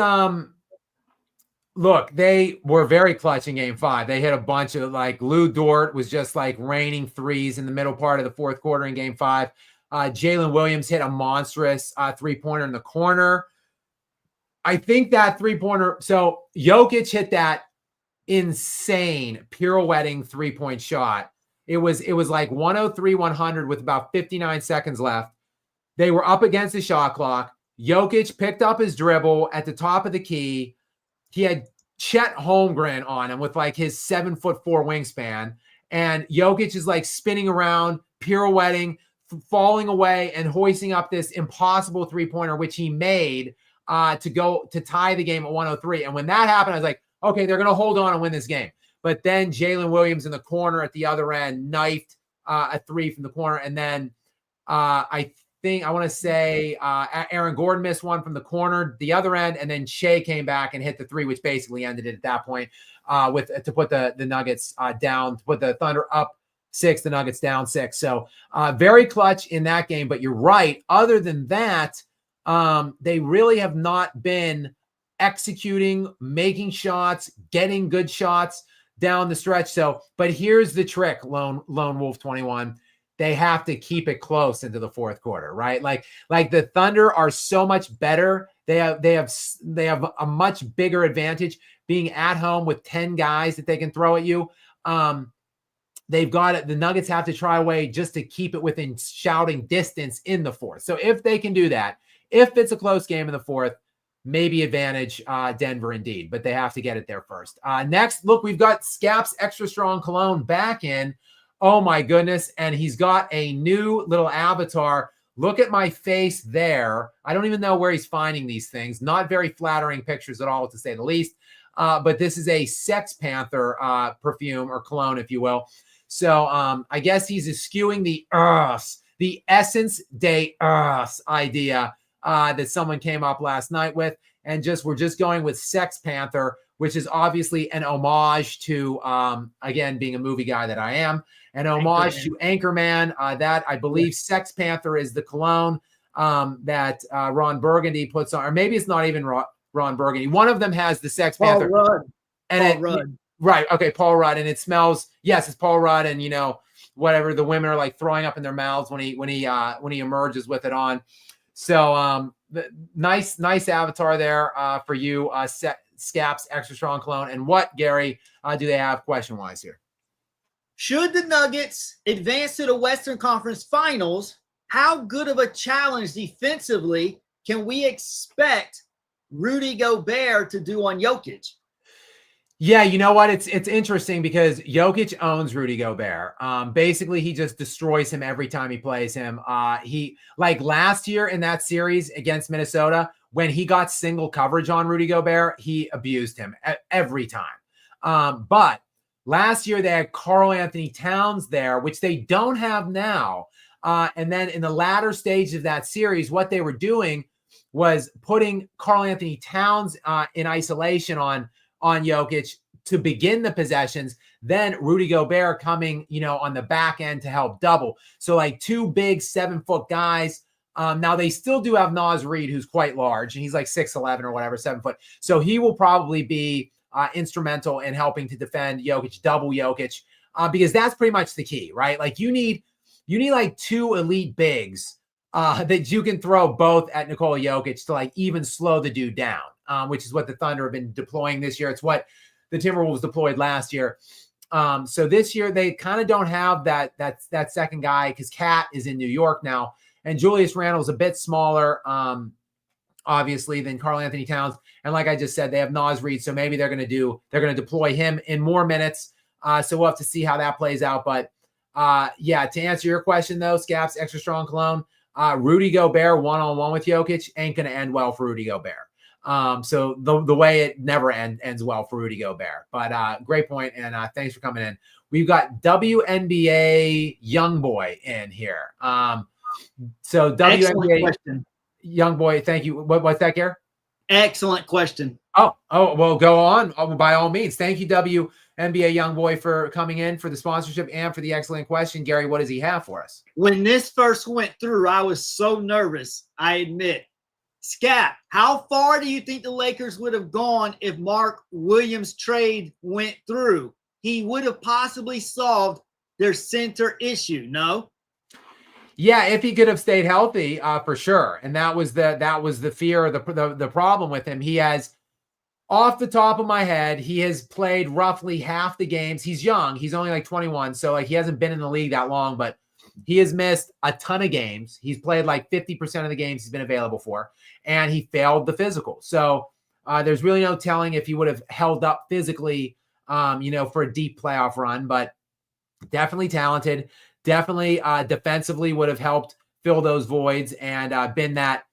look, they were very clutch in Game 5. They hit a bunch of, like, Lou Dort was just like raining threes in the middle part of the 4th quarter in Game 5. Jalen Williams hit a monstrous 3-pointer in the corner. I think that 3-pointer. So Jokic hit that insane pirouetting 3-point shot. It was like 103-100 with about 59 seconds left. They were up against the shot clock. Jokic picked up his dribble at the top of the key. He had Chet Holmgren on him with like his 7'4" wingspan. And Jokic is like spinning around, pirouetting, falling away, and hoisting up this impossible 3-pointer, which he made to tie the game at 103. And when that happened, I was like, okay, they're going to hold on and win this game. But then Jalen Williams in the corner at the other end knifed a 3 from the corner. And then I want to say Aaron Gordon missed one from the corner, the other end. And then Shea came back and hit the 3, which basically ended it at that point to put the Nuggets down, to put the Thunder up 6, the Nuggets down 6. So very clutch in that game. But you're right. Other than that, they really have not been executing, making shots, getting good shots down the stretch. So, but here's the trick, Lone Wolf 21. They have to keep it close into the 4th quarter, right? Like the Thunder are so much better. They have a much bigger advantage being at home with 10 guys that they can throw at you. They've got it. The Nuggets have to try a way just to keep it within shouting distance in the 4th. So if they can do that, if it's a close game in the 4th, maybe advantage Denver indeed, but they have to get it there first. Next, look, we've got Scap's Extra Strong Cologne back in. Oh my goodness. And he's got a new little avatar. Look at my face there. I don't even know where he's finding these things. Not very flattering pictures at all, to say the least. But this is a Sex Panther perfume or cologne, if you will. So I guess he's eschewing the Essence de Earth idea that someone came up last night with, and we're just going with Sex Panther, which is obviously an homage to, again, being a movie guy that I am, an homage to Anchorman. That I believe Sex Panther is the cologne that Ron Burgundy puts on, or maybe it's not even Ron Burgundy. One of them has the Sex Panther.
Paul Rudd.
And
Paul Rudd.
Right. Okay. Paul Rudd. And it smells, yes, it's Paul Rudd. And, whatever, the women are like throwing up in their mouths when he emerges with it on. So nice avatar there for you, Scaps Extra Strong Clone. And what, Gary, do they have question-wise here?
Should the Nuggets advance to the Western Conference Finals, how good of a challenge defensively can we expect Rudy Gobert to do on Jokic?
Yeah, you know what? It's interesting because Jokic owns Rudy Gobert. Basically, he just destroys him every time he plays him. He, like last year in that series against Minnesota, when he got single coverage on Rudy Gobert, he abused him every time. But last year they had Karl Anthony Towns there, which they don't have now. And then in the latter stage of that series, what they were doing was putting Karl Anthony Towns in isolation on Jokic to begin the possessions, then Rudy Gobert coming, on the back end to help double. So like two big 7-foot guys. Now they still do have Naz Reid, who's quite large, and he's like 6'11" or whatever, 7 foot. So he will probably be instrumental in helping to defend Jokic, double Jokic, because that's pretty much the key, right? Like you need like two elite bigs that you can throw both at Nikola Jokic to like even slow the dude down. Which is what the Thunder have been deploying this year. It's what the Timberwolves deployed last year. So this year they kind of don't have that second guy because Cat is in New York now, and Julius Randle's a bit smaller, obviously, than Karl Anthony Towns. And like I just said, they have Naz Reid, so maybe they're going to deploy him in more minutes. So we'll have to see how that plays out. But yeah, to answer your question though, Scaps Extra Strong Cologne, Rudy Gobert one-on-one with Jokic ain't going to end well for Rudy Gobert. So the way it never ends well for Rudy Gobert, but great point. And thanks for coming in. We've got WNBA young boy in here. So WNBA young boy. Thank you. What's that, Gary?
Excellent question.
Oh, well, go on. By all means. Thank you, WNBA young boy, for coming in for the sponsorship and for the excellent question. Gary, what does he have for us?
When this first went through, I was so nervous, I admit. Scap, how far do you think the Lakers would have gone if Mark Williams' trade went through? He would have possibly solved their center issue, no?
Yeah, if he could have stayed healthy, for sure. And that was the fear, the problem with him. He has, off the top of my head, he has played roughly half the games. He's young. He's only like 21, so like he hasn't been in the league that long, but he has missed a ton of games. He's played like 50% of the games he's been available for, and he failed the physical. So there's really no telling if he would have held up physically, for a deep playoff run, but definitely talented, definitely defensively would have helped fill those voids and been that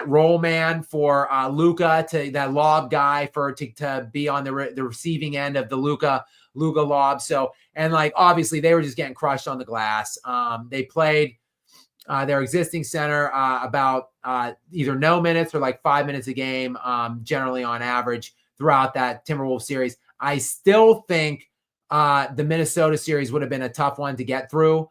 role man for Luka, to that lob guy to be on the receiving end of the Luka lob. So, and like, obviously they were just getting crushed on the glass. They played their existing center about either no minutes or like 5 minutes a game, generally on average throughout that Timberwolves series. I still think the Minnesota series would have been a tough one to get through,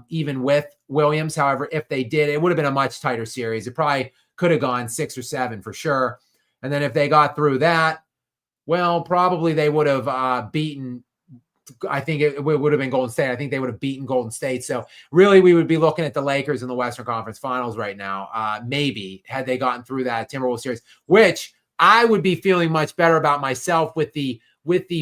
even with Williams. However, if they did, it would have been a much tighter series. It probably could have gone 6 or 7 for sure. And then if they got through that, well, probably they would have beaten, I think it would have been Golden State. I think they would have beaten Golden State. So really we would be looking at the Lakers in the Western Conference Finals right now. Maybe had they gotten through that Timberwolves series, which I would be feeling much better about myself with the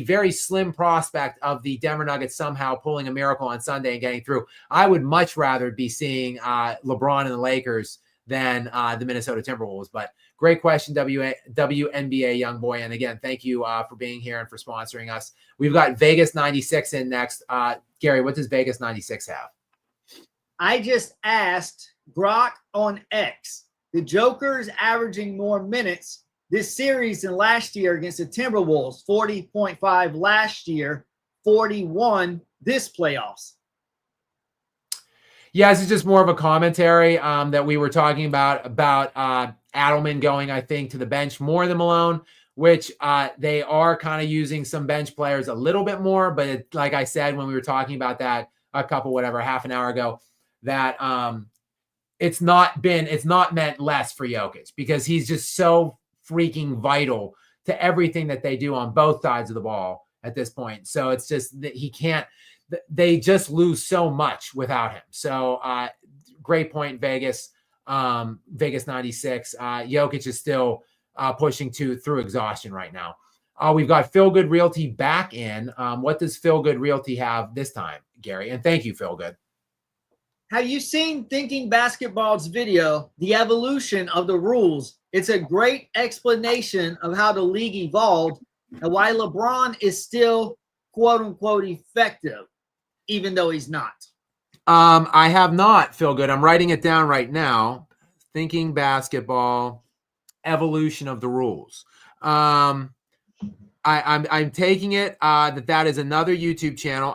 very slim prospect of the Denver Nuggets somehow pulling a miracle on Sunday and getting through. I would much rather be seeing LeBron and the Lakers than the Minnesota Timberwolves. But great question, WNBA young boy. And again, thank you for being here and for sponsoring us. We've got Vegas 96 in next. Gary, what does Vegas 96 have?
I just asked Brock on X. The Joker's averaging more minutes this series than last year against the Timberwolves. 40.5 last year, 41 this playoffs.
Yeah, this is just more of a commentary that we were talking about Adelman going, I think, to the bench more than Malone, which they are kind of using some bench players a little bit more. But like I said, when we were talking about that half an hour ago, that it's not meant less for Jokic because he's just so freaking vital to everything that they do on both sides of the ball at this point. So it's just that they just lose so much without him. So great point, Vegas. Vegas 96. Jokic is still pushing through exhaustion right now. We've got Phil Good Realty back in. What does Phil Good Realty have this time, Gary? And thank you, Phil Good.
Have you seen Thinking Basketball's video, The Evolution of the Rules? It's a great explanation of how the league evolved and why LeBron is still, quote unquote, effective, even though he's not.
I have not, Phil Good. I'm writing it down right now. Thinking Basketball, Evolution of the Rules. I'm taking it that is another YouTube channel.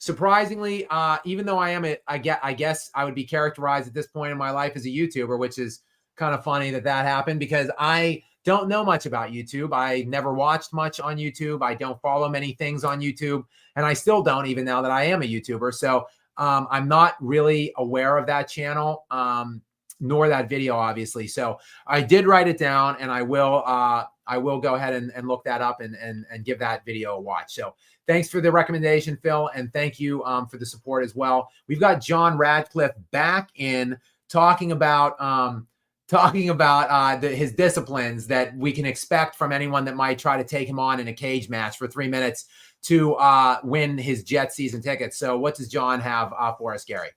Surprisingly, even though I guess I would be characterized at this point in my life as a YouTuber, which is kind of funny that happened because I don't know much about YouTube. I never watched much on YouTube. I don't follow many things on YouTube, and I still don't even now that I am a YouTuber. So I'm not really aware of that channel, nor that video, obviously. So I did write it down, and I will go ahead and look that up and give that video a watch. So thanks for the recommendation, Phil, and thank you for the support as well. We've got John Radcliffe back in talking about his disciplines that we can expect from anyone that might try to take him on in a cage match for 3 minutes to win his Jet season tickets. So what does John have for us, Gary?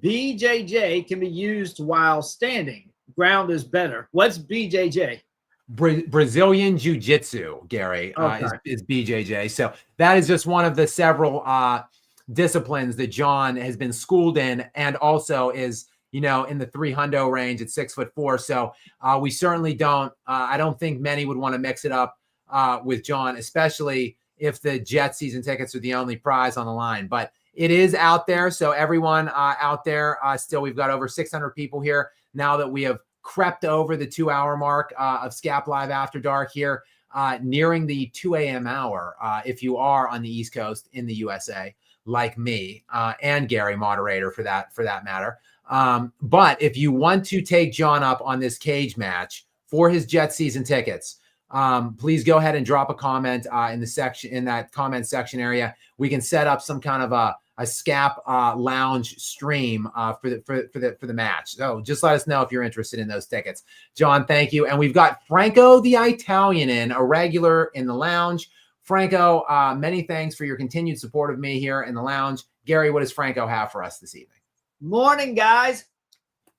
BJJ can be used while standing. Ground is better. What's BJJ?
Brazilian Jiu-Jitsu, Gary, is BJJ. So that is just one of the several disciplines that John has been schooled in, and also is, in the 300 range at 6'4". So we certainly don't. I don't think many would want to mix it up with John, especially if the Jet season tickets are the only prize on the line. But it is out there. So everyone out there, still, we've got over 600 people here now that we have crept over the 2-hour mark of Scap Live After Dark here, nearing the 2 a.m. hour. If you are on the East Coast in the USA, like me and Gary, moderator for that matter. But if you want to take John up on this cage match for his Jet season tickets, please go ahead and drop a comment in that comment section area. We can set up some kind of a Scap lounge stream for the match. So just let us know if you're interested in those tickets. John, thank you. And we've got Franco the Italian a regular in the lounge. Franco, many thanks for your continued support of me here in the lounge. Gary, what does Franco have for us this evening?
Morning, guys.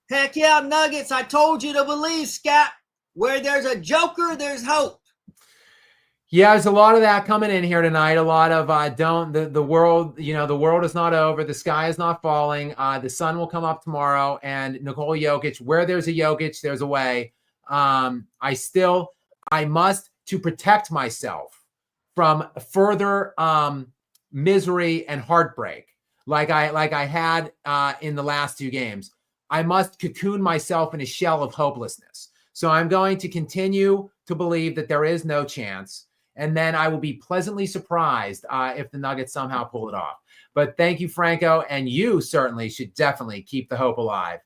Heck yeah, Nuggets. I told you to believe, Scap. Where there's a joker, there's hope.
Yeah, there's a lot of that coming in here tonight. A lot of the world, the world is not over. The sky is not falling. The sun will come up tomorrow. And Nikola Jokic, where there's a Jokic, there's a way. I must, to protect myself from further misery and heartbreak, like I had in the last 2 games. I must cocoon myself in a shell of hopelessness. So I'm going to continue to believe that there is no chance. And then I will be pleasantly surprised if the Nuggets somehow pull it off. But thank you, Franco. And you certainly should definitely keep the hope alive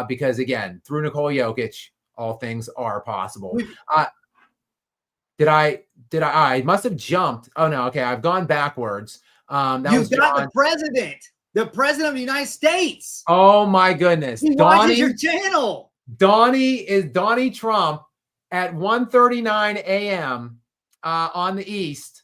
because, again, through Nikola Jokic, all things are possible. I must have jumped. Oh, no. Okay. I've gone backwards.
You've got the president of the United States.
Oh, my goodness.
He watches your channel.
Donnie Trump at 1:39 a.m. On the East,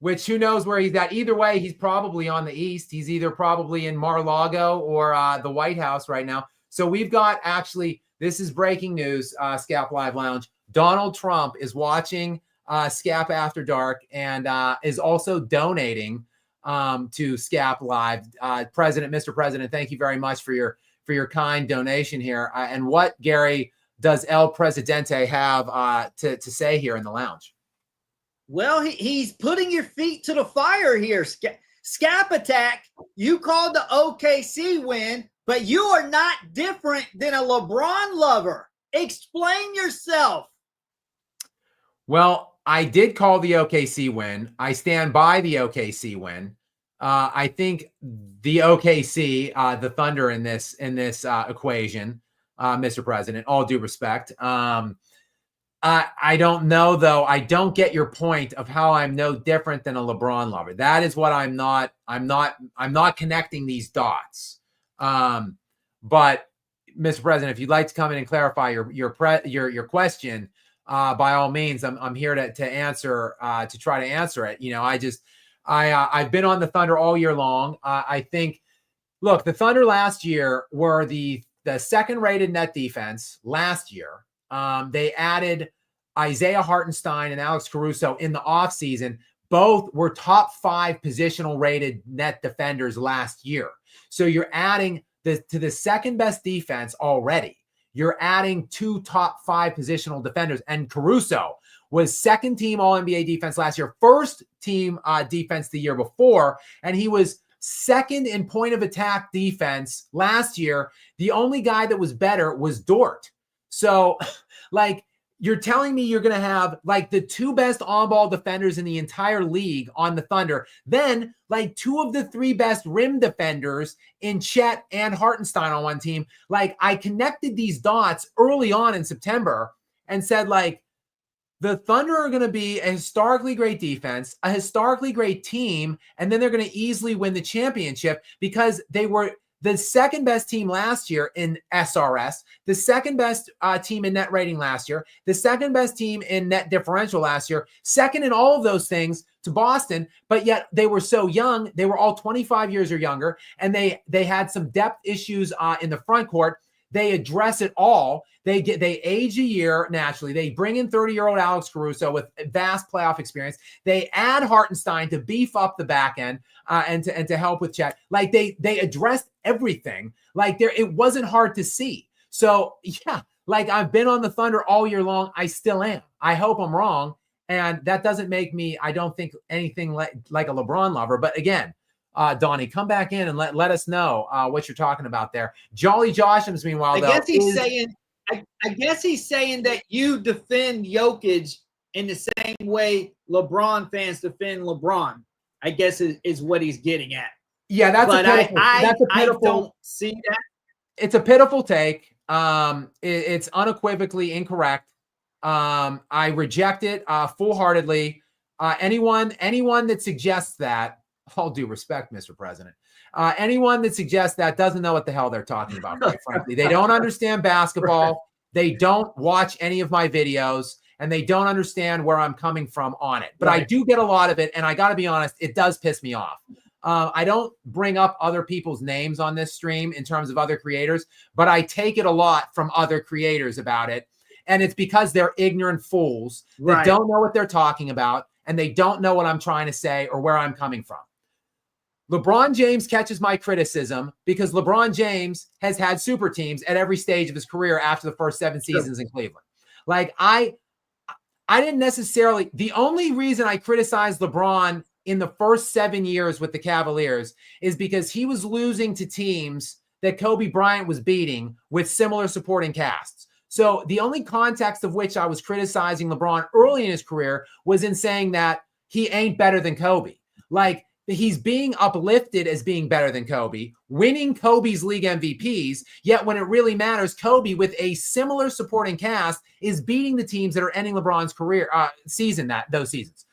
which who knows where he's at. Either way, he's probably on the East. He's either probably in Mar-a-Lago or the White House right now. So we've got, actually, this is breaking news, Scap Live Lounge. Donald Trump is watching Scap After Dark and is also donating to Scap Live. Mr. President, thank you very much for your kind donation here. And what, Gary, does El Presidente have to say here in the lounge?
Well, he's putting your feet to the fire here. Scap Attack, you called the OKC win, but you are not different than a LeBron lover. Explain yourself.
Well, I did call the OKC win. I stand by the OKC win. I think the OKC, the Thunder in this equation, Mr. President, all due respect. I don't know, though. I don't get your point of how I'm no different than a LeBron lover. That is what I'm not connecting these dots. But Mr. President, if you'd like to come in and clarify your question, by all means, I'm here to answer, to try to answer it. I've been on the Thunder all year long. I think, look, the Thunder last year were the second rated net defense last year. They added Isaiah Hartenstein and Alex Caruso in the offseason. Both were top 5 positional rated net defenders last year. So you're adding to the second best defense already. You're adding 2 top 5 positional defenders. And Caruso was second team All-NBA defense last year, first team defense the year before. And he was second in point of attack defense last year. The only guy that was better was Dort. So you're telling me you're going to have the 2 best on-ball defenders in the entire league on the Thunder, then 2 of the 3 best rim defenders in Chet and Hartenstein on one team. I connected these dots early on in September and said, the Thunder are going to be a historically great defense, a historically great team, and then they're going to easily win the championship because they were the second best team last year in SRS, the second best team in net rating last year, the second best team in net differential last year, second in all of those things to Boston, but yet they were so young. They were all 25 years or younger, and they had some depth issues in the front court. They address it all. They age a year naturally. They bring in 30-year-old Alex Caruso with vast playoff experience. They add Hartenstein to beef up the back end and to help with Chet. They addressed everything. It wasn't hard to see. So yeah, I've been on the Thunder all year long. I still am. I hope I'm wrong, and that doesn't make me, I don't think, anything like a LeBron lover. But again, Donnie, come back in and let us know what you're talking about there. Jolly Joshams, meanwhile,
I guess he's saying that you defend Jokic in the same way LeBron fans defend LeBron, I guess is what he's getting at.
Yeah, that's a pitiful.
I don't see that.
It's a pitiful take. It's unequivocally incorrect. I reject it full-heartedly. Anyone that suggests that, all due respect, Mr. President, anyone that suggests that doesn't know what the hell they're talking about, quite frankly. They don't understand basketball. They don't watch any of my videos, and they don't understand where I'm coming from on it. But right. I do get a lot of it, and I got to be honest, it does piss me off. I don't bring up other people's names on this stream in terms of other creators, but I take it a lot from other creators about it. And it's because they're ignorant fools that don't know what they're talking about, and they don't know what I'm trying to say or where I'm coming from. LeBron James catches my criticism because LeBron James has had super teams at every stage of his career after the first 7 seasons in Cleveland. I didn't necessarily, the only reason I criticized LeBron in the first 7 years with the Cavaliers is because he was losing to teams that Kobe Bryant was beating with similar supporting casts. So the only context of which I was criticizing LeBron early in his career was in saying that he ain't better than Kobe. He's being uplifted as being better than Kobe, winning Kobe's league MVPs, yet when it really matters, Kobe, with a similar supporting cast, is beating the teams that are ending LeBron's career those seasons.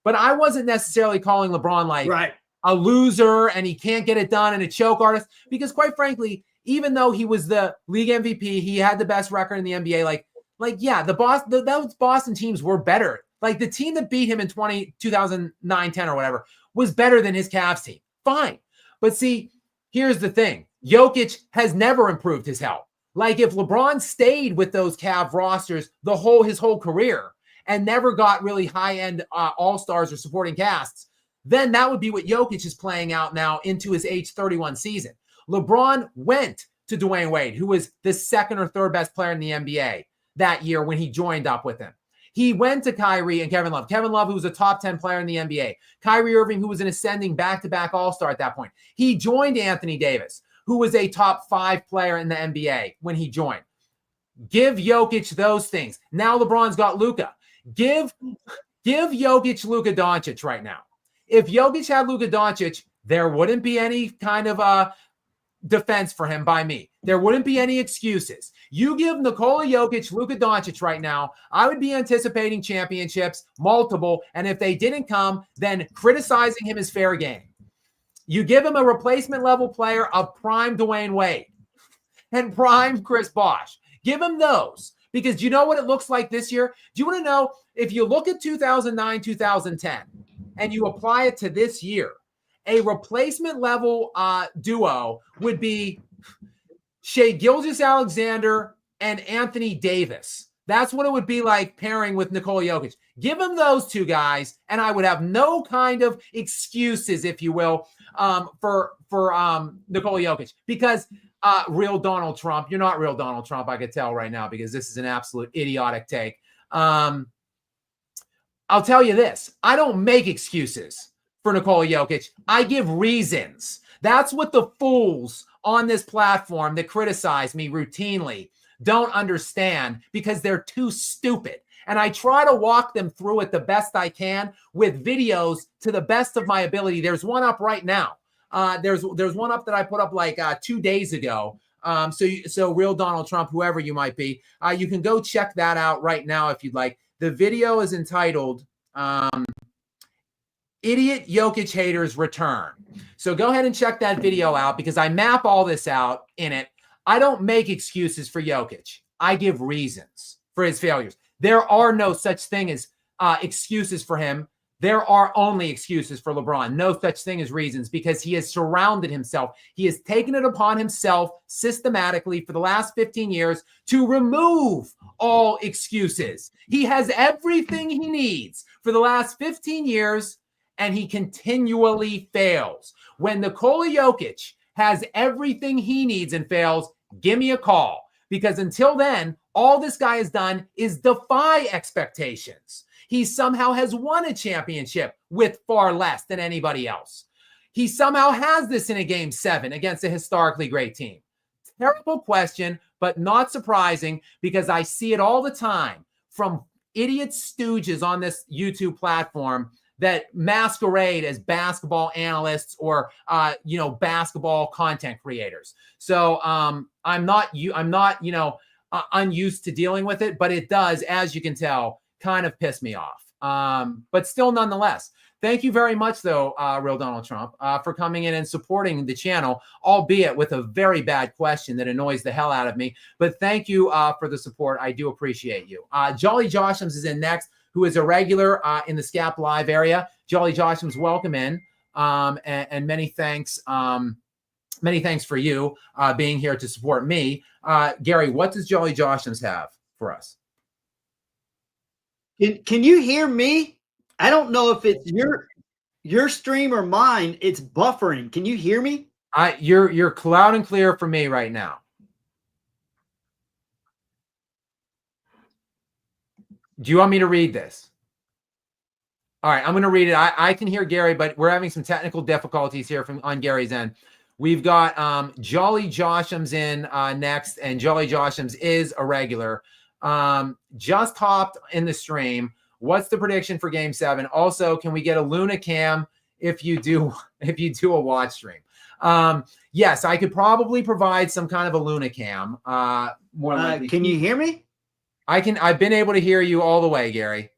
But I wasn't necessarily calling LeBron a loser and he can't get it done and a choke artist, because quite frankly, even though he was the league MVP, he had the best record in the NBA. Those Boston teams were better. The team that beat him in 2009, 10 or whatever was better than his Cavs team. Fine. But see, here's the thing. Jokic has never improved his health. If LeBron stayed with those Cav rosters his whole career and never got really high-end all-stars or supporting casts, then that would be what Jokic is playing out now into his age 31 season. LeBron went to Dwayne Wade, who was the second or third best player in the NBA that year when he joined up with him. He went to Kyrie and Kevin Love. Kevin Love, who was a top 10 player in the NBA. Kyrie Irving, who was an ascending back-to-back all-star at that point. He joined Anthony Davis, who was a top 5 player in the NBA when he joined. Give Jokic those things. Now LeBron's got Luka. Give Jokic Luka Doncic right now. If Jokic had Luka Doncic, there wouldn't be any kind of defense for him by me. There wouldn't be any excuses. You give Nikola Jokic, Luka Doncic right now, I would be anticipating championships, multiple, and if they didn't come, then criticizing him is fair game. You give him a replacement level player of prime Dwayne Wade, and prime Chris Bosh. Give him those, because do you know what it looks like this year? Do you want to know, if you look at 2009, 2010, and you apply it to this year, a replacement level duo would be Shea Gilgeous-Alexander and Anthony Davis. That's what it would be like pairing with Nikola Jokic. Give him those two guys, and I would have no kind of excuses, if you will, for Nikola Jokic. Because real Donald Trump, you're not real Donald Trump, I could tell right now, because this is an absolute idiotic take. I'll tell you this. I don't make excuses for Nikola Jokic. I give reasons. That's what the fools on this platform that criticize me routinely don't understand, because they're too stupid. And I try to walk them through it the best I can with videos to the best of my ability. There's one up right now. There's one up that I put up like 2 days ago. So real Donald Trump, whoever you might be, you can go check that out right now if you'd like. The video is entitled Idiot Jokic Haters Return. So go ahead and check that video out, because I map all this out in it. I don't make excuses for Jokic. I give reasons for his failures. There are no such thing as excuses for him. There are only excuses for LeBron. No such thing as reasons, because he has surrounded himself. He has taken it upon himself systematically for the last 15 years to remove all excuses. He has everything he needs for the last 15 years, and he continually fails. When Nikola Jokic has everything he needs and fails, give me a call. Because until then, all this guy has done is defy expectations. He somehow has won a championship with far less than anybody else. He somehow has this in a game 7 against a historically great team. Terrible question, but not surprising, because I see it all the time from idiot stooges on this YouTube platform that masquerade as basketball analysts or basketball content creators. So I'm not unused to dealing with it, but it does, as you can tell, kind of piss me off. But still, nonetheless, thank you very much, though, real Donald Trump, for coming in and supporting the channel, albeit with a very bad question that annoys the hell out of me. But thank you for the support. I do appreciate you. Jolly Joshams is in next, who is a regular in the Scap Live area. Jolly Joshams, welcome in, and many thanks. Many thanks for you being here to support me. Gary, what does Jolly Joshams have for us?
Can you hear me? I don't know if it's your stream or mine. It's buffering. Can you hear me?
You're loud and clear for me right now. Do you want me to read this? All right, I'm going to read it. I can hear Gary, but we're having some technical difficulties here on Gary's end. We've got Jolly Joshams in next, and Jolly Joshams is a regular. Just hopped in the stream. What's the prediction for Game 7? Also, can we get a Luna cam if you do a watch stream? Yes, I could probably provide some kind of a Luna cam. More likely.
Can you hear me?
I can. I've been able to hear you all the way, Gary.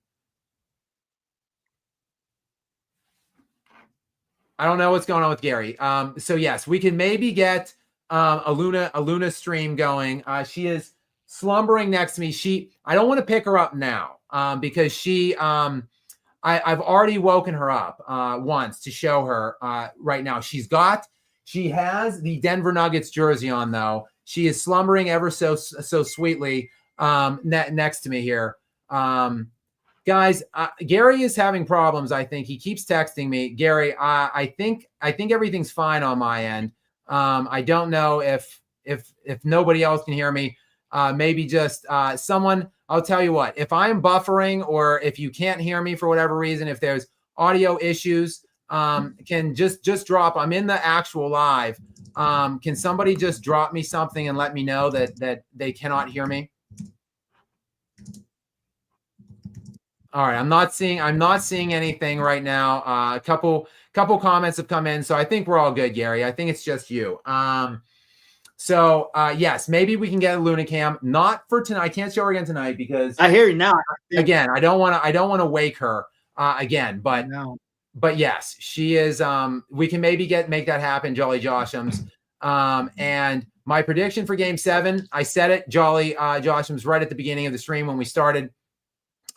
I don't know what's going on with Gary. So yes, we can maybe get a Luna stream going. She is slumbering next to me. I don't want to pick her up now because I've already woken her up once to show her right now. She has the Denver Nuggets jersey on, though. She is slumbering ever so sweetly next to me here. Guys, Gary is having problems. I think he keeps texting me. Gary, I think everything's fine on my end. I don't know if nobody else can hear me. Maybe just someone. I'll tell you what. If I'm buffering or if you can't hear me for whatever reason, if there's audio issues, can just drop. I'm in the actual live. Can somebody just drop me something and let me know that they cannot hear me? All right, I'm not seeing anything right now. A couple comments have come in, so I think we're all good, Gary. I think it's just you. Yes, maybe we can get a Luna cam. Not for tonight. I can't show her again tonight because
I hear you now.
Again, I don't want to wake her again. But yes, she is. We can maybe make that happen, Jolly Joshams. And my prediction for game 7, I said it, Josh, it was right at the beginning of the stream when we started.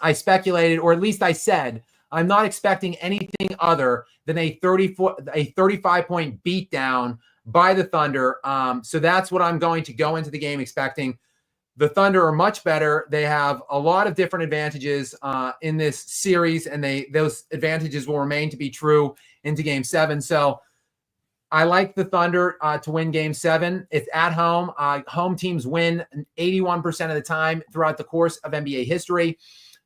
I speculated, or at least I said, I'm not expecting anything other than a 35-point beatdown by the Thunder. So that's what I'm going to go into the game expecting. The Thunder are much better. They have a lot of different advantages in this series, and those advantages will remain to be true into game 7. So I like the Thunder to win game 7. It's at home. Home teams win 81% of the time throughout the course of NBA history.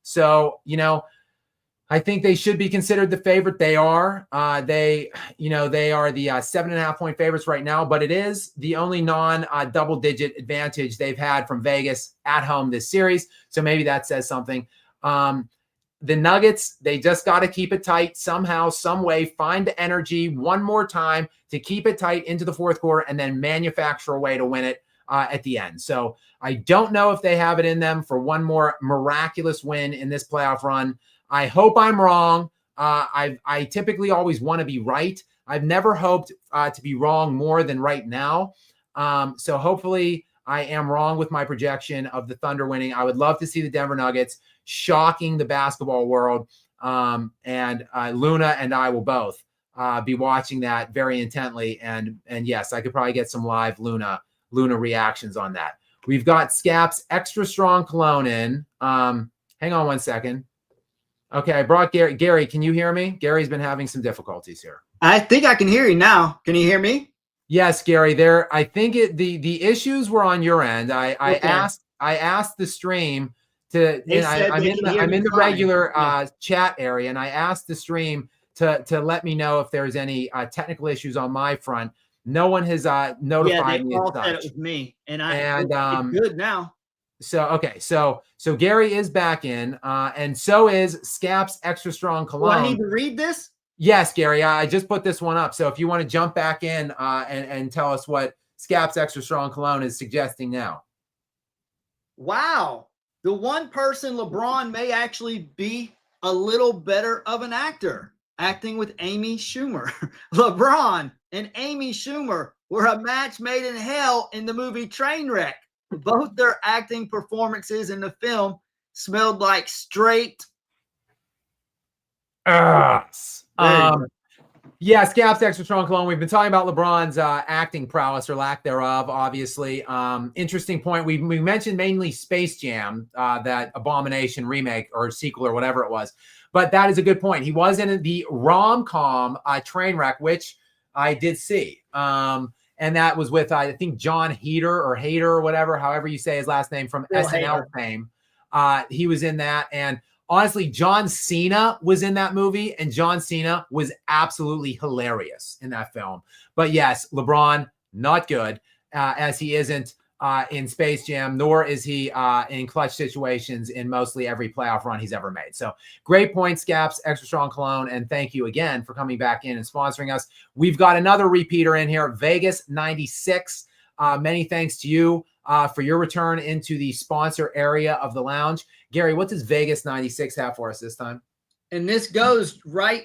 So, I think they should be considered the favorite. They are. They are the 7.5-point favorites right now, but it is the only non-double-digit advantage they've had from Vegas at home this series. So maybe that says something. The Nuggets, they just got to keep it tight somehow, some way, find energy one more time to keep it tight into the fourth quarter and then manufacture a way to win it at the end. So I don't know if they have it in them for one more miraculous win in this playoff run. I hope I'm wrong. I typically always want to be right. I've never hoped to be wrong more than right now. So hopefully I am wrong with my projection of the Thunder winning. I would love to see the Denver Nuggets shocking the basketball world. And Luna and I will both be watching that very intently. And yes, I could probably get some live Luna reactions on that. We've got Scap's Extra Strong Cologne in. Hang on one second. Okay, I brought Gary. Gary, can you hear me? Gary's been having some difficulties here.
I think I can hear you now. Can you hear me?
Yes, Gary. I think the issues were on your end. I asked the stream to. I'm in the regular chat area, and I asked the stream to let me know if there's any technical issues on my front. No one has notified me.
Yeah, they all said it was me, and it's good now.
So Gary is back in, and so is Scap's Extra Strong Cologne.
Do I need to read this?
Yes, Gary, I just put this one up. So if you want to jump back in and tell us what Scap's Extra Strong Cologne is suggesting now.
Wow. The one person LeBron may actually be a little better of an actor, acting with Amy Schumer. LeBron and Amy Schumer were a match made in hell in the movie Trainwreck. Both their acting performances in the film smelled like straight.
Yeah, Scap's Extra Strong Cologne. We've been talking about LeBron's acting prowess or lack thereof, obviously. Interesting point. We mentioned mainly Space Jam, that abomination remake or sequel or whatever it was. But that is a good point. He was in the rom-com Trainwreck, which I did see. And that was with, I think, John Hader or whatever, however you say his last name, from SNL fame. He was in that. And honestly, John Cena was in that movie, and John Cena was absolutely hilarious in that film. But yes, LeBron, not good, as he isn't in Space Jam, nor is he in clutch situations in mostly every playoff run he's ever made. So great point, Scaps, Extra Strong Cologne, and thank you again for coming back in and sponsoring us. We've got another repeater in here, Vegas 96. Many thanks to you for your return into the sponsor area of the lounge. Gary, what does Vegas 96 have for us this time?
And this goes right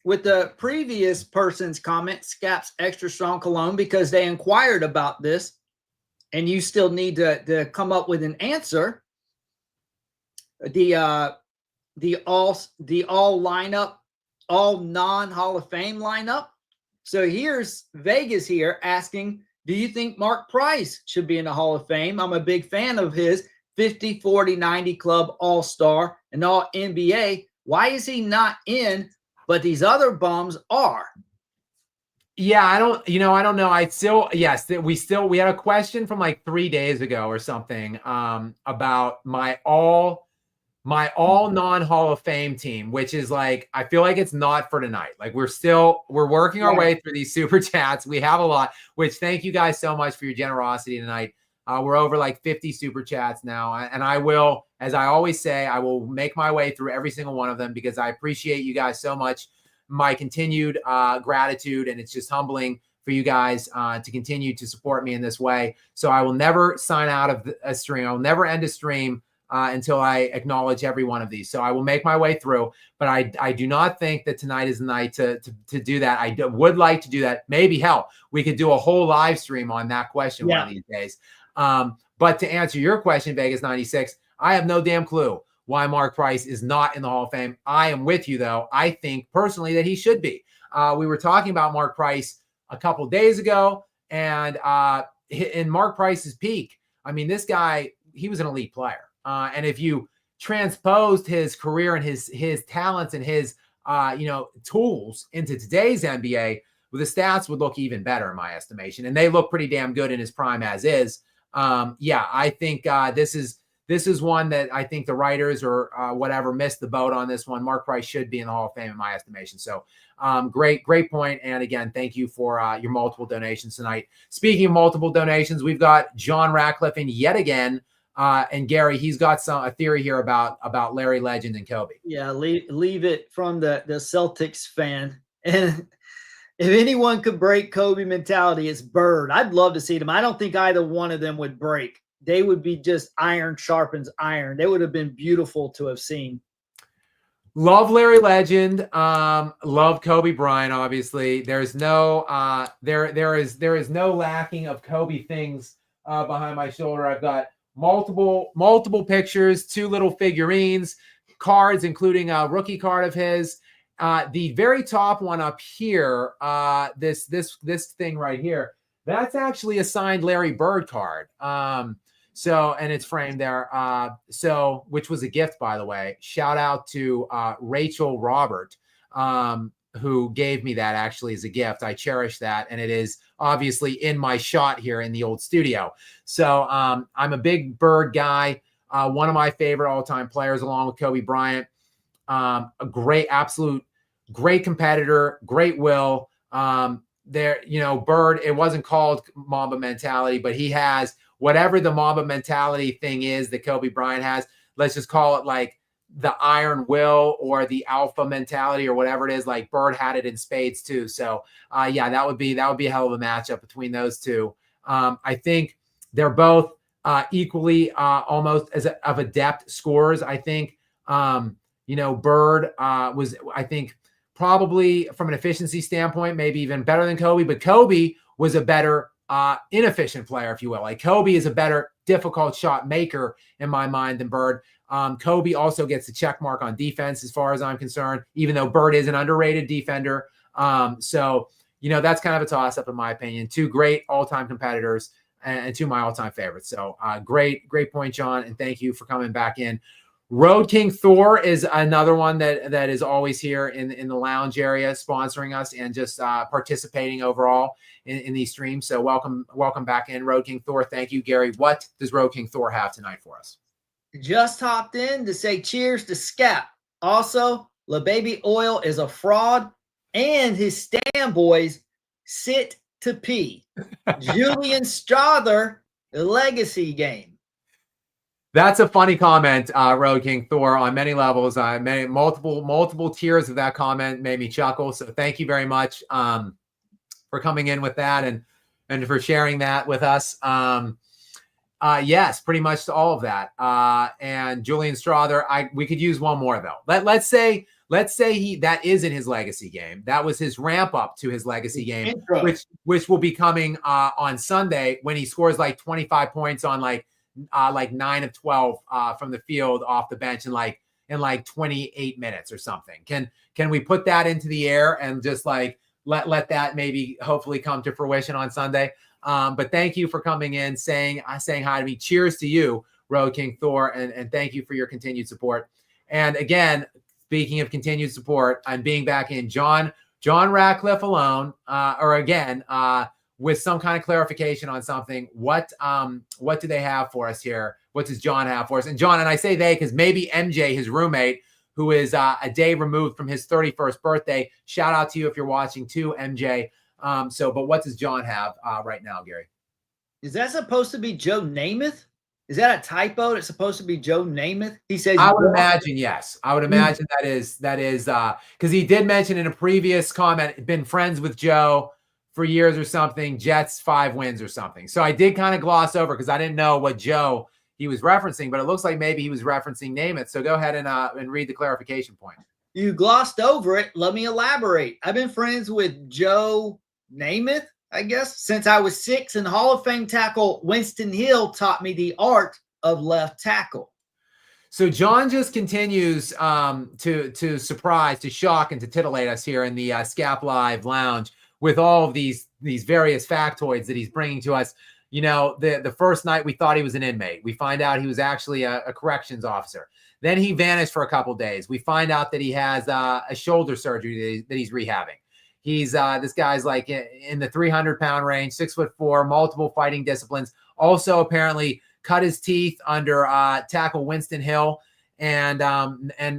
with the previous person's comment, Scaps Extra Strong Cologne, because they inquired about this. And you still need to come up with an answer. The all lineup, all non-Hall of Fame lineup. So here's Vegas here asking, do you think Mark Price should be in the Hall of Fame? I'm a big fan of his 50, 40, 90 club all-star and all NBA. Why is he not in, but these other bums are?
Yeah, I don't know. We had a question from like 3 days ago or something about my all non-Hall of Fame team, which is like, I feel like it's not for tonight. Like we're working our way through these super chats. We have a lot, which thank you guys so much for your generosity tonight. We're over like 50 super chats now. And I will, as I always say, I will make my way through every single one of them because I appreciate you guys so much. My continued gratitude, and it's just humbling for you guys to continue to support me in this way. So I will never sign out of a stream. I will never end a stream until I acknowledge every one of these. So I will make my way through, but I do not think that tonight is the night to do that. I would like to do that. Maybe, hell, we could do a whole live stream on that question one of these days. But to answer your question, Vegas 96, I have no damn clue why Mark Price is not in the Hall of Fame. I am with you, though. I think personally that he should be. We were talking about Mark Price a couple days ago, and in Mark Price's peak, I mean, this guy, he was an elite player. And if you transposed his career and his talents and his tools into today's NBA, well, the stats would look even better in my estimation, and they look pretty damn good in his prime as is. I think this is one that I think the writers or whatever missed the boat on this one. Mark Price should be in the Hall of Fame in my estimation. So great point. And again, thank you for your multiple donations tonight. Speaking of multiple donations, we've got John Ratcliffe in yet again. And Gary, he's got a theory here about Larry Legend and Kobe.
Yeah, leave it from the Celtics fan. And if anyone could break Kobe mentality, it's Bird. I'd love to see them. I don't think either one of them would break. They would be just iron sharpens iron. They would have been beautiful to have seen.
Love Larry Legend. Love Kobe Bryant. Obviously, there's no there is no lacking of Kobe things behind my shoulder. I've got multiple pictures, 2 little figurines, cards, including a rookie card of his. The very top one up here, this thing right here, that's actually a signed Larry Bird card. And it's framed there. Which was a gift, by the way. Shout out to Rachel Robert, who gave me that actually as a gift. I cherish that, and it is obviously in my shot here in the old studio. So I'm a big Bird guy. One of my favorite all-time players, along with Kobe Bryant. A absolute great competitor, great will. Bird, it wasn't called Mamba mentality, but he has whatever the Mamba mentality thing is that Kobe Bryant has. Let's just call it like the iron will or the alpha mentality or whatever it is. Like Bird had it in spades too. So that would be a hell of a matchup between those two. I think they're both equally almost of adept scorers. I think Bird was, I think, probably from an efficiency standpoint, maybe even better than Kobe, but Kobe was a better inefficient player, if you will. Like Kobe is a better difficult shot maker in my mind than Bird. Kobe also gets the check mark on defense as far as I'm concerned, even though Bird is an underrated defender. That's kind of a toss up in my opinion. 2 great all-time competitors and 2 of my all-time favorites. So great point, John. And thank you for coming back in. Road King Thor is another one that is always here in the lounge area, sponsoring us and just participating overall in these streams. So welcome back in, Road King Thor. Thank you, Gary. What does Road King Thor have tonight for us?
Just hopped in to say cheers to Scap. Also, La Baby Oil is a fraud, and his Stan boys sit to pee. Julian Strother, the legacy game.
That's a funny comment, Road King Thor, on many levels. Multiple tiers of that comment made me chuckle. So thank you very much for coming in with that and for sharing that with us. Yes, pretty much all of that. And Julian Strother, we could use one more though. Let's say that is in his legacy game. That was his ramp up to his legacy game, which will be coming on Sunday when he scores like 25 points on like 9 of 12 from the field off the bench in 28 minutes or something. Can we put that into the air and just like let that maybe hopefully come to fruition on Sunday? But thank you for coming in, saying hi to me. Cheers to you, Road King Thor, and thank you for your continued support. And again, speaking of continued support, I'm being back in John Ratcliffe alone, with some kind of clarification on something. What do they have for us here? What does John have for us? And John, and I say they because maybe MJ, his roommate, who is a day removed from his 31st birthday. Shout out to you if you're watching too, MJ. But what does John have right now, Gary?
Is that supposed to be Joe Namath? Is that a typo? It's supposed to be Joe Namath? He says.
I would imagine, yes. I would imagine that is because he did mention in a previous comment, been friends with Joe for years or something, Jets 5 wins or something. So I did kind of gloss over because I didn't know what Joe he was referencing, but it looks like maybe he was referencing Namath. So go ahead and read the clarification point.
You glossed over it. Let me elaborate. I've been friends with Joe Namath, I guess, since I was 6, and Hall of Fame tackle Winston Hill taught me the art of left tackle.
So John just continues to surprise, to shock, and to titillate us here in the Scap Live Lounge with all of these various factoids that he's bringing to us. You know, the first night we thought he was an inmate. We find out he was actually a corrections officer. Then he vanished for a couple days. We find out that he has a shoulder surgery that he's rehabbing. He's this guy's like in the 300-pound range, 6'4", multiple fighting disciplines. Also apparently cut his teeth under tackle Winston Hill. And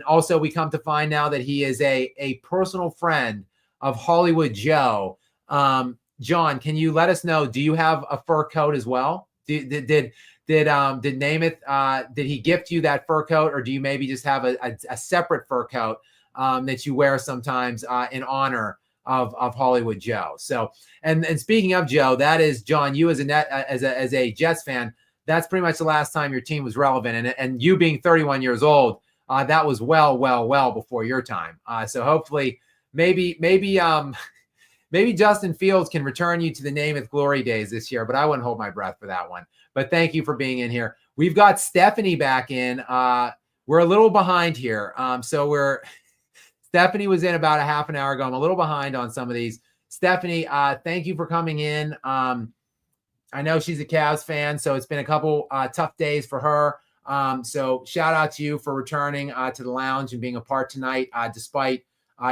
also we come to find now that he is a personal friend of Hollywood Joe. John, can you let us know, do you have a fur coat as well? Did Namath, did he gift you that fur coat, or do you maybe just have a separate fur coat that you wear sometimes in honor of Hollywood Joe? So, and speaking of Joe, that is, John, you as a Jets fan, that's pretty much the last time your team was relevant. And you being 31 years old, that was well before your time. So hopefully maybe Justin Fields can return you to the Namath glory days this year, but I wouldn't hold my breath for that one. But thank you for being in here. We've got Stephanie back in. We're a little behind here. Stephanie was in about a half an hour ago. I'm a little behind on some of these. Stephanie, thank you for coming in. I know she's a Cavs fan, so it's been a couple tough days for her. So shout out to you for returning to the lounge and being a part tonight, despite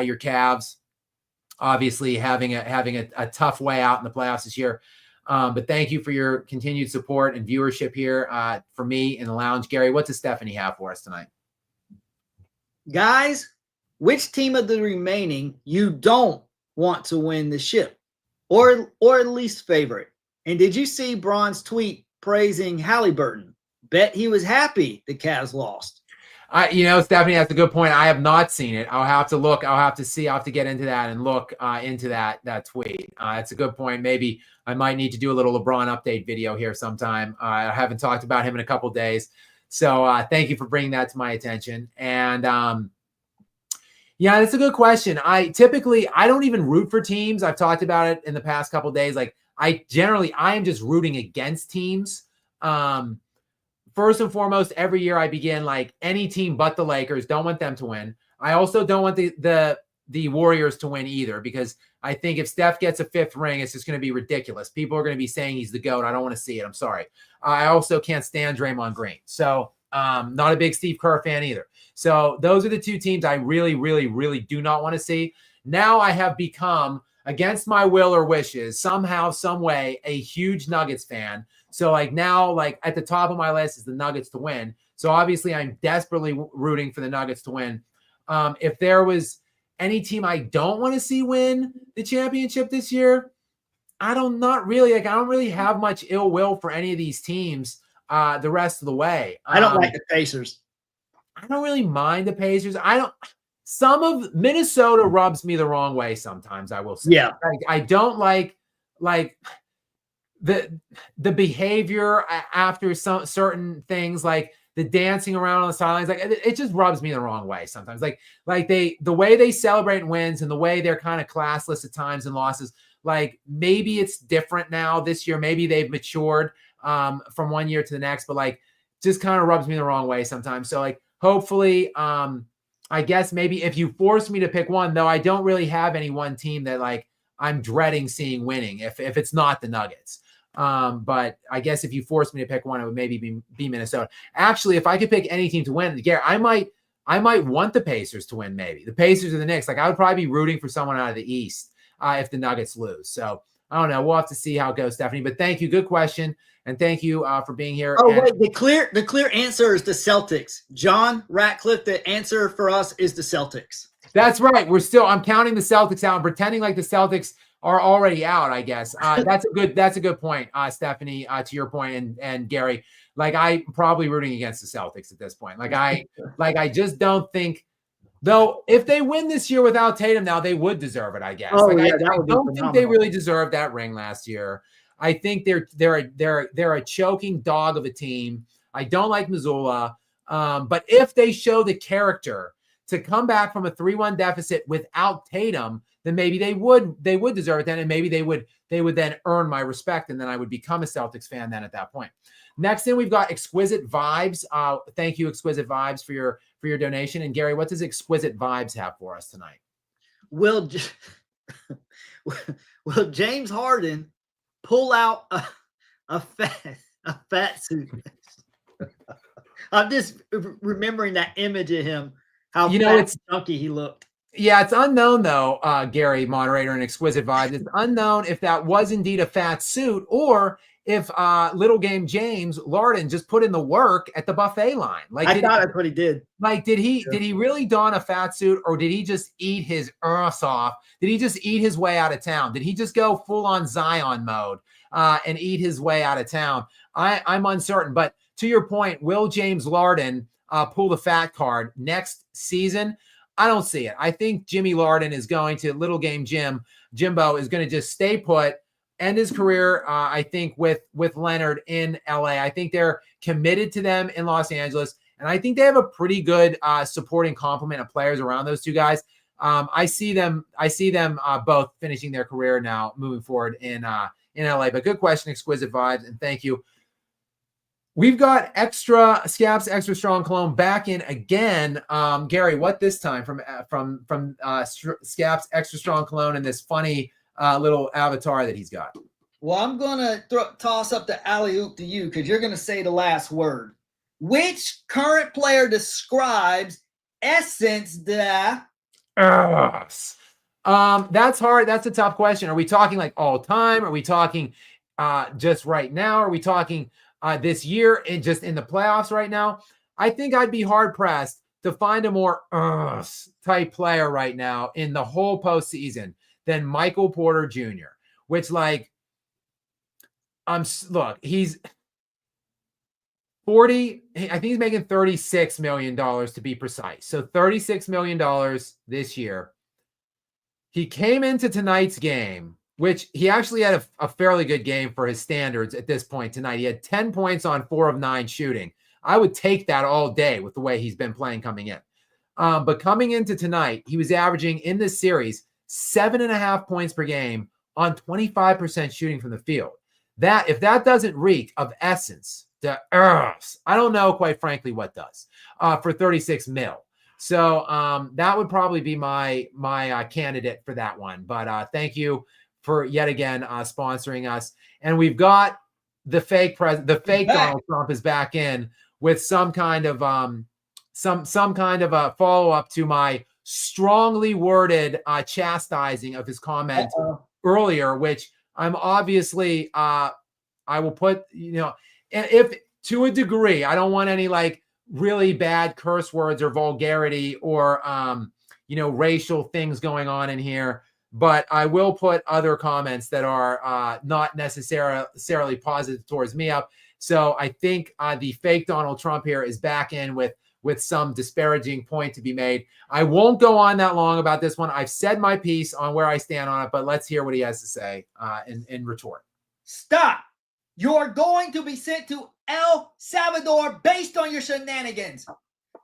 your Cavs obviously having a tough way out in the playoffs this year. But thank you for your continued support and viewership here for me in the lounge. Gary, what does Stephanie have for us tonight?
Guys, which team of the remaining you don't want to win the ship, or at least favorite? And did you see Braun's tweet praising Halliburton? Bet he was happy the Cavs lost.
Stephanie, that's a good point. I have not seen it. I'll have to look. I'll have to see. I'll have to get into that and look into that tweet. That's a good point. Maybe I might need to do a little LeBron update video here sometime. I haven't talked about him in a couple of days. So thank you for bringing that to my attention. And yeah, that's a good question. I don't even root for teams. I've talked about it in the past couple of days. Like I am just rooting against teams. First and foremost, every year I begin like any team but the Lakers. Don't want them to win. I also don't want the Warriors to win either, because I think if Steph gets a 5th ring, it's just going to be ridiculous. People are going to be saying he's the GOAT. I don't want to see it. I'm sorry. I also can't stand Draymond Green. So not a big Steve Kerr fan either. So those are the two teams I really, really, really do not want to see. Now I have become, against my will or wishes, somehow, some way, a huge Nuggets fan. So like now, like at the top of my list is the Nuggets to win. So obviously I'm desperately rooting for the Nuggets to win. If there was any team I don't want to see win the championship this year, I don't really have much ill will for any of these teams the rest of the way.
I don't like the Pacers.
I don't really mind the Pacers. Some of Minnesota rubs me the wrong way sometimes, I will say.
Yeah.
I don't like the behavior after some certain things, like the dancing around on the sidelines. Like it just rubs me the wrong way sometimes. Like the way they celebrate wins and the way they're kind of classless at times and losses. Like maybe it's different now this year. Maybe they've matured from one year to the next, but like just kind of rubs me the wrong way sometimes. So like hopefully, I guess maybe if you force me to pick one, though, I don't really have any one team that like I'm dreading seeing winning if it's not the Nuggets. But I guess if you force me to pick one, it would maybe be Minnesota. Actually, if I could pick any team to win, Garrett, I might want the Pacers to win, maybe. The Pacers or the Knicks. Like I would probably be rooting for someone out of the East if the Nuggets lose. So I don't know. We'll have to see how it goes, Stephanie. But thank you. Good question. And thank you for being here.
Oh, wait, the clear answer is the Celtics. John Ratcliffe, the answer for us is the Celtics.
That's right. I'm counting the Celtics out and pretending like the Celtics are already out, I guess. That's a good point, Stephanie, to your point, and Gary. Like I'm probably rooting against the Celtics at this point. I just don't think, though, if they win this year without Tatum now, they would deserve it, I guess.
Oh,
I
don't
think they really deserved that ring last year. I think they're a choking dog of a team. I don't like Missoula. But if they show the character to come back from a 3-1 deficit without Tatum, then maybe they would deserve it then, and maybe they would then earn my respect, and then I would become a Celtics fan then at that point. Next in, we've got Exquisite Vibes. Thank you, Exquisite Vibes, for your donation. And Gary, what does Exquisite Vibes have for us tonight?
Will James Harden pull out a fat suit? I'm just remembering that image of him, how it's chunky he looked.
Yeah, it's unknown though, Gary, moderator and Exquisite Vibes. It's unknown if that was indeed a fat suit or if Little Game James Larden just put in the work at the buffet line. Like
I thought that's what he did.
Like, did he really don a fat suit, or did he just eat his earth off? Did he just eat his way out of town? Did he just go full on Zion mode and eat his way out of town? I'm uncertain. But to your point, will James Larden pull the fat card next season? I don't see it. I think Jimmy Larden is going to, Little Game Jimbo is going to just stay put, end his career, I think, with Leonard in LA. I think they're committed to them in Los Angeles. And I think they have a pretty good supporting complement of players around those two guys. I see them both finishing their career now, moving forward in LA. But good question, Exquisite Vibes, and thank you. We've got Scaps Extra Strong Cologne back in again. Gary, what this time from Scaps Extra Strong Cologne and this funny little avatar that he's got?
Well, I'm gonna toss up the alley-oop to you because you're gonna say the last word. Which current player describes essence the?
That's hard. That's a tough question. Are we talking like all time? Are we talking just right now? Are we talking this year and just in the playoffs right now? I think I'd be hard pressed to find a more type player right now in the whole postseason than Michael Porter Jr., which look, he's 40. I think he's making $36 million to be precise. So $36 million this year. He came into tonight's game, which he actually had a fairly good game for his standards at this point tonight. He had 10 points on 4 of 9 shooting. I would take that all day with the way he's been playing coming in. But coming into tonight, he was averaging in this series 7.5 points per game on 25% shooting from the field. That, if that doesn't reek of essence, I don't know, quite frankly, what does for 36 mil. So that would probably be my candidate for that one. But thank you for yet again sponsoring us. And we've got the fake Donald Trump is back in with some kind of a follow-up to my strongly worded chastising of his comment earlier, which I'm obviously I will put, if to a degree, I don't want any like really bad curse words or vulgarity or racial things going on in here, but I will put other comments that are not necessarily positive towards me up. So I think the fake Donald Trump here is back in with some disparaging point to be made. I won't go on that long about this one. I've said my piece on where I stand on it, but let's hear what he has to say in retort.
Stop. You're going to be sent to El Salvador based on your shenanigans.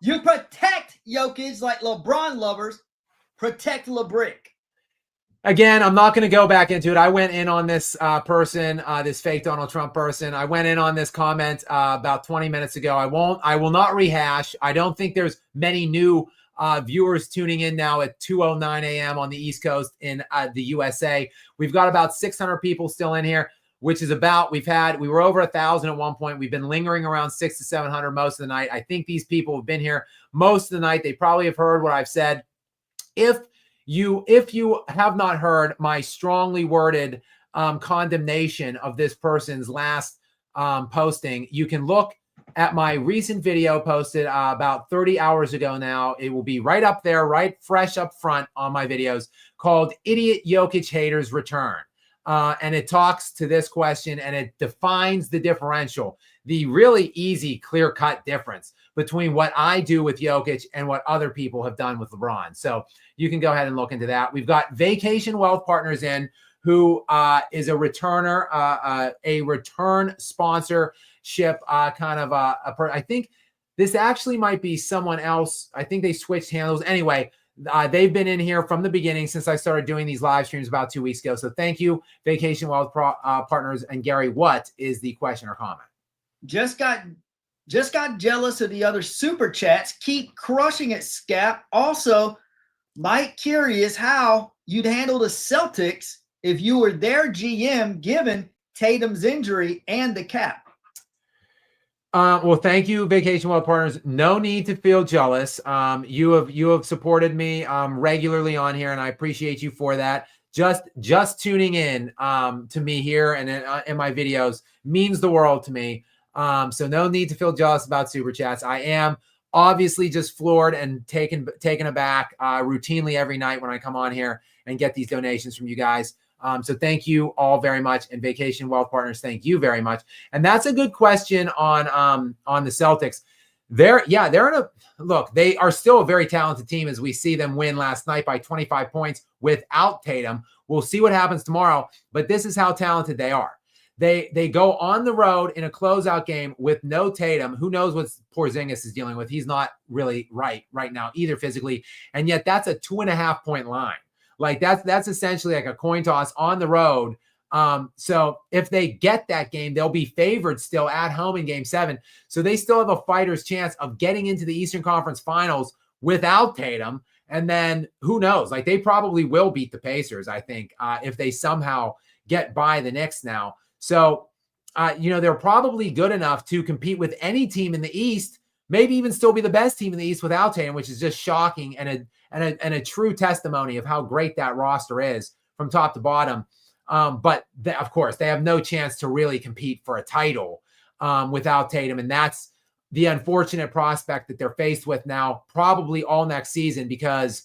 You protect Jokic like LeBron lovers protect LeBrick.
Again, I'm not going to go back into it. I went in on this person, this fake Donald Trump person. I went in on this comment about 20 minutes ago. I will not rehash. I don't think there's many new viewers tuning in now at 2:09 a.m. on the East Coast in the USA. We've got about 600 people still in here, which is about, we were over 1,000 at one point. We've been lingering around 600 to 700 most of the night. I think these people have been here most of the night. They probably have heard what I've said. If you have not heard my strongly worded condemnation of this person's last posting, you can look at my recent video posted about 30 hours ago now. It will be right up there, right fresh up front on my videos, called Idiot Jokic Haters Return. And it talks to this question and it defines the differential, the really easy, clear-cut difference between what I do with Jokic and what other people have done with LeBron. So you can go ahead and look into that. We've got Vacation Wealth Partners in who is a returner, a return sponsorship I think this actually might be someone else. I think they switched handles. Anyway, they've been in here from the beginning since I started doing these live streams about 2 weeks ago. So thank you, Vacation Wealth Partners. And Gary, what is the question or comment?
Just got jealous of the other super chats. Keep crushing it, Scap. Also, Mike curious how you'd handle the Celtics if you were their GM given Tatum's injury and the cap.
Well, thank you, Vacation Wealth Partners. No need to feel jealous. You have supported me regularly on here, and I appreciate you for that. Just tuning in to me here and in my videos means the world to me. So no need to feel jealous about super chats. I am obviously just floored and taken aback routinely every night when I come on here and get these donations from you guys. So thank you all very much. And Vacation Wealth Partners, thank you very much. And that's a good question on the Celtics. They're they are still a very talented team as we see them win last night by 25 points without Tatum. We'll see what happens tomorrow, but this is how talented they are. They go on the road in a closeout game with no Tatum. Who knows what Porzingis is dealing with? He's not really right now either physically. And yet that's a 2.5 point line. Like that's essentially like a coin toss on the road. So if they get that game, they'll be favored still at home in Game 7. So they still have a fighter's chance of getting into the Eastern Conference Finals without Tatum. And then who knows? Like they probably will beat the Pacers, I think, if they somehow get by the Knicks now. So, they're probably good enough to compete with any team in the East, maybe even still be the best team in the East without Tatum, which is just shocking and a true testimony of how great that roster is from top to bottom. But of course, they have no chance to really compete for a title without Tatum. And that's the unfortunate prospect that they're faced with now, probably all next season, because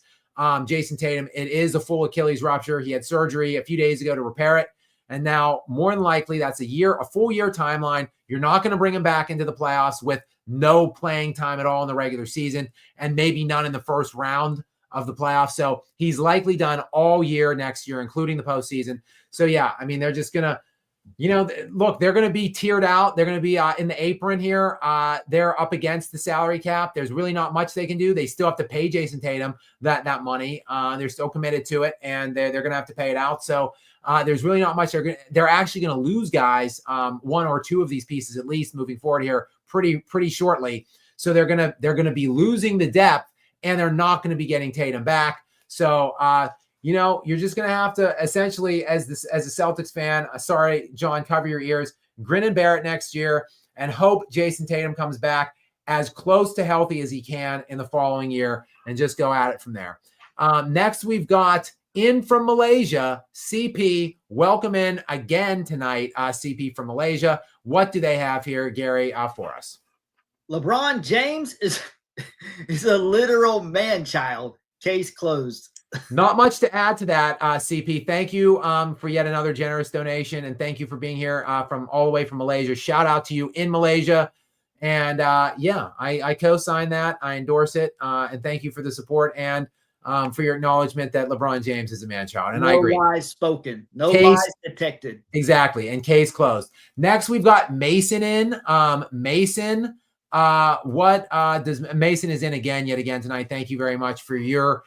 Jason Tatum, it is a full Achilles rupture. He had surgery a few days ago to repair it. And now, more than likely, that's a full year timeline. You're not going to bring him back into the playoffs with no playing time at all in the regular season and maybe none in the first round of the playoffs. So he's likely done all year next year, including the postseason. So, yeah, I mean, they're just going to, look, they're going to be tiered out. They're going to be in the apron here. They're up against the salary cap. There's really not much they can do. They still have to pay Jason Tatum that money. They're still committed to it, and they're going to have to pay it out. So, there's really not much. They're actually going to lose guys, one or two of these pieces at least moving forward here pretty shortly. So they're going to be losing the depth, and they're not going to be getting Tatum back. So you're just going to have to essentially, as a Celtics fan, sorry, John, cover your ears, grin and bear it next year, and hope Jason Tatum comes back as close to healthy as he can in the following year, and just go at it from there. Next, we've got in from Malaysia, CP. Welcome in again tonight, CP from Malaysia. What do they have here, Gary, for us?
LeBron James is a literal man-child. Case closed.
Not much to add to that, CP. Thank you for yet another generous donation, and thank you for being here from all the way from Malaysia. Shout out to you in Malaysia. And I co-sign that. I endorse it. And thank you for the support and for your acknowledgement that LeBron James is a man-child. And I agree.
No lies spoken. No lies detected.
Exactly. And case closed. Next, we've got Mason in. Mason, Mason is in yet again tonight. Thank you very much for your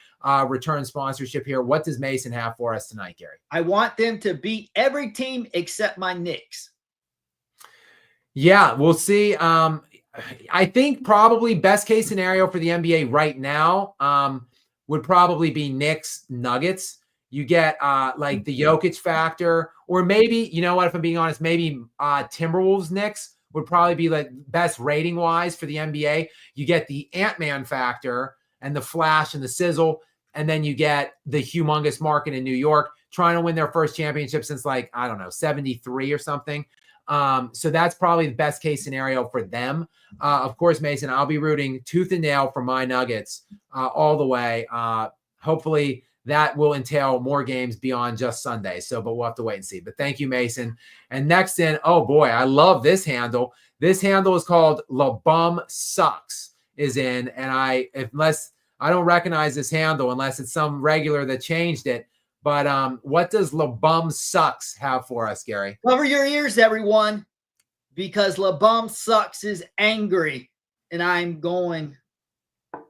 return sponsorship here. What does Mason have for us tonight, Gary?
I want them to beat every team except my Knicks.
Yeah, we'll see. I think probably best case scenario for the NBA right now would probably be Knicks Nuggets. You get like the Jokic factor, or maybe, you know what, if I'm being honest, maybe Timberwolves Knicks would probably be like best rating wise for the NBA. You get the Ant-Man factor and the flash and the sizzle, and then you get the humongous market in New York trying to win their first championship since 73 or something. So that's probably the best case scenario for them. Of course, Mason, I'll be rooting tooth and nail for my Nuggets all the way. Hopefully that will entail more games beyond just Sunday. But we'll have to wait and see. But thank you, Mason. And next in, oh boy, I love this handle. This handle is called LaBum Sucks is in. And unless I don't recognize this handle, unless it's some regular that changed it. But what does LeBum Sucks have for us, Gary?
Cover your ears, everyone, because LeBum Sucks is angry, and I'm going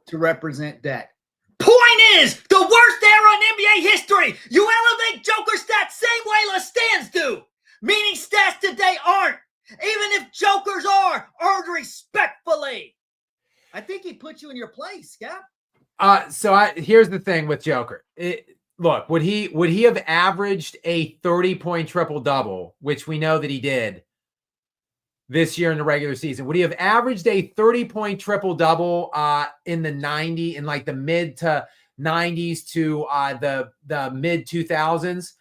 to represent that. Point is, the worst era in NBA history. You elevate Joker stats same way LaStans do, meaning stats today aren't. Even if Jokers are, earned respectfully. I think he put you in your place, Scott.
Here's the thing with Joker. Look, would he have averaged a 30-point triple-double, which we know that he did this year in the regular season? Would he have averaged a 30-point triple-double in the mid to 90s to the mid 2000s?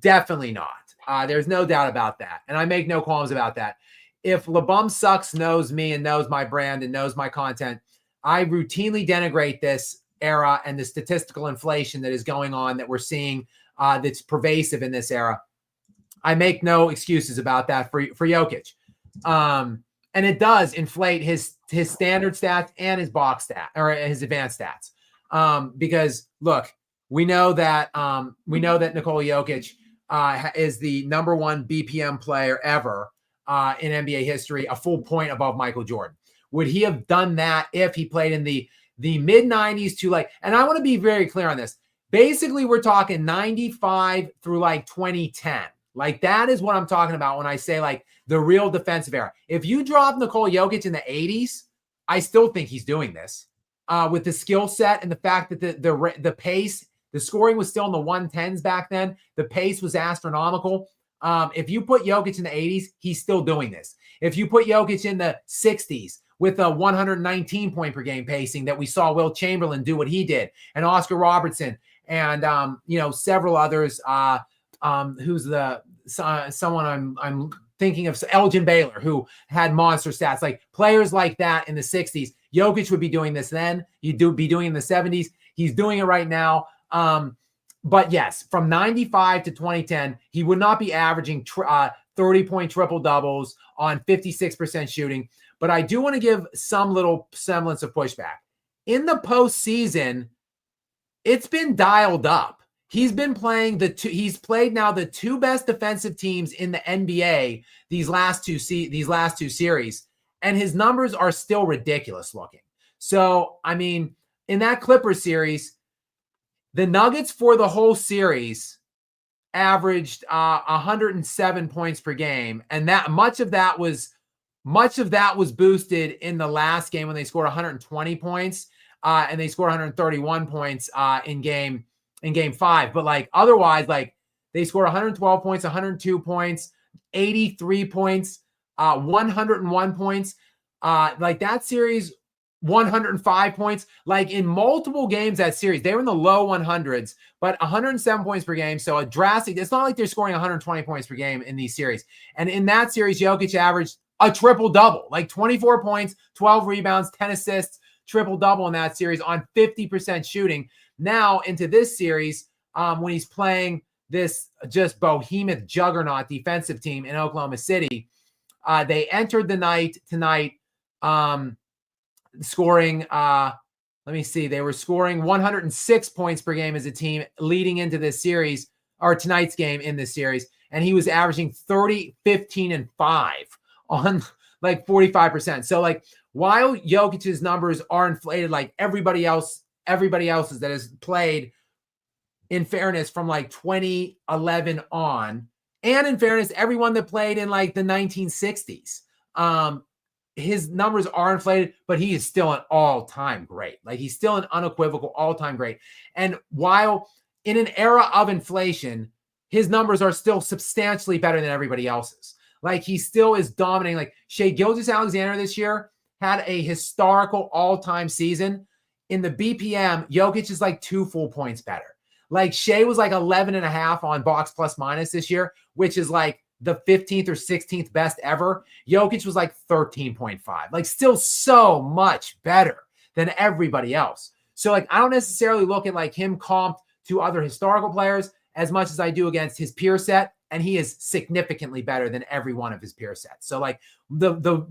Definitely not. There's no doubt about that. And I make no qualms about that. If LeBum Sucks knows me and knows my brand and knows my content, I routinely denigrate this era and the statistical inflation that is going on that we're seeing that's pervasive in this era. I make no excuses about that for Jokic. And it does inflate his standard stats and his box stat or his advanced stats. Because look, we know that Nikola Jokic is the number one BPM player ever in NBA history, a full point above Michael Jordan. Would he have done that if he played in the mid 90s to and I want to be very clear on this. Basically, we're talking 95 through 2010. That is what I'm talking about when I say the real defensive era. If you drop Nikola Jokic in the 80s, I still think he's doing this with the skill set and the fact that the pace, the scoring was still in the 110s back then. The pace was astronomical. If you put Jokic in the 80s, he's still doing this. If you put Jokic in the 60s with a 119 point per game pacing that we saw Will Chamberlain do what he did, and Oscar Robertson, and several others. Who's someone I'm thinking of? Elgin Baylor, who had monster stats. Players like that in the 60s. Jokic would be doing this then. He'd be doing it in the 70s. He's doing it right now. But yes, from 95 to 2010, he would not be averaging 30-point triple-doubles on 56% shooting. But I do want to give some little semblance of pushback. In the postseason, it's been dialed up. He's been playing he's played now the two best defensive teams in the NBA these last two series, and his numbers are still ridiculous looking. So, I mean, in that Clippers series, the Nuggets for the whole series averaged 107 points per game, and that much of that was boosted in the last game when they scored 120 points, and they scored 131 points in game 5. But otherwise, they scored 112 points, 102 points, 83 points, 101 points. That series, 105 points. In multiple games that series, they were in the low 100s, but 107 points per game. So a drastic, it's not like they're scoring 120 points per game in these series. And in that series, Jokic averaged a triple-double, 24 points, 12 rebounds, 10 assists, triple-double in that series on 50% shooting. Now into this series, when he's playing this just behemoth juggernaut defensive team in Oklahoma City, they entered the night tonight scoring, they were scoring 106 points per game as a team leading into this series, or tonight's game in this series, and he was averaging 30, 15, and 5 on 45%. So while Jokic's numbers are inflated everybody else's that has played, in fairness, from 2011 on, and in fairness, everyone that played in the 1960s, his numbers are inflated, but he is still an all-time great. He's still an unequivocal all-time great. And while in an era of inflation, his numbers are still substantially better than everybody else's. He still is dominating. Shai Gilgeous-Alexander this year had a historical all-time season. In the BPM, Jokic is 2 full points better. Shai was 11.5 on box plus minus this year, which is the 15th or 16th best ever. Jokic was 13.5. Still so much better than everybody else. So I don't necessarily look at him comped to other historical players as much as I do against his peer set, and he is significantly better than every one of his peer sets. So the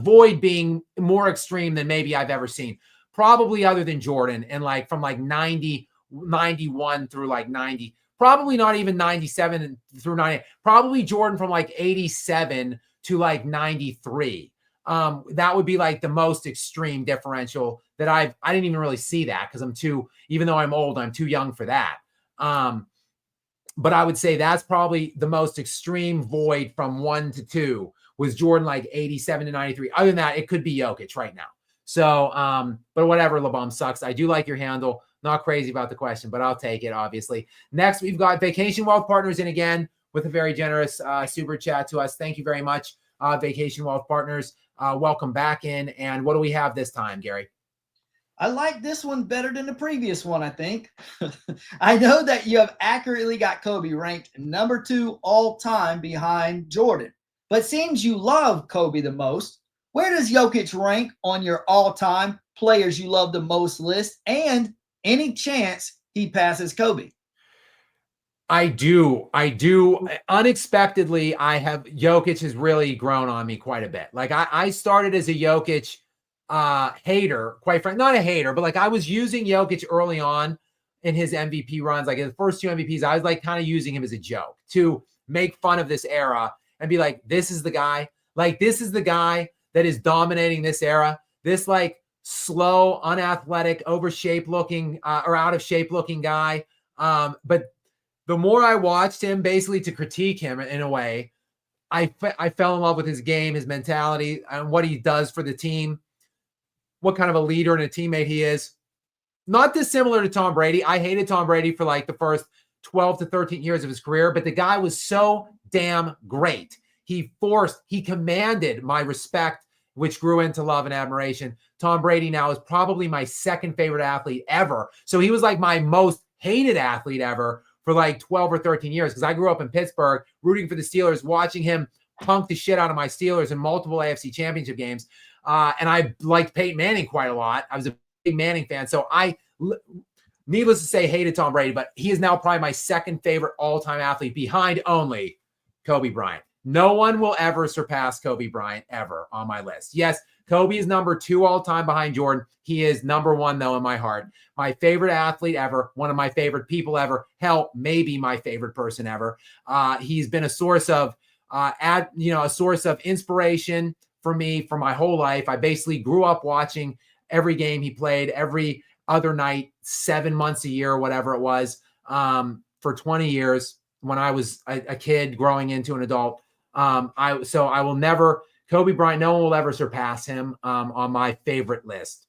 void being more extreme than maybe I've ever seen, probably other than Jordan, and from 91 91 through like 90, probably not even 97 through 90, probably Jordan from like 87 to like 93. That would be like the most extreme differential that I didn't even really see that because even though I'm old, I'm too young for that. But I would say that's probably the most extreme void from 1 to 2 was Jordan like 87 to 93. Other than that, it could be Jokic right now. So, but whatever, LeBum sucks. I do like your handle. Not crazy about the question, but I'll take it, obviously. Next, we've got Vacation Wealth Partners in again with a very generous super chat to us. Thank you very much, Vacation Wealth Partners. Welcome back in. And what do we have this time, Gary?
I like this one better than the previous one, I think. I know that you have accurately got Kobe ranked number 2 all time behind Jordan, but seems you love Kobe the most. Where does Jokic rank on your all-time players you love the most list, and any chance he passes Kobe?
I do. Unexpectedly, Jokic has really grown on me quite a bit. Like I started as a Jokic hater, quite frankly, not a hater, but like I was using Jokic early on in his MVP runs. Like in the first 2 MVPs, I was like kind of using him as a joke to make fun of this era and be like, this is the guy. Like this is the guy that is dominating this era. This like slow, unathletic, out of shape looking guy. But the more I watched him, basically to critique him in a way, I fell in love with his game, his mentality, and what he does for the team, what kind of a leader and a teammate he is. Not dissimilar to Tom Brady. I hated Tom Brady for like the first 12 to 13 years of his career, but the guy was so damn great. He commanded my respect, which grew into love and admiration. Tom Brady now is probably my second favorite athlete ever. So he was like my most hated athlete ever for like 12 or 13 years because I grew up in Pittsburgh rooting for the Steelers, watching him punk the shit out of my Steelers in multiple AFC championship games. And I liked Peyton Manning quite a lot. I was a big Manning fan. So needless to say, hated Tom Brady, but he is now probably my second favorite all-time athlete behind only Kobe Bryant. No one will ever surpass Kobe Bryant ever on my list. Yes, Kobe is number 2 all-time behind Jordan. He is number 1, though, in my heart. My favorite athlete ever, one of my favorite people ever, hell, maybe my favorite person ever. He's been a source of inspiration for me for my whole life. I basically grew up watching every game he played, every other night, 7 months a year, or whatever it was, for 20 years when I was a kid growing into an adult. I will never, Kobe Bryant, no one will ever surpass him on my favorite list.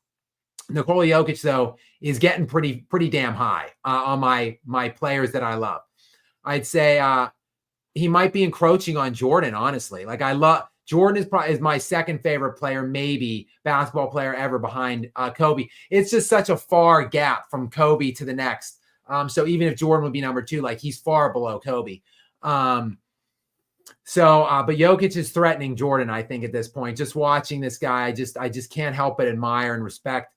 Nikola Jokic, though, is getting pretty damn high on my players that I love. I'd say he might be encroaching on Jordan, honestly. Like Jordan is my second favorite player, maybe basketball player ever behind Kobe. It's just such a far gap from Kobe to the next. So even if Jordan would be number 2, like he's far below Kobe. But Jokic is threatening Jordan, I think, at this point. Just watching this guy, I just can't help but admire and respect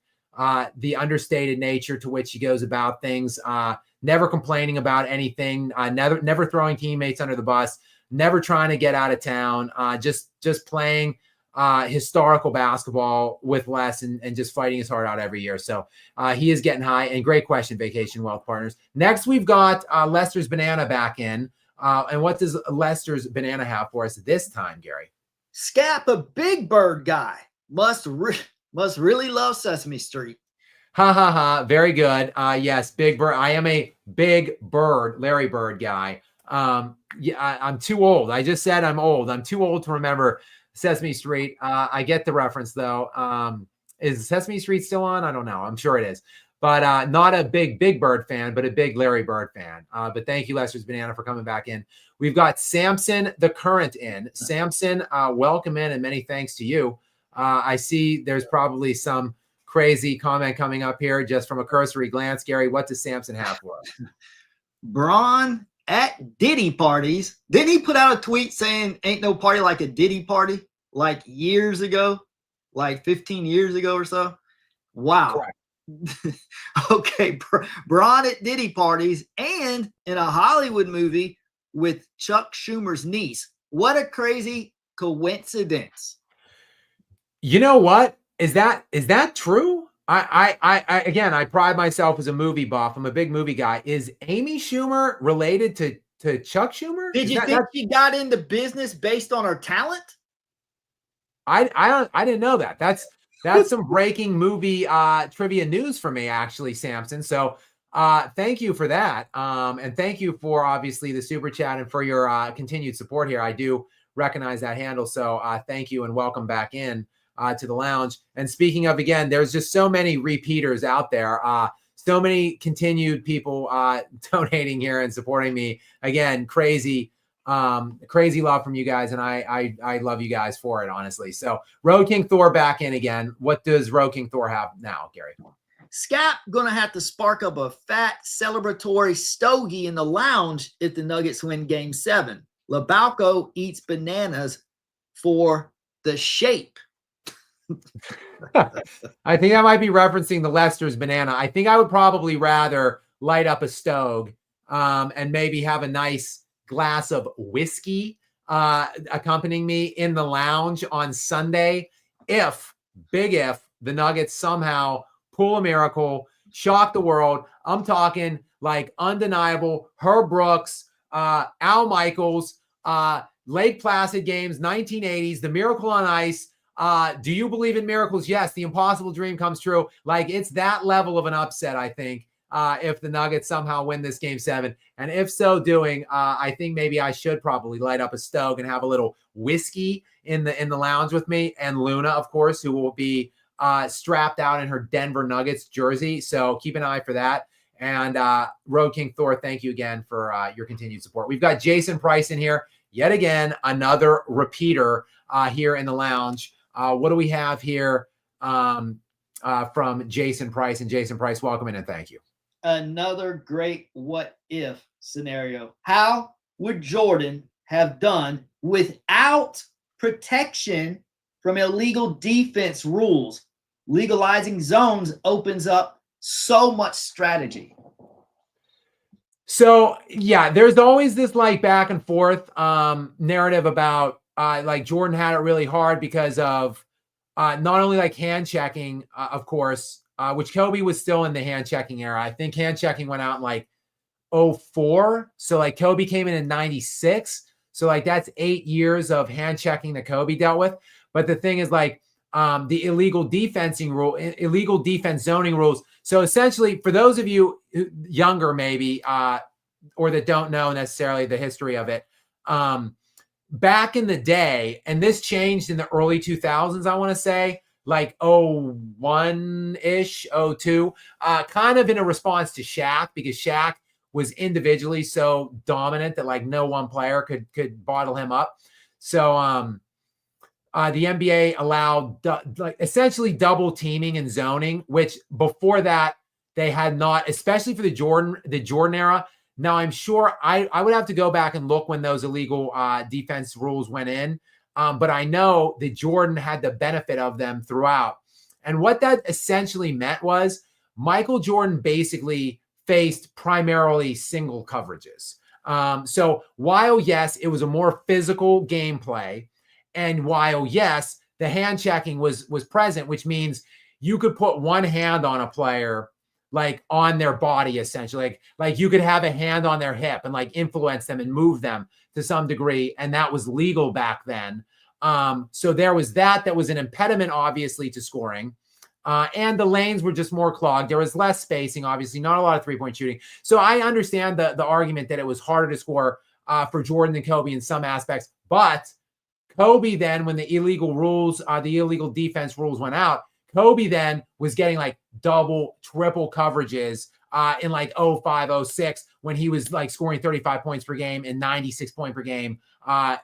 the understated nature to which he goes about things. Never complaining about anything. Never throwing teammates under the bus. Never trying to get out of town. Just playing historical basketball with less and just fighting his heart out every year. So he is getting high. And great question, Vacation Wealth Partners. Next, we've got Lester's Banana back in. And what does Lester's Banana have for us this time, Gary?
Scap, a Big Bird guy, must really love Sesame Street.
Ha ha ha. Very good. Yes, Big Bird. I am a Big Bird, Larry Bird guy. I'm too old. I just said I'm old. I'm too old to remember Sesame Street. I get the reference, though. Is Sesame Street still on? I don't know. I'm sure it is. But not a Big Bird fan, but a big Larry Bird fan. But thank you, Lester's Banana, for coming back in. We've got Samson the Current in. Samson, welcome in, and many thanks to you. I see there's probably some crazy comment coming up here just from a cursory glance. Gary, what does Samson have for us?
Braun at Diddy parties. Didn't he put out a tweet saying ain't no party like a Diddy party like years ago, like 15 years ago or so? Wow. Correct. Okay, Braun at Diddy parties and in a Hollywood movie with Chuck Schumer's niece. What a crazy coincidence.
You know what? Is that true? Again, I pride myself as a movie buff. I'm a big movie guy. Is Amy Schumer related to Chuck Schumer?
Did you think she got into business based on her talent?
I didn't know that. That's some breaking movie trivia news for me, actually, Samson. So thank you for that. And thank you for obviously the super chat and for your continued support here. I do recognize that handle. So thank you and welcome back in to the lounge. And speaking of, again, there's just so many repeaters out there. So many continued people donating here and supporting me. Again, crazy love from you guys, and I love you guys for it, honestly. So Road King Thor back in again. What does Road King Thor have now, Gary?
Scap gonna have to spark up a fat celebratory stogie in the lounge if the Nuggets win Game 7. Labalco eats bananas for the shape.
I think I might be referencing the Lester's banana. I think I would probably rather light up a stove and maybe have a nice glass of whiskey accompanying me in the lounge on Sunday. If the Nuggets somehow pull a miracle, shock the world. I'm talking like undeniable Herb Brooks, Al Michaels, Lake Placid games, 1980s, the Miracle on Ice. Do you believe in miracles? Yes. The impossible dream comes true. Like, it's that level of an upset, I think, if the Nuggets somehow win this Game 7. And if so doing, I think maybe I should probably light up a stove and have a little whiskey in the lounge with me. And Luna, of course, who will be strapped out in her Denver Nuggets jersey. So keep an eye for that. And Road King Thor, thank you again for your continued support. We've got Jason Price in here. Yet again, another repeater here in the lounge. What do we have here from Jason Price? And Jason Price, welcome in and thank you.
Another great what if scenario. How would Jordan have done without protection from illegal defense rules? Legalizing zones opens up so much strategy.
So yeah, there's always this like back and forth narrative about like Jordan had it really hard because of not only like hand checking, of course, which Kobe was still in the hand checking era. I think hand checking went out in like 2004. So like Kobe came in 96. So like that's 8 years of hand checking that Kobe dealt with. But the thing is like the illegal defense zoning rules. So essentially, for those of you younger maybe or that don't know necessarily the history of it, back in the day, and this changed in the early 2000s, I want to say, like 01-ish, 02, kind of in a response to Shaq, because Shaq was individually so dominant that like no one player could bottle him up. So the NBA allowed like essentially double teaming and zoning, which before that they had not, especially for the Jordan era. Now I'm sure I would have to go back and look when those illegal defense rules went in. But I know that Jordan had the benefit of them throughout. And what that essentially meant was Michael Jordan basically faced primarily single coverages. So while, yes, it was a more physical gameplay, and while, yes, the hand checking was present, which means you could put one hand on a player like on their body, essentially. Like you could have a hand on their hip and like influence them and move them to some degree. And that was legal back then. So there was that was an impediment, obviously, to scoring. And the lanes were just more clogged. There was less spacing, obviously, not a lot of three-point shooting. So I understand the argument that it was harder to score for Jordan than Kobe in some aspects. But Kobe then, when the illegal defense rules went out, Kobe then was getting like double, triple coverages in like 05, 06 when he was like scoring 35 points per game and 96 point per game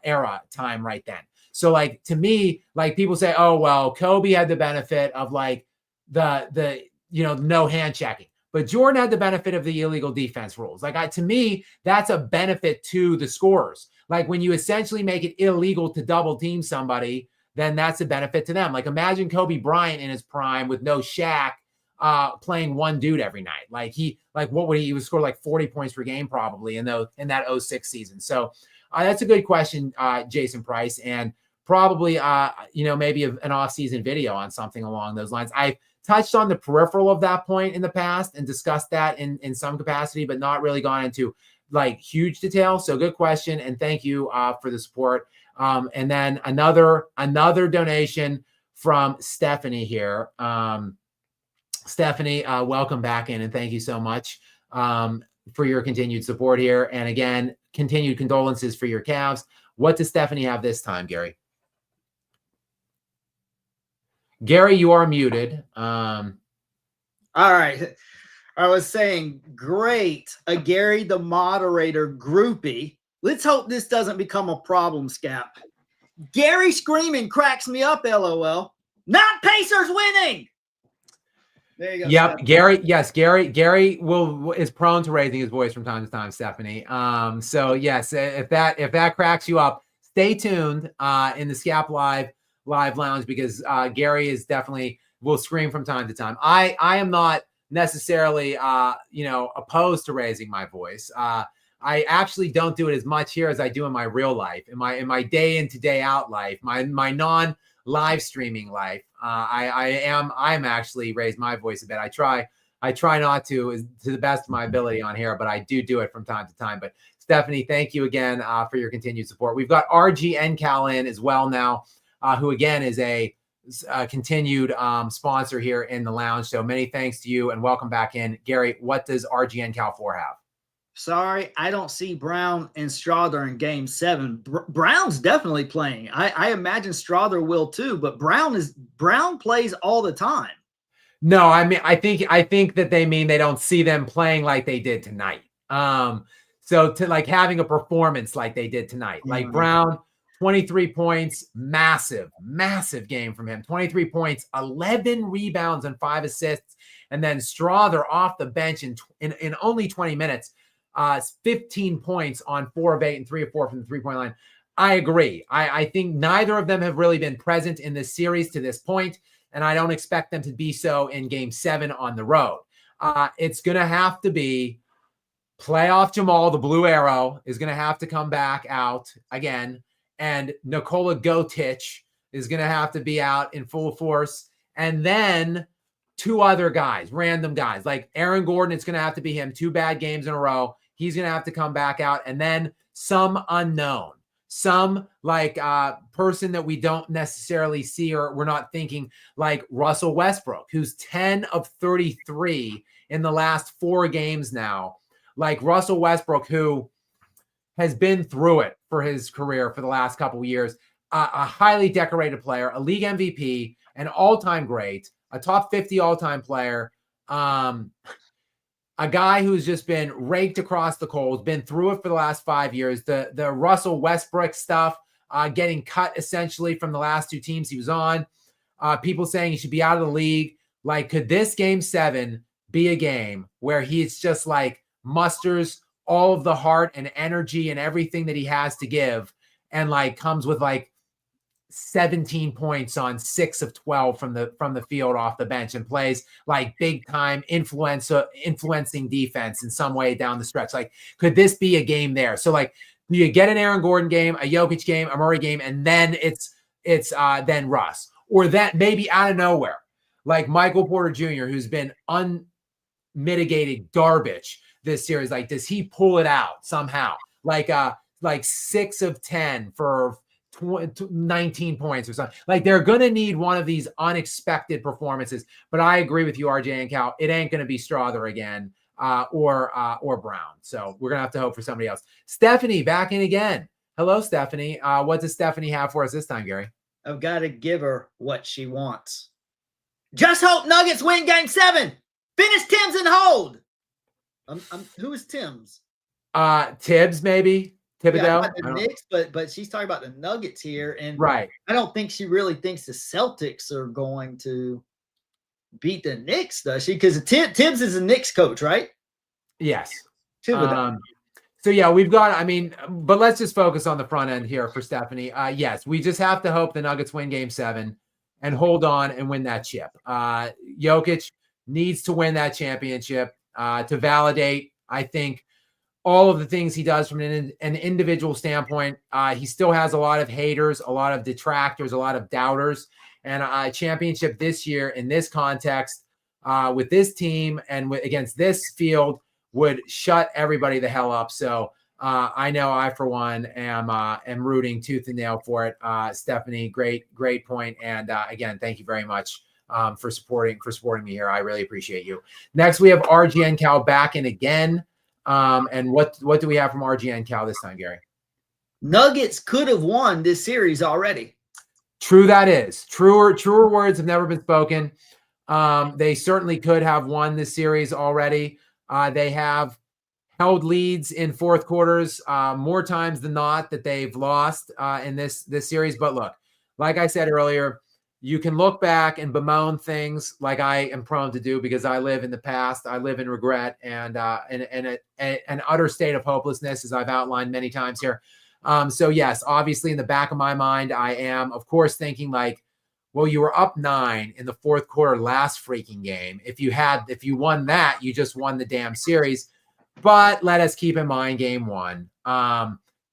era time right then. So like to me, like people say, oh, well, Kobe had the benefit of like the no hand checking, but Jordan had the benefit of the illegal defense rules. Like to me, that's a benefit to the scorers. Like when you essentially make it illegal to double team somebody, then that's a benefit to them. Like imagine Kobe Bryant in his prime with no Shaq playing one dude every night. Like he would score like 40 points per game probably in that 06 season. So that's a good question, Jason Price. And probably, maybe an off-season video on something along those lines. I touched on the peripheral of that point in the past and discussed that in some capacity, but not really gone into like huge detail. So good question. And thank you for the support. And then another donation from Stephanie here. Stephanie, welcome back in, and thank you so much for your continued support here. And again, continued condolences for your Cavs. What does Stephanie have this time, Gary? Gary, you are muted.
All right. I was saying, great. A Gary the moderator groupie. Let's hope this doesn't become a problem, Scap. Gary screaming cracks me up, LOL. Not Pacers winning. There you go.
Yep,
Stephanie.
Gary. Yes, Gary is prone to raising his voice from time to time, Stephanie. So yes, if that cracks you up, stay tuned in the Scap Live lounge, because Gary is definitely will scream from time to time. I am not necessarily opposed to raising my voice. I actually don't do it as much here as I do in my real life, in my day in to day out life, my non live streaming life. I'm actually raised my voice a bit. I try not to the best of my ability on here, but I do it from time to time. But Stephanie, thank you again for your continued support. We've got RG NCal in as well now, who again is a continued sponsor here in the lounge. So many thanks to you and welcome back in. Gary, what does RG NCal 4 have?
Sorry, I don't see Brown and Strawther in Game 7. Brown's definitely playing. I imagine Strawther will too, but Brown plays all the time.
No, I mean, I think that they mean they don't see them playing like they did tonight. So to like having a performance like they did tonight, like Brown, 23 points, massive game from him. 23 points, 11 rebounds and 5 assists, and then Strawther off the bench in only 20 minutes. 15 points on 4 of 8 and 3 of 4 from the 3-point line. I agree. I think neither of them have really been present in this series to this point, and I don't expect them to be so in Game 7 on the road. It's going to have to be playoff Jamal, the blue arrow, is going to have to come back out again, and Nikola Jokic is going to have to be out in full force, and then 2 other guys, random guys, like Aaron Gordon. It's going to have to be him. 2 bad games in a row. He's going to have to come back out. And then some unknown, some like person that we don't necessarily see or we're not thinking, like Russell Westbrook, who's 10 of 33 in the last 4 games now. Like Russell Westbrook, who has been through it for his career for the last couple of years, a highly decorated player, a league MVP, an all-time great, a top 50 all-time player, a guy who's just been raked across the coals, been through it for the last 5 years. The Russell Westbrook stuff, getting cut essentially from the last 2 teams he was on. People saying he should be out of the league. Like, could this Game 7 be a game where he's just like musters all of the heart and energy and everything that he has to give, and like comes with like 17 points on 6 of 12 from the field off the bench and plays like big time influencing defense in some way down the stretch? Like, could this be a game there? So like, do you get an Aaron Gordon game, a Jokic game, a Murray game, and then it's then Russ, or that maybe out of nowhere, like Michael Porter Jr., who's been unmitigated garbage this series. Like, does he pull it out somehow? Like 6 of 10 for 19 points or something. Like, they're going to need one of these unexpected performances. But I agree with you, RJ and Cal. It ain't going to be Strawther again or Brown. So we're going to have to hope for somebody else. Stephanie, back in again. Hello, Stephanie. What does Stephanie have for us this time, Gary?
I've got to give her what she wants. Just hope Nuggets win Game 7. Finish Tim's and hold. Who is Tim's?
Tibbs, maybe. Thibodeau.
Yeah, the Knicks, but she's talking about the Nuggets here, and
right.
I don't think she really thinks the Celtics are going to beat the Knicks, does she? Because Tibbs is a Knicks coach, right?
Yes.
Thibodeau.
So yeah, we've got. But let's just focus on the front end here for Stephanie. Yes, we just have to hope the Nuggets win Game 7 and hold on and win that chip. Jokic needs to win that championship to validate, I think, all of the things he does from an individual standpoint. He still has a lot of haters, a lot of detractors, a lot of doubters, and a championship this year in this context with this team and against this field would shut everybody the hell up. So I know I, for one, am rooting tooth and nail for it. Stephanie, great point. And again, thank you very much for supporting me here. I really appreciate you. Next, we have RGN Cal back in again. And what do we have from RGN Cal this time, Gary?
Nuggets could have won this series already.
True, that is. Truer words have never been spoken. They certainly could have won this series already. They have held leads in fourth quarters more times than not that they've lost in this series. But look, like I said earlier, you can look back and bemoan things like I am prone to do because I live in the past. I live in regret and an utter state of hopelessness, as I've outlined many times here. So yes, obviously in the back of my mind, I am, of course, thinking like, well, you were up 9 in the fourth quarter last freaking game. If you won that, you just won the damn series. But let us keep in mind game 1.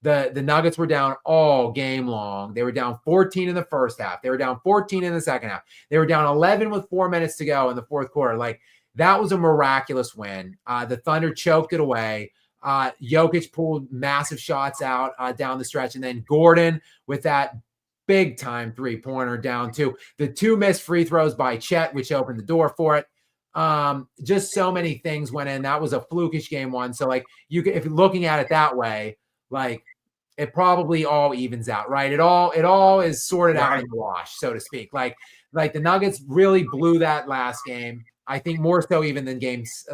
The Nuggets were down all game long. They were down 14 in the first half. They were down 14 in the second half. They were down 11 with 4 minutes to go in the fourth quarter. Like, that was a miraculous win. The Thunder choked it away. Jokic pulled massive shots out down the stretch. And then Gordon with that big time 3-pointer down 2. The 2 missed free throws by Chet, which opened the door for it. Just so many things went in. That was a flukish game 1. So like if you're looking at it that way, like it probably all evens out, right? It all is sorted out in the wash, so to speak. Like the Nuggets really blew that last game. I think more so even than games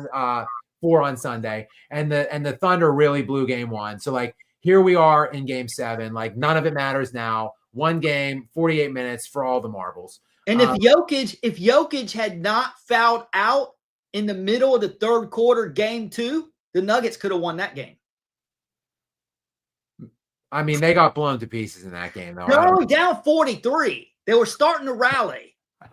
4 on Sunday. And the Thunder really blew game 1. So like here we are in game 7. Like none of it matters now. 1 game, 48 minutes for all the marbles.
And if Jokic had not fouled out in the middle of the third quarter, game 2, the Nuggets could have won that game.
I mean, they got blown to pieces in that game, though.
They're only down 43. They were starting to rally.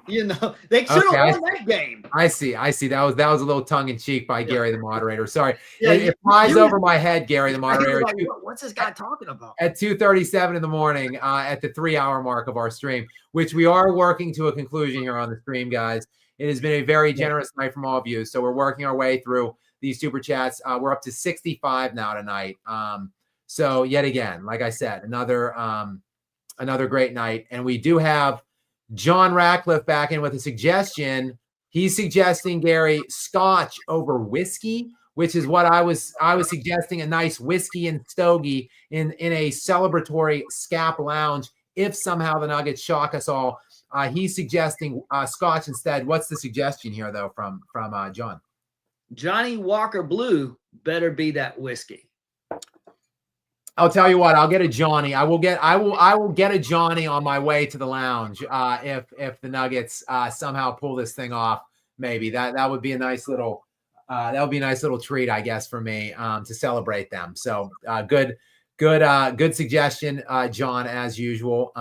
You know, they should have won that game.
I see. That was a little tongue in cheek by Gary, the moderator. Sorry, it flies over my head, Gary, the moderator.
Like, what's this guy talking about?
At 2:37 in the morning, at the 3-hour mark of our stream, which we are working to a conclusion here on the stream, guys. It has been a very generous night from all of you. So we're working our way through these super chats. We're up to 65 now tonight. So yet again, like I said, another great night, and we do have John Ratcliffe back in with a suggestion. He's suggesting, Gary, Scotch over whiskey, which is what I was suggesting, a nice whiskey and stogie in a celebratory Scap lounge. If somehow the Nuggets shock us all, he's suggesting Scotch instead. What's the suggestion here, though, from John?
Johnny Walker Blue better be that whiskey.
I'll tell you what, I'll get a Johnny. I will get a Johnny on my way to the lounge if the Nuggets somehow pull this thing off. Maybe that would be a nice little treat, I guess, for me to celebrate them. So good suggestion, John, as usual.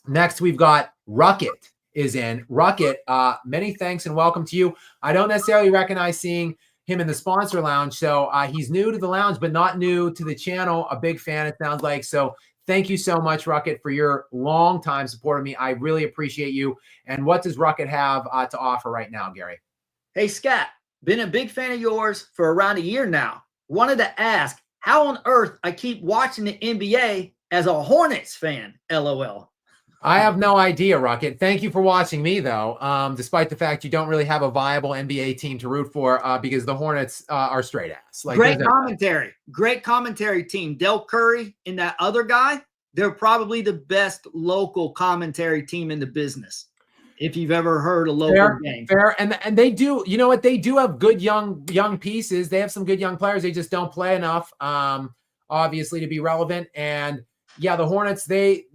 Next, we've got Ruckett is in. Ruckett, many thanks and welcome to you. I don't necessarily recognize seeing him in the sponsor lounge. So he's new to the lounge, but not new to the channel. A big fan, it sounds like. So thank you so much, Ruckett, for your long time support of me. I really appreciate you. And what does Ruckett have to offer right now, Gary?
Hey, Scott, been a big fan of yours for around a year now. Wanted to ask how on earth I keep watching the NBA as a Hornets fan, LOL.
I have no idea, Ruckett. Thank you for watching me, though, despite the fact you don't really have a viable NBA team to root for because the Hornets are straight ass. Like,
great commentary team. Del Curry and that other guy, they're probably the best local commentary team in the business. If you've ever heard a local game.
Fair. And they do, you know what? They do have good young pieces. They have some good young players. They just don't play enough, obviously, to be relevant. And yeah, the Hornets, they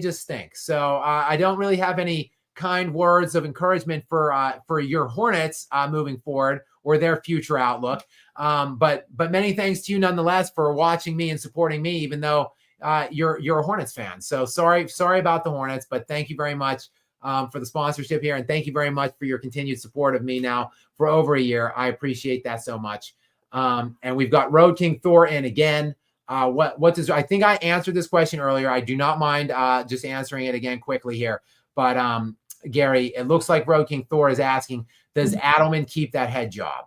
just stink. So I don't really have any kind words of encouragement for your Hornets moving forward or their future outlook. But many thanks to you nonetheless for watching me and supporting me, even though you're a Hornets fan. So sorry about the Hornets, but thank you very much for the sponsorship here, and thank you very much for your continued support of me now for over a year. I appreciate that so much. And we've got Road King Thor in again. What does, I think I answered this question earlier. I do not mind just answering it again quickly here. But Gary, it looks like Road King Thor is asking, does Adelman keep that head job?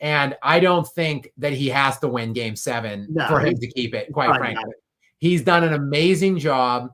And I don't think that he has to win game 7 for him to keep it, quite frankly. He's done an amazing job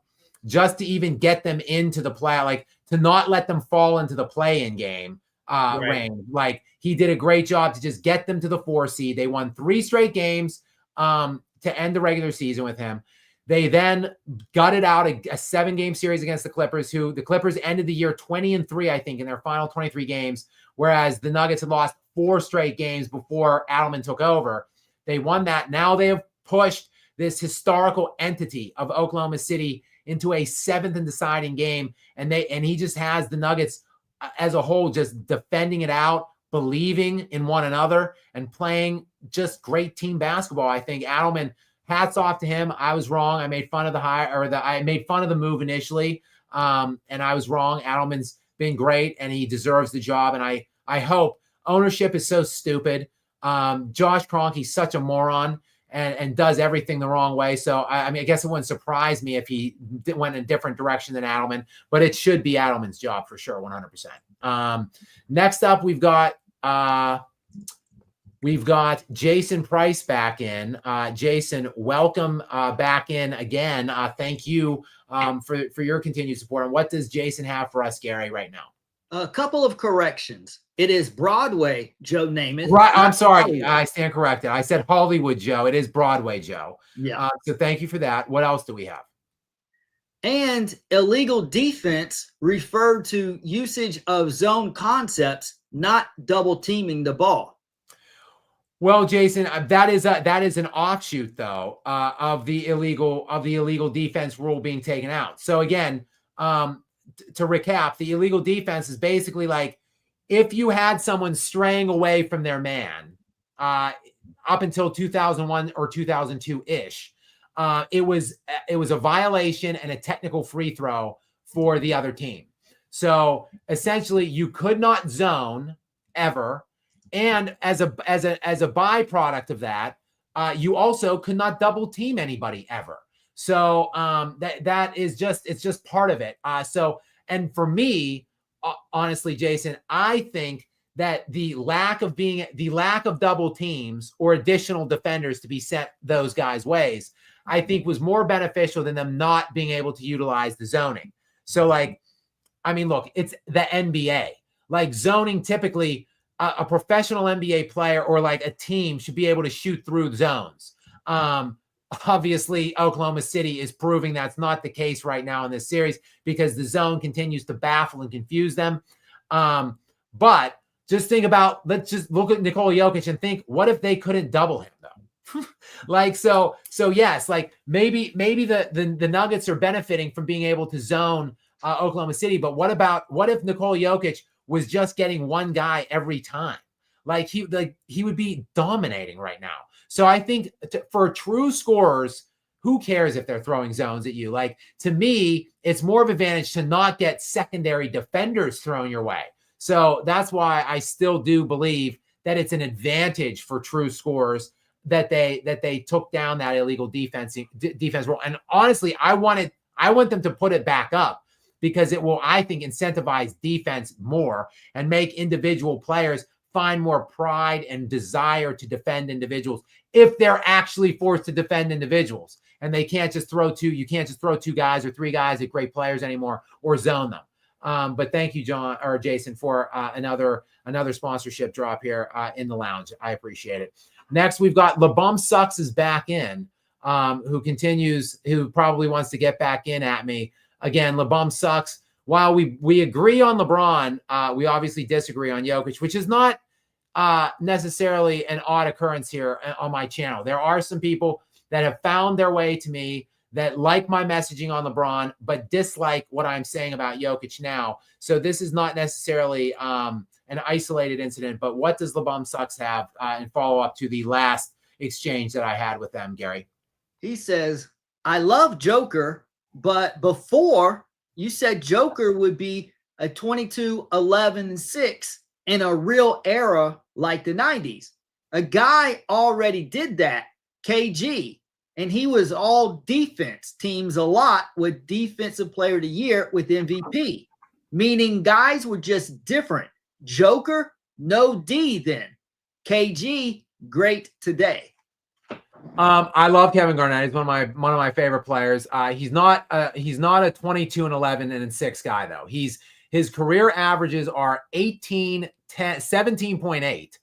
just to even get them into the play, like to not let them fall into the play-in game reign. Like he did a great job to just get them to the 4 seed. They won 3 straight games to end the regular season with him. They then gutted out a 7-game series against the Clippers, who the Clippers ended the year 20-3, I think, in their final 23 games, whereas the Nuggets had lost 4 straight games before Adelman took over. They won that. Now they have pushed this historical entity of Oklahoma City into a 7th and deciding game, and he just has the Nuggets as a whole just defending it out, believing in one another, and playing just great team basketball. I think Adelman, hats off to him. I was wrong. I made fun of I made fun of the move initially, and I was wrong. Adelman's been great, and he deserves the job. And I hope ownership is so stupid. Josh Kroenke's such a moron and does everything the wrong way. So I mean, I guess it wouldn't surprise me if he went in a different direction than Adelman, but it should be Adelman's job for sure, 100%. Next up, we've got Jason Price back in. Jason, welcome back in again. Thank you for your continued support. And what does Jason have for us, Gary, right now?
A couple of corrections. It is Broadway, Joe Namath.
Right. I'm sorry. Hollywood. I stand corrected. I said Hollywood, Joe. It is Broadway, Joe.
Yeah.
So thank you for that. What else do we have?
And illegal defense referred to usage of zone concepts, not double teaming the ball.
Well, Jason, that is an offshoot though of the illegal defense rule being taken out. So again, to recap, the illegal defense is basically like if you had someone straying away from their man up until 2001 or 2002 ish, it was a violation and a technical free throw for the other team. So essentially, you could not zone ever. And as a byproduct of that, you also could not double team anybody ever. So that is just part of it. And for me, honestly, Jason, I think that the lack of double teams or additional defenders to be sent those guys' ways, I think was more beneficial than them not being able to utilize the zoning. So like, I mean, look, it's the NBA. Like zoning typically, a professional NBA player or like a team should be able to shoot through zones. Obviously, Oklahoma City is proving that's not the case right now in this series because the zone continues to baffle and confuse them. But just think about, let's just look at Nikola Jokic and think, what if they couldn't double him though? Like, so yes, like maybe the Nuggets are benefiting from being able to zone Oklahoma City, but what if Nikola Jokic was just getting one guy every time? Like he would be dominating right now. So I think for true scorers, who cares if they're throwing zones at you? Like to me, it's more of an advantage to not get secondary defenders thrown your way. So that's why I still do believe that it's an advantage for true scorers that they took down that illegal defense rule. And honestly, I want them to put it back up because it will, I think, incentivize defense more and make individual players find more pride and desire to defend individuals if they're actually forced to defend individuals. And they can't just throw you can't just throw 2 guys or 3 guys at great players anymore or zone them. But thank you, Jason, for another sponsorship drop here in the lounge. I appreciate it. Next, we've got LeBum Sucks is back in, who probably wants to get back in at me. Again, LeBum Sucks. While we agree on LeBron, we obviously disagree on Jokic, which is not necessarily an odd occurrence here on my channel. There are some people that have found their way to me that like my messaging on LeBron, but dislike what I'm saying about Jokic now. So this is not necessarily an isolated incident, but what does LeBum Sucks have in follow up to the last exchange that I had with them, Gary?
He says, I love Joker, but before you said Joker would be a 22, 11, and 6 in a real era like the 90s. A guy already did that, KG, and he was all defense teams a lot with defensive player of the year with MVP, meaning guys were just different. Joker, no D then. KG, great today.
I love Kevin Garnett. He's one of my favorite players. He's not a 22-11-6 guy though. His career averages are 18, 10, 17.8,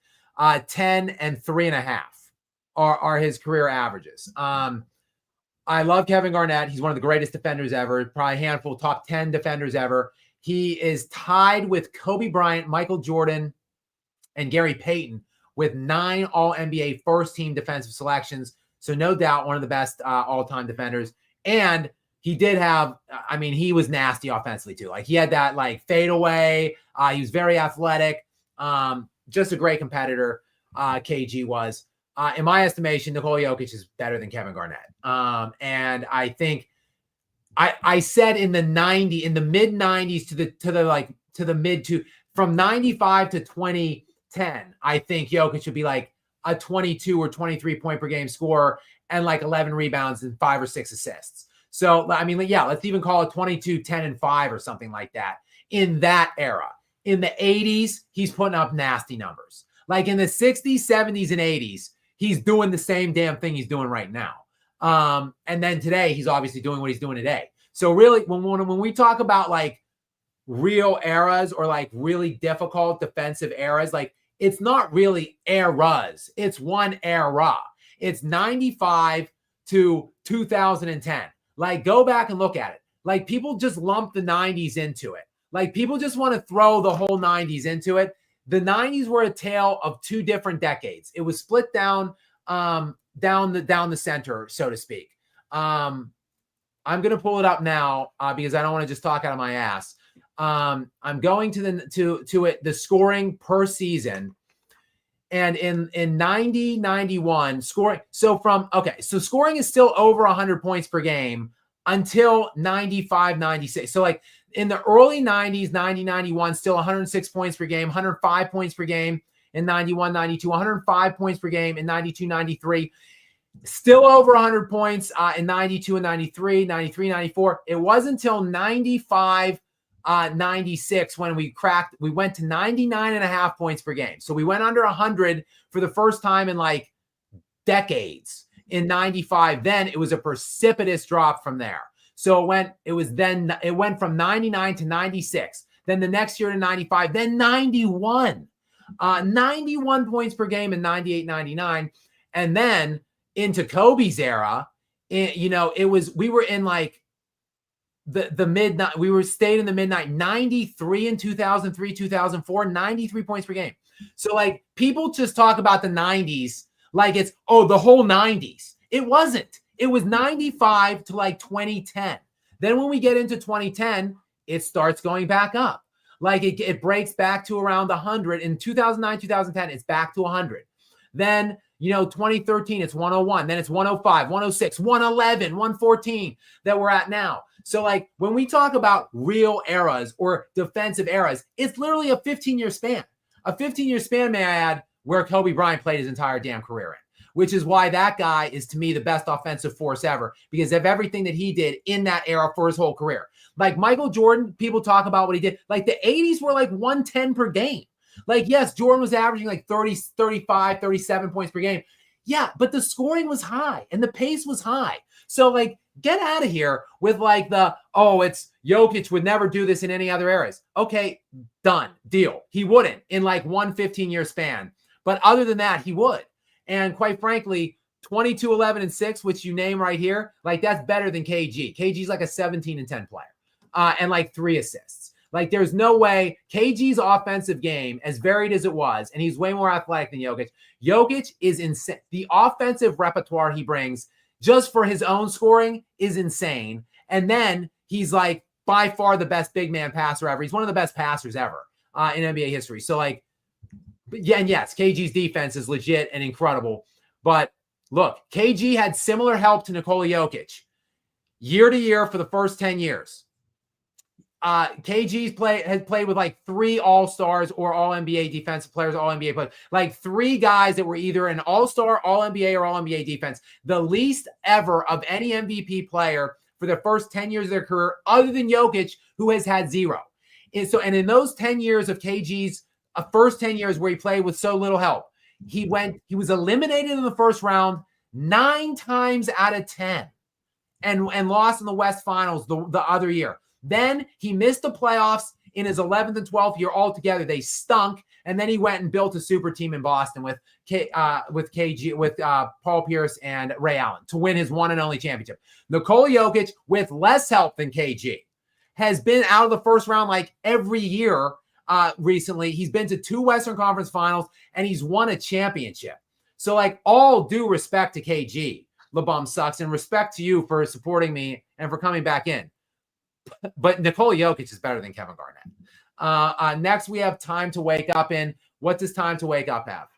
10 and 3.5 are his career averages. I love Kevin Garnett. He's one of the greatest defenders ever, probably a handful of top 10 defenders ever. He is tied with Kobe Bryant, Michael Jordan, and Gary Payton with 9 All-NBA first-team defensive selections. So no doubt one of the best all-time defenders. And he did have, he was nasty offensively too. Like he had that like fadeaway. He was very athletic. Just a great competitor. KG was. In my estimation, Nikola Jokic is better than Kevin Garnett. And I think I said in the mid 90s to the mid from 95 to 2010, I think Jokic should be like a 22 or 23 point per game scorer and like 11 rebounds and 5 or 6 assists. So, let's even call it 22, 10 and 5 or something like that in that era. In the 80s, he's putting up nasty numbers. Like in the 60s, 70s, and 80s, he's doing the same damn thing he's doing right now. And then today, he's obviously doing what he's doing today. So really, when we talk about like real eras or like really difficult defensive eras, like it's not really eras. It's one era. It's 95 to 2010. Like go back and look at it. Like people just lump the 90s into it. Like people just want to throw the whole 90s into it. The 90s were a tale of 2 different decades. It was split down down the center, so to speak. I'm going to pull it up now because I don't want to just talk out of my ass. I'm going to the scoring per season. And in 90, 91 scoring. So scoring is still over 100 points per game until 95, 96. So like in the early 90s, 90, 91, still 106 points per game, 105 points per game in 91, 92, 105 points per game in 92, 93. Still over 100 points in 92 and 93, 93, 94. It wasn't until 95, 96 when we went to 99.5 points per game. So we went under 100 for the first time in like decades in 95. Then it was a precipitous drop from there. So it went from 99 to 96. Then the next year to 95, then 91. 91 points per game in 98, 99. And then into Kobe's era, we were in like the midnight. We were staying in the midnight. 93 in 2003, 2004, 93 points per game. So like people just talk about the 90s like it's the whole 90s. It wasn't. It was 95 to like 2010. Then when we get into 2010, it starts going back up. Like it breaks back to around 100. In 2009, 2010, it's back to 100. Then 2013, it's 101. Then it's 105, 106, 111, 114 that we're at now. So like when we talk about real eras or defensive eras, it's literally a 15-year span. A 15-year span, may I add, where Kobe Bryant played his entire damn career in, which is why that guy is to me the best offensive force ever because of everything that he did in that era for his whole career. Like Michael Jordan, people talk about what he did. Like the 80s were like 110 per game. Like, yes, Jordan was averaging like 30, 35, 37 points per game. Yeah, but the scoring was high and the pace was high. So like, get out of here with like it's Jokic would never do this in any other eras. Okay, done, deal. He wouldn't in like one 15-year span. But other than that, he would. And quite frankly, 22, 11, and 6, which you name right here, like that's better than KG. KG's like a 17 and 10 player and like 3 assists. Like there's no way KG's offensive game, as varied as it was, and he's way more athletic than Jokic. Jokic is insane. The offensive repertoire he brings just for his own scoring is insane. And then he's like by far the best big man passer ever. He's one of the best passers ever in NBA history. So like, yeah, and yes, KG's defense is legit and incredible. But look, KG had similar help to Nikola Jokic year to year for the first 10 years. has played with like 3 all-stars or all-NBA defensive players, all-NBA players, like 3 guys that were either an all-star, all-NBA, or all-NBA defense. The least ever of any MVP player for the first 10 years of their career, other than Jokic, who has had 0. And in those 10 years of KG's first 10 years where he played with so little help, he was eliminated in the first round 9 times out of 10 and lost in the West Finals the other year. Then he missed the playoffs in his 11th and 12th year altogether. They stunk. And then he went and built a super team in Boston with Paul Pierce and Ray Allen to win his one and only championship. Nikola Jokic, with less help than KG, has been out of the first round like every year recently. He's been to 2 Western Conference Finals, and he's won a championship. So, like, all due respect to KG, LeBum sucks, and respect to you for supporting me and for coming back in. But Nikola Jokic is better than Kevin Garnett. Next, we have Time to Wake Up in. What does Time to Wake Up have?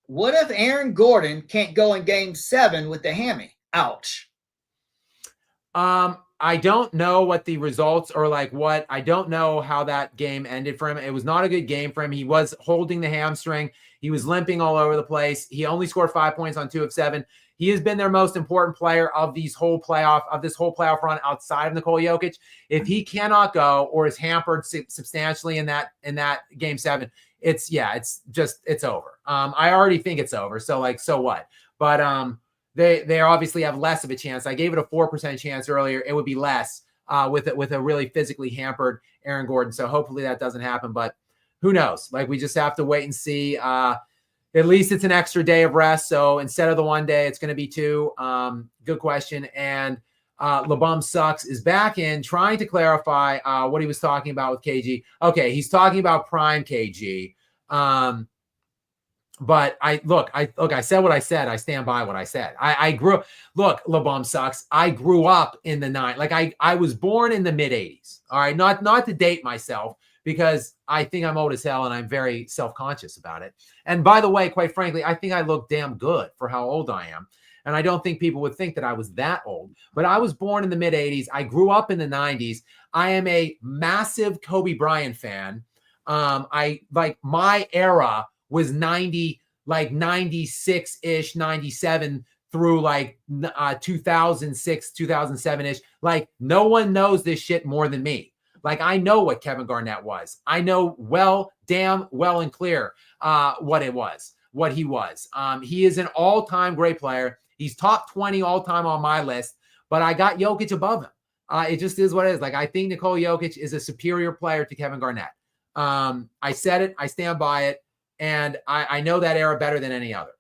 What if Aaron Gordon can't go in Game 7 with the hammy? Ouch.
I don't know what the results are like. I don't know how that game ended for him. It was not a good game for him. He was holding the hamstring. He was limping all over the place. He only scored 5 points on 2 of 7. He has been their most important player of this whole playoff run outside of Nikola Jokic. If he cannot go or is hampered substantially in that Game 7, it's over. I already think it's over. So what? But they obviously have less of a chance. I gave it a 4% chance earlier. It would be less with a really physically hampered Aaron Gordon. So hopefully that doesn't happen. But who knows? Like, we just have to wait and see. At least it's an extra day of rest. So instead of the 1 day, it's going to be 2. Good question. And LeBum Sucks is back in trying to clarify what he was talking about with KG. Okay, he's talking about prime KG. But I said what I said. I stand by what I said. LeBum Sucks. I grew up in the 90s. Like, I was born in the mid 80s. All right. Not to date myself, because I think I'm old as hell and I'm very self-conscious about it. And by the way, quite frankly, I think I look damn good for how old I am. And I don't think people would think that I was that old, but I was born in the mid 80s. I grew up in the 90s. I am a massive Kobe Bryant fan. My era was 96-ish, 97 through 2006, 2007-ish. Like, no one knows this shit more than me. Like, I know what Kevin Garnett was. I know damn well and clear what he was. He is an all-time great player. He's top 20 all-time on my list, but I got Jokic above him. It just is what it is. Like, I think Nikola Jokic is a superior player to Kevin Garnett. I said it. I stand by it. And I know that era better than any other.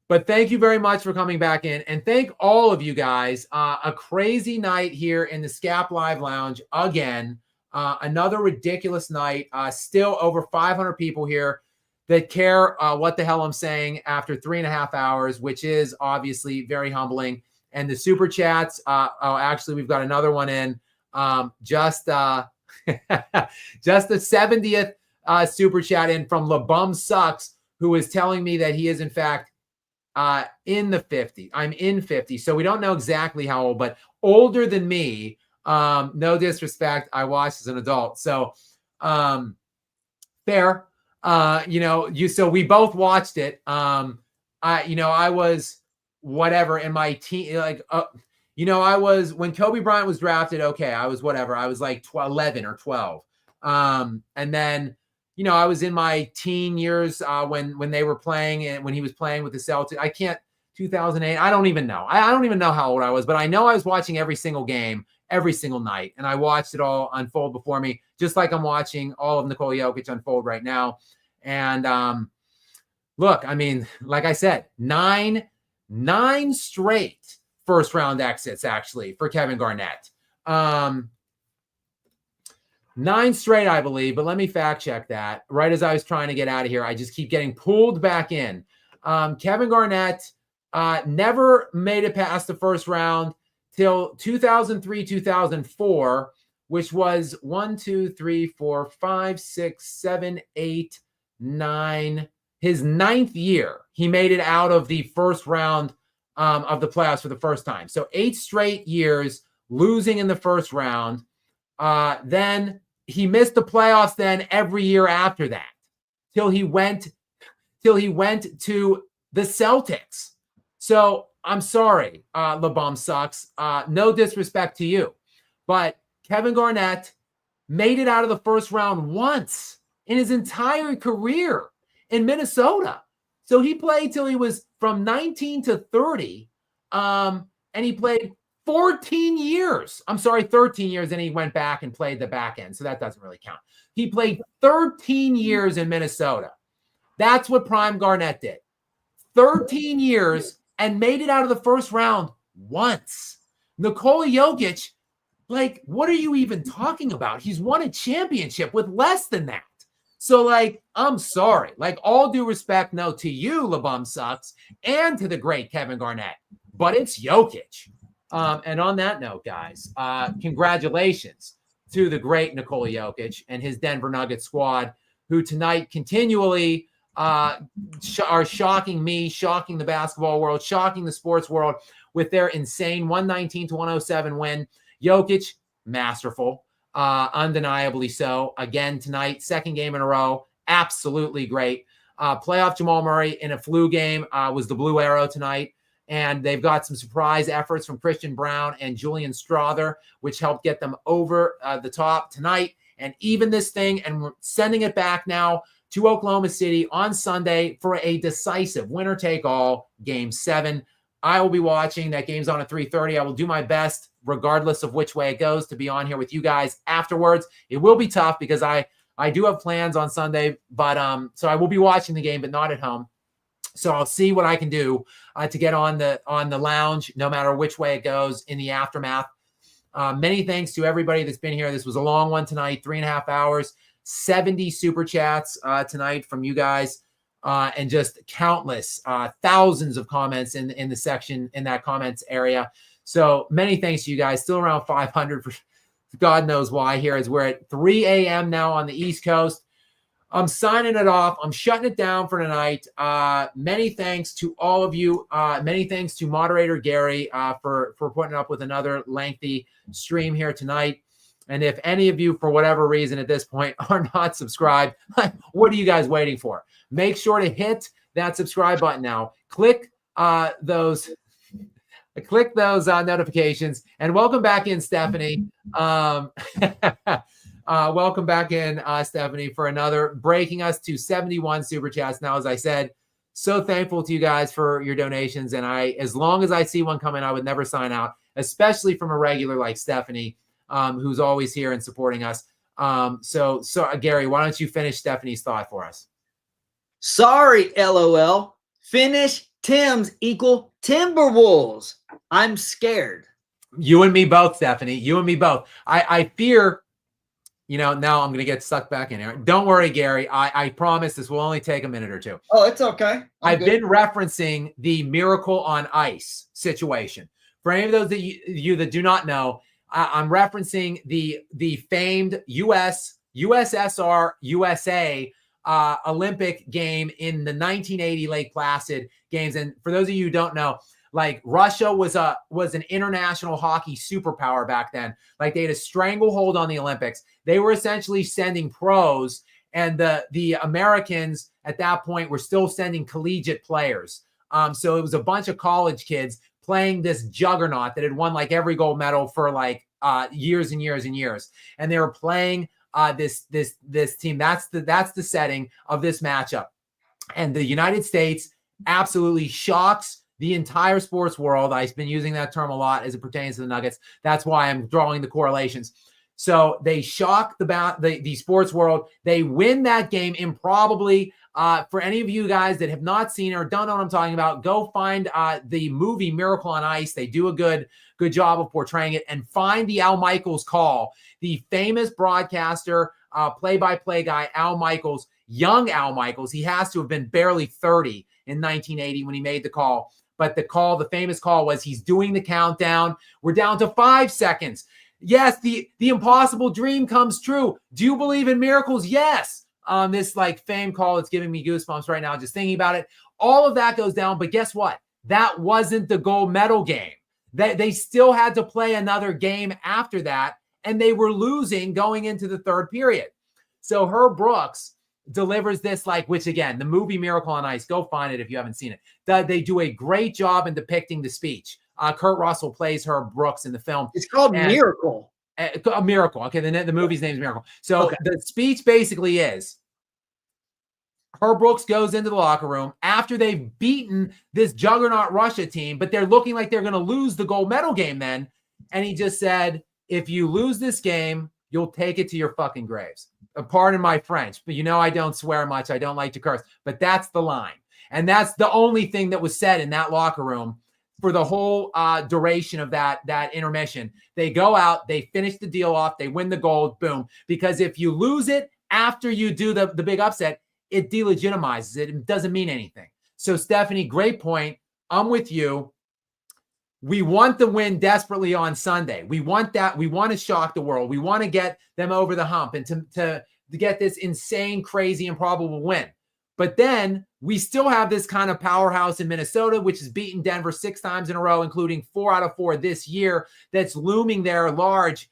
But thank you very much for coming back in. And thank all of you guys. A crazy night here in the Scap Live Lounge again. Another ridiculous night. Still over 500 people here that care what the hell I'm saying after 3.5 hours, which is obviously very humbling. And the super chats. Actually, we've got another one in. Just the 70th super chat in from LeBum Sucks, who is telling me that he is in fact in the 50s. I'm in 50. So we don't know exactly how old, but older than me. No disrespect. I watched as an adult. So fair. So we both watched it. I was whatever in my teen, I was, when Kobe Bryant was drafted, okay, I was whatever. I was like 11 or 12. And then, I was in my teen years when they were playing and when he was playing with the Celtics. 2008. I don't even know. I don't even know how old I was, but I know I was watching every single game, every single night. And I watched it all unfold before me, just like I'm watching all of Nikola Jokic unfold right now. And look, I mean, like I said, nine straight first round exits actually for Kevin Garnett. 9 straight, I believe, but let me fact check that. Right as I was trying to get out of here, I just keep getting pulled back in. Kevin Garnett never made it past the first round till 2003, 2004, which was 1, 2, 3, 4, 5, 6, 7, 8, 9. His 9th year, he made it out of the first round of the playoffs for the first time. So 8 straight years losing in the first round. Then he missed the playoffs then every year after that till he went to the Celtics. So I'm sorry, LeBum sucks. No disrespect to you, but Kevin Garnett made it out of the first round once in his entire career in Minnesota. So he played till he was from 19 to 30, and he played 14 years. I'm sorry, 13 years, and he went back and played the back end, so that doesn't really count. He played 13 years in Minnesota. That's what Prime Garnett did. 13 years and made it out of the first round once. Nikola Jokic, like, what are you even talking about? He's won a championship with less than that. So, like, I'm sorry. Like, all due respect, no, to you, LeBum sucks, and to the great Kevin Garnett. But it's Jokic. And on that note, guys, congratulations to the great Nikola Jokic and his Denver Nuggets squad, who tonight continually are shocking me, shocking the basketball world, shocking the sports world with their insane 119-107 win. Jokic, masterful, undeniably so. Again tonight, second game in a row, absolutely great. Playoff Jamal Murray in a flu game was the blue arrow tonight. And they've got some surprise efforts from Christian Brown and Julian Strother, which helped get them over the top tonight. And even this thing, and we're sending it back now to Oklahoma City on Sunday for a decisive winner-take-all Game 7. I will be watching. That game's on at 3:30. I will do my best, regardless of which way it goes, to be on here with you guys afterwards. It will be tough because I do have plans on Sunday, but so I will be watching the game, but not at home. So I'll see what I can do to get on the lounge, no matter which way it goes in the aftermath. Many thanks to everybody that's been here. This was a long one tonight, 3.5 hours, 70 super chats tonight from you guys, and just countless thousands of comments in the section, in that comments area. So many thanks to you guys. Still around 500 for God knows why here, as we're at 3 a.m. now on the East Coast. I'm signing it off. I'm shutting it down for tonight. Many thanks to all of you. Many thanks to moderator Gary for putting up with another lengthy stream here tonight. And if any of you, for whatever reason at this point, are not subscribed, what are you guys waiting for? Make sure to hit that subscribe button now. Click those notifications. And welcome back in, Stephanie. Welcome back in, Stephanie, for another breaking us to 71 super chats. Now, as I said, so thankful to you guys for your donations. And as long as I see one coming, I would never sign out, especially from a regular like Stephanie, who's always here and supporting us. So Gary, why don't you finish Stephanie's thought for us?
Sorry, LOL. Finish Tim's equal Timberwolves. I'm scared.
You and me both, Stephanie. You and me both. I fear. Now I'm going to get sucked back in here. Don't worry, Gary. I promise this will only take a minute or two.
Oh, it's okay.
I've been referencing the Miracle on Ice situation. For any of those that you that do not know, I'm referencing the famed USSR USA Olympic game in the 1980 Lake Placid games. And for those of you who don't know, like, Russia was an international hockey superpower back then. Like, they had a stranglehold on the Olympics. They were essentially sending pros, and the Americans at that point were still sending collegiate players. So it was a bunch of college kids playing this juggernaut that had won like every gold medal for like years and years and years. And they were playing this team. That's the setting of this matchup. And the United States absolutely shocks the entire sports world. I've been using that term a lot as it pertains to the Nuggets. That's why I'm drawing the correlations. So they shock the sports world. They win that game improbably. For any of you guys that have not seen or don't know what I'm talking about, go find the movie Miracle on Ice. They do a good job of portraying it. And find the Al Michaels call. The famous broadcaster, play-by-play guy, Al Michaels, young Al Michaels. He has to have been barely 30 in 1980 when he made the call. But the famous call was, he's doing the countdown. We're down to 5 seconds. Yes, the impossible dream comes true. Do you believe in miracles? Yes. This like fame call, it's giving me goosebumps right now just thinking about it. All of that goes down, but guess what? That wasn't the gold medal game. They still had to play another game after that, and they were losing going into the third period. So Herb Brooks delivers this, like, which again, the movie Miracle on Ice, go find it if you haven't seen it. They do a great job in depicting the speech. Kurt Russell plays Herb Brooks in the film.
It's called Miracle.
A Miracle. Okay, the movie's name is Miracle. So the speech basically is, Herb Brooks goes into the locker room after they've beaten this juggernaut Russia team, but they're looking like they're going to lose the gold medal game then. And he just said, if you lose this game, you'll take it to your fucking graves. Pardon my French, but I don't swear much. I don't like to curse, but that's the line. And that's the only thing that was said in that locker room for the whole duration of that intermission. They go out, they finish the deal off, they win the gold, boom. Because if you lose it after you do the big upset, it delegitimizes it. It doesn't mean anything. So Stephanie, great point. I'm with you. We want the win desperately on Sunday. We want that. We want to shock the world. We want to get them over the hump and to get this insane, crazy, improbable win. But then we still have this kind of powerhouse in Minnesota, which has beaten Denver 6 times in a row, including 4 out of 4 this year. That's looming there large,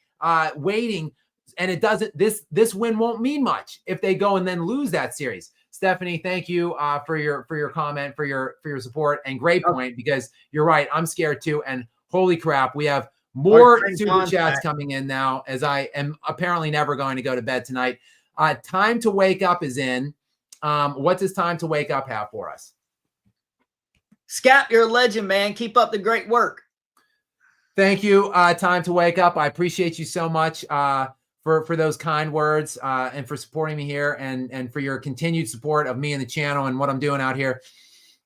waiting. And it doesn't. This win won't mean much if they go and then lose that series. Stephanie, thank you for your comment, for your support, and great point, because you're right. I'm scared too. And holy crap, we have more super chats coming in now, as I am apparently never going to go to bed tonight. Time to Wake Up is in. What does Time to Wake Up have for us?
Scap, you're a legend, man. Keep up the great work.
Thank you, Time to Wake Up. I appreciate you so much. For those kind words and for supporting me here and for your continued support of me and the channel and what I'm doing out here.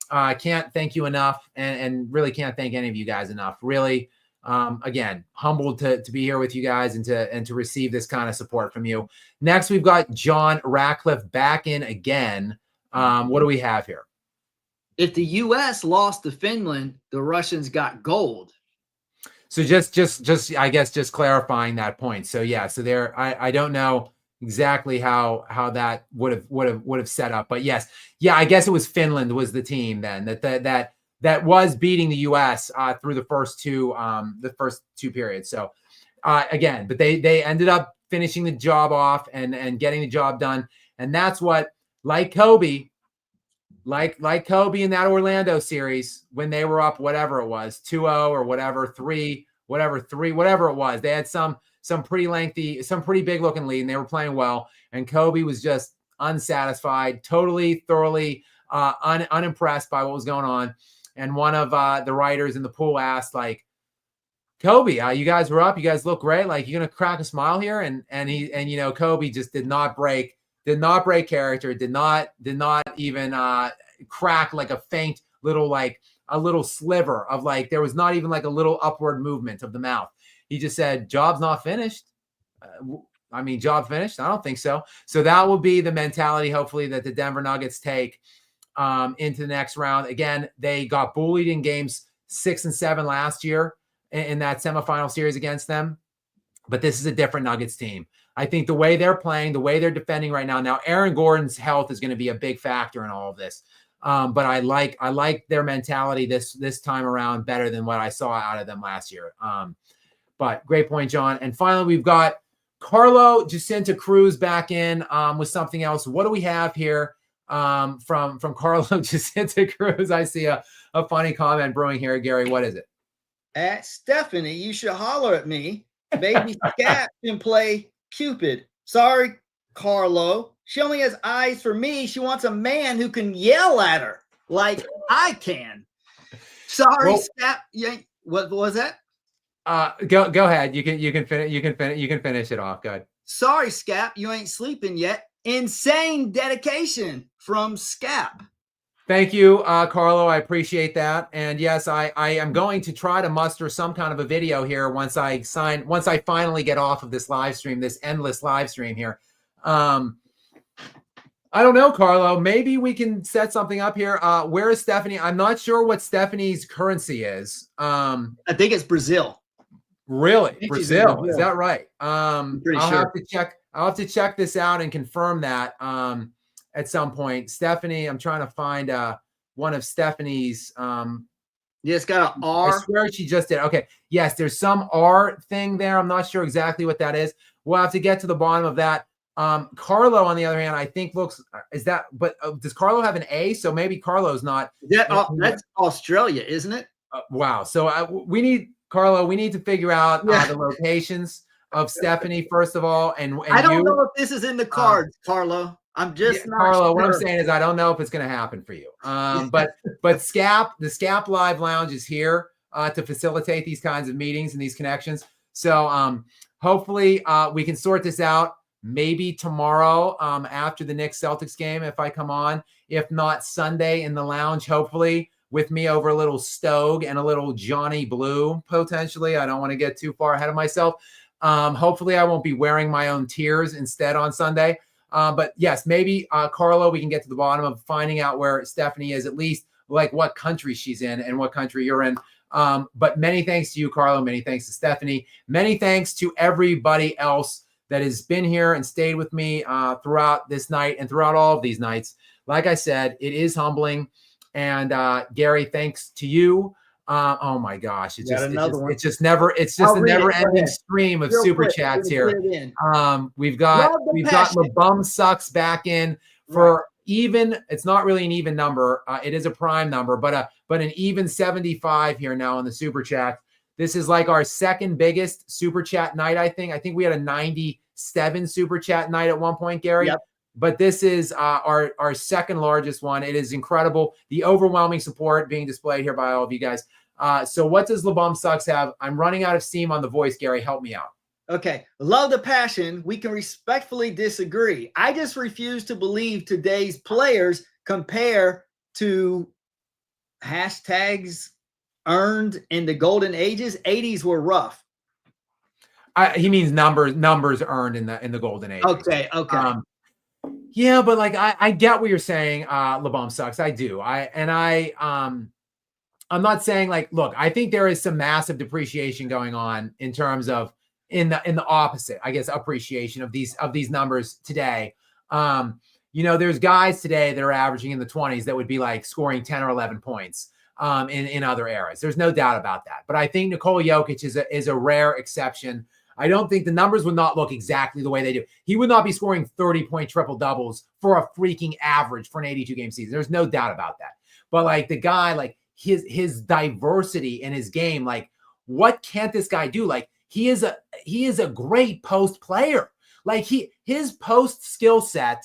I can't thank you enough and really can't thank any of you guys enough. Really, again, humbled to be here with you guys and to receive this kind of support from you. Next, we've got John Ratcliffe back in again. What do we have here?
If the U.S. lost to Finland, the Russians got gold.
So just I guess just clarifying that point. So yeah, so there I don't know exactly how that would have set up, but yes, yeah, I guess it was Finland was the team then that was beating the U.S. Through the first two periods. So again, but they ended up finishing the job off and getting the job done, and that's what, like Kobe. Like Kobe in that Orlando series, when they were up, whatever it was, 2-0 or whatever, 3, whatever it was. They had some pretty lengthy, some pretty big looking lead, and they were playing well. And Kobe was just unsatisfied, thoroughly unimpressed by what was going on. And one of the writers in the pool asked, like, Kobe, you guys were up, you guys look great. Like, you gonna crack a smile here? And Kobe just did not break character, did not even crack like a faint little, like a little sliver of, like, there was not even like a little upward movement of the mouth. He just said, job's not finished. Job finished? I don't think so. So that will be the mentality, hopefully, that the Denver Nuggets take into the next round. Again, they got bullied in games 6 and 7 last year in that semifinal series against them. But this is a different Nuggets team. I think the way they're playing, the way they're defending right now. Now, Aaron Gordon's health is going to be a big factor in all of this. But I like their mentality this time around better than what I saw out of them last year. But great point, John. And finally, we've got Carlo Jacinta Cruz back in with something else. What do we have here from Carlo Jacinta Cruz? I see a funny comment brewing here, Gary. What is it?
At Stephanie, you should holler at me. Baby Scat can play Cupid. Sorry, Carlo. She only has eyes for me. She wants a man who can yell at her like I can. Sorry, Scat. What was that?
Go ahead. You can finish it off. Go ahead.
Sorry, Scap, you ain't sleeping yet. Insane dedication from Scap.
Thank you, Carlo. I appreciate that. And yes, I am going to try to muster some kind of a video here once I finally get off of this live stream, this endless live stream here. I don't know, Carlo. Maybe we can set something up here. Where is Stephanie? I'm not sure what Stephanie's currency is.
I think it's Brazil.
Really? Brazil. Is that right?
I'm pretty sure.
I'll have to check this out and confirm that at some point. Stephanie, I'm trying to find one of Stephanie's
Yeah, it's got an
I
R.
swear she just did. Okay. Yes, there's some R thing there. I'm not sure exactly what that is. We'll have to get to the bottom of that. Carlo, on the other hand, I think but does Carlo have an A? So maybe Carlo's not.
That's Australia, isn't it?
Wow. So we need to figure out the locations of Stephanie, first of all. And
I don't know if this is in the cards, Carlo. I'm just not
Carlo,
sure.
what I'm saying is I don't know if it's going to happen for you. But the SCAP Live Lounge is here to facilitate these kinds of meetings and these connections. So hopefully we can sort this out maybe tomorrow after the Knicks Celtics game if I come on. If not, Sunday in the lounge, hopefully, with me over a little Stogue and a little Johnny Blue, potentially. I don't want to get too far ahead of myself. Hopefully I won't be wearing my own tears instead on Sunday. But yes, maybe Carlo, we can get to the bottom of finding out where Stephanie is, at least like what country she's in and what country you're in. But many thanks to you, Carlo. Many thanks to Stephanie. Many thanks to everybody else that has been here and stayed with me throughout this night and throughout all of these nights. Like I said, it is humbling. And Gary, thanks to you. Oh my gosh, it's just a never-ending stream of super chats here. We've got LeBum Sucks back in for even. It's not really an even number. It is a prime number, but an even 75 here now in the super chat. This is like our second biggest super chat night. I think we had a 97 super chat night at one point, Gary.
Yep.
But this is our second largest one. It is incredible. The overwhelming support being displayed here by all of you guys. So what does LeBum Sucks have? I'm running out of steam on the voice, Gary. Help me out.
Okay. Love the passion. We can respectfully disagree. I just refuse to believe today's players compare to hashtags earned in the golden ages. 80s were rough.
He means numbers earned in the golden age.
Okay.
Yeah, but like I get what you're saying, LeBum Sucks. I do. I'm not saying like, look, I think there is some massive depreciation going on in terms of in the opposite, I guess, appreciation of these numbers today. There's guys today that are averaging in the 20s that would be like scoring 10 or 11 points in other eras. There's no doubt about that. But I think Nikola Jokic is a rare exception. I don't think the numbers would not look exactly the way they do. He would not be scoring 30-point triple doubles for a freaking average for an 82-game season. There's no doubt about that. But like the guy, like his diversity in his game, like what can't this guy do? Like he is a great post player. Like his post skill set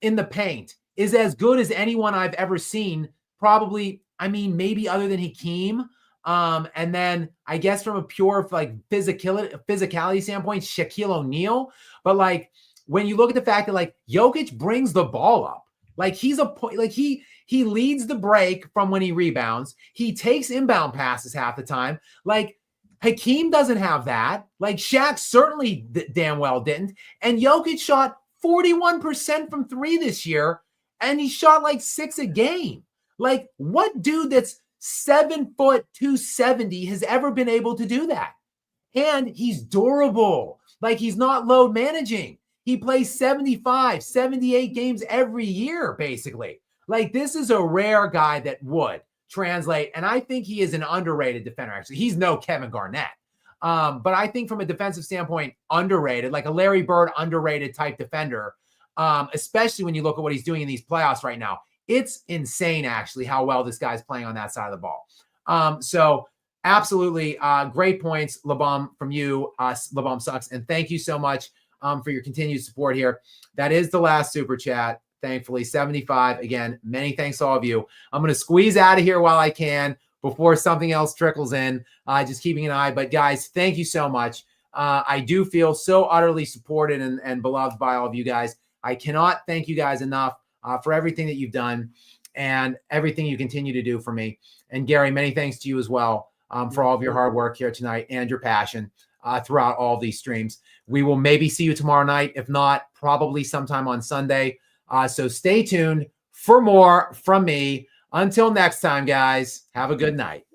in the paint is as good as anyone I've ever seen. Probably, I mean, maybe other than Hakeem. And then I guess from a pure like physicality standpoint, Shaquille O'Neal. But like when you look at the fact that like Jokic brings the ball up, like he's a point, like he leads the break from when he rebounds. He takes inbound passes half the time. Like Hakeem doesn't have that. Like Shaq certainly damn well didn't. And Jokic shot 41% from three this year, and he shot like 6 a game. Like what dude that's 7 foot 270 has ever been able to do that? And he's durable. Like he's not load managing. He plays 75, 78 games every year, basically. Like this is a rare guy that would translate. And I think he is an underrated defender. Actually, he's no Kevin Garnett. But I think from a defensive standpoint, underrated, like a Larry Bird underrated type defender, especially when you look at what he's doing in these playoffs right now. It's insane, actually, how well this guy's playing on that side of the ball. So absolutely great points, LeBum, from you, LeBum Sucks. And thank you so much for your continued support here. That is the last super chat, thankfully, 75. Again, many thanks to all of you. I'm going to squeeze out of here while I can before something else trickles in, just keeping an eye. But guys, thank you so much. I do feel so utterly supported and beloved by all of you guys. I cannot thank you guys enough for everything that you've done and everything you continue to do for me. And Gary, many thanks to you as well for all of your hard work here tonight and your passion throughout all these streams. We will maybe see you tomorrow night. If not, probably sometime on Sunday. So stay tuned for more from me. Until next time, guys, have a good night.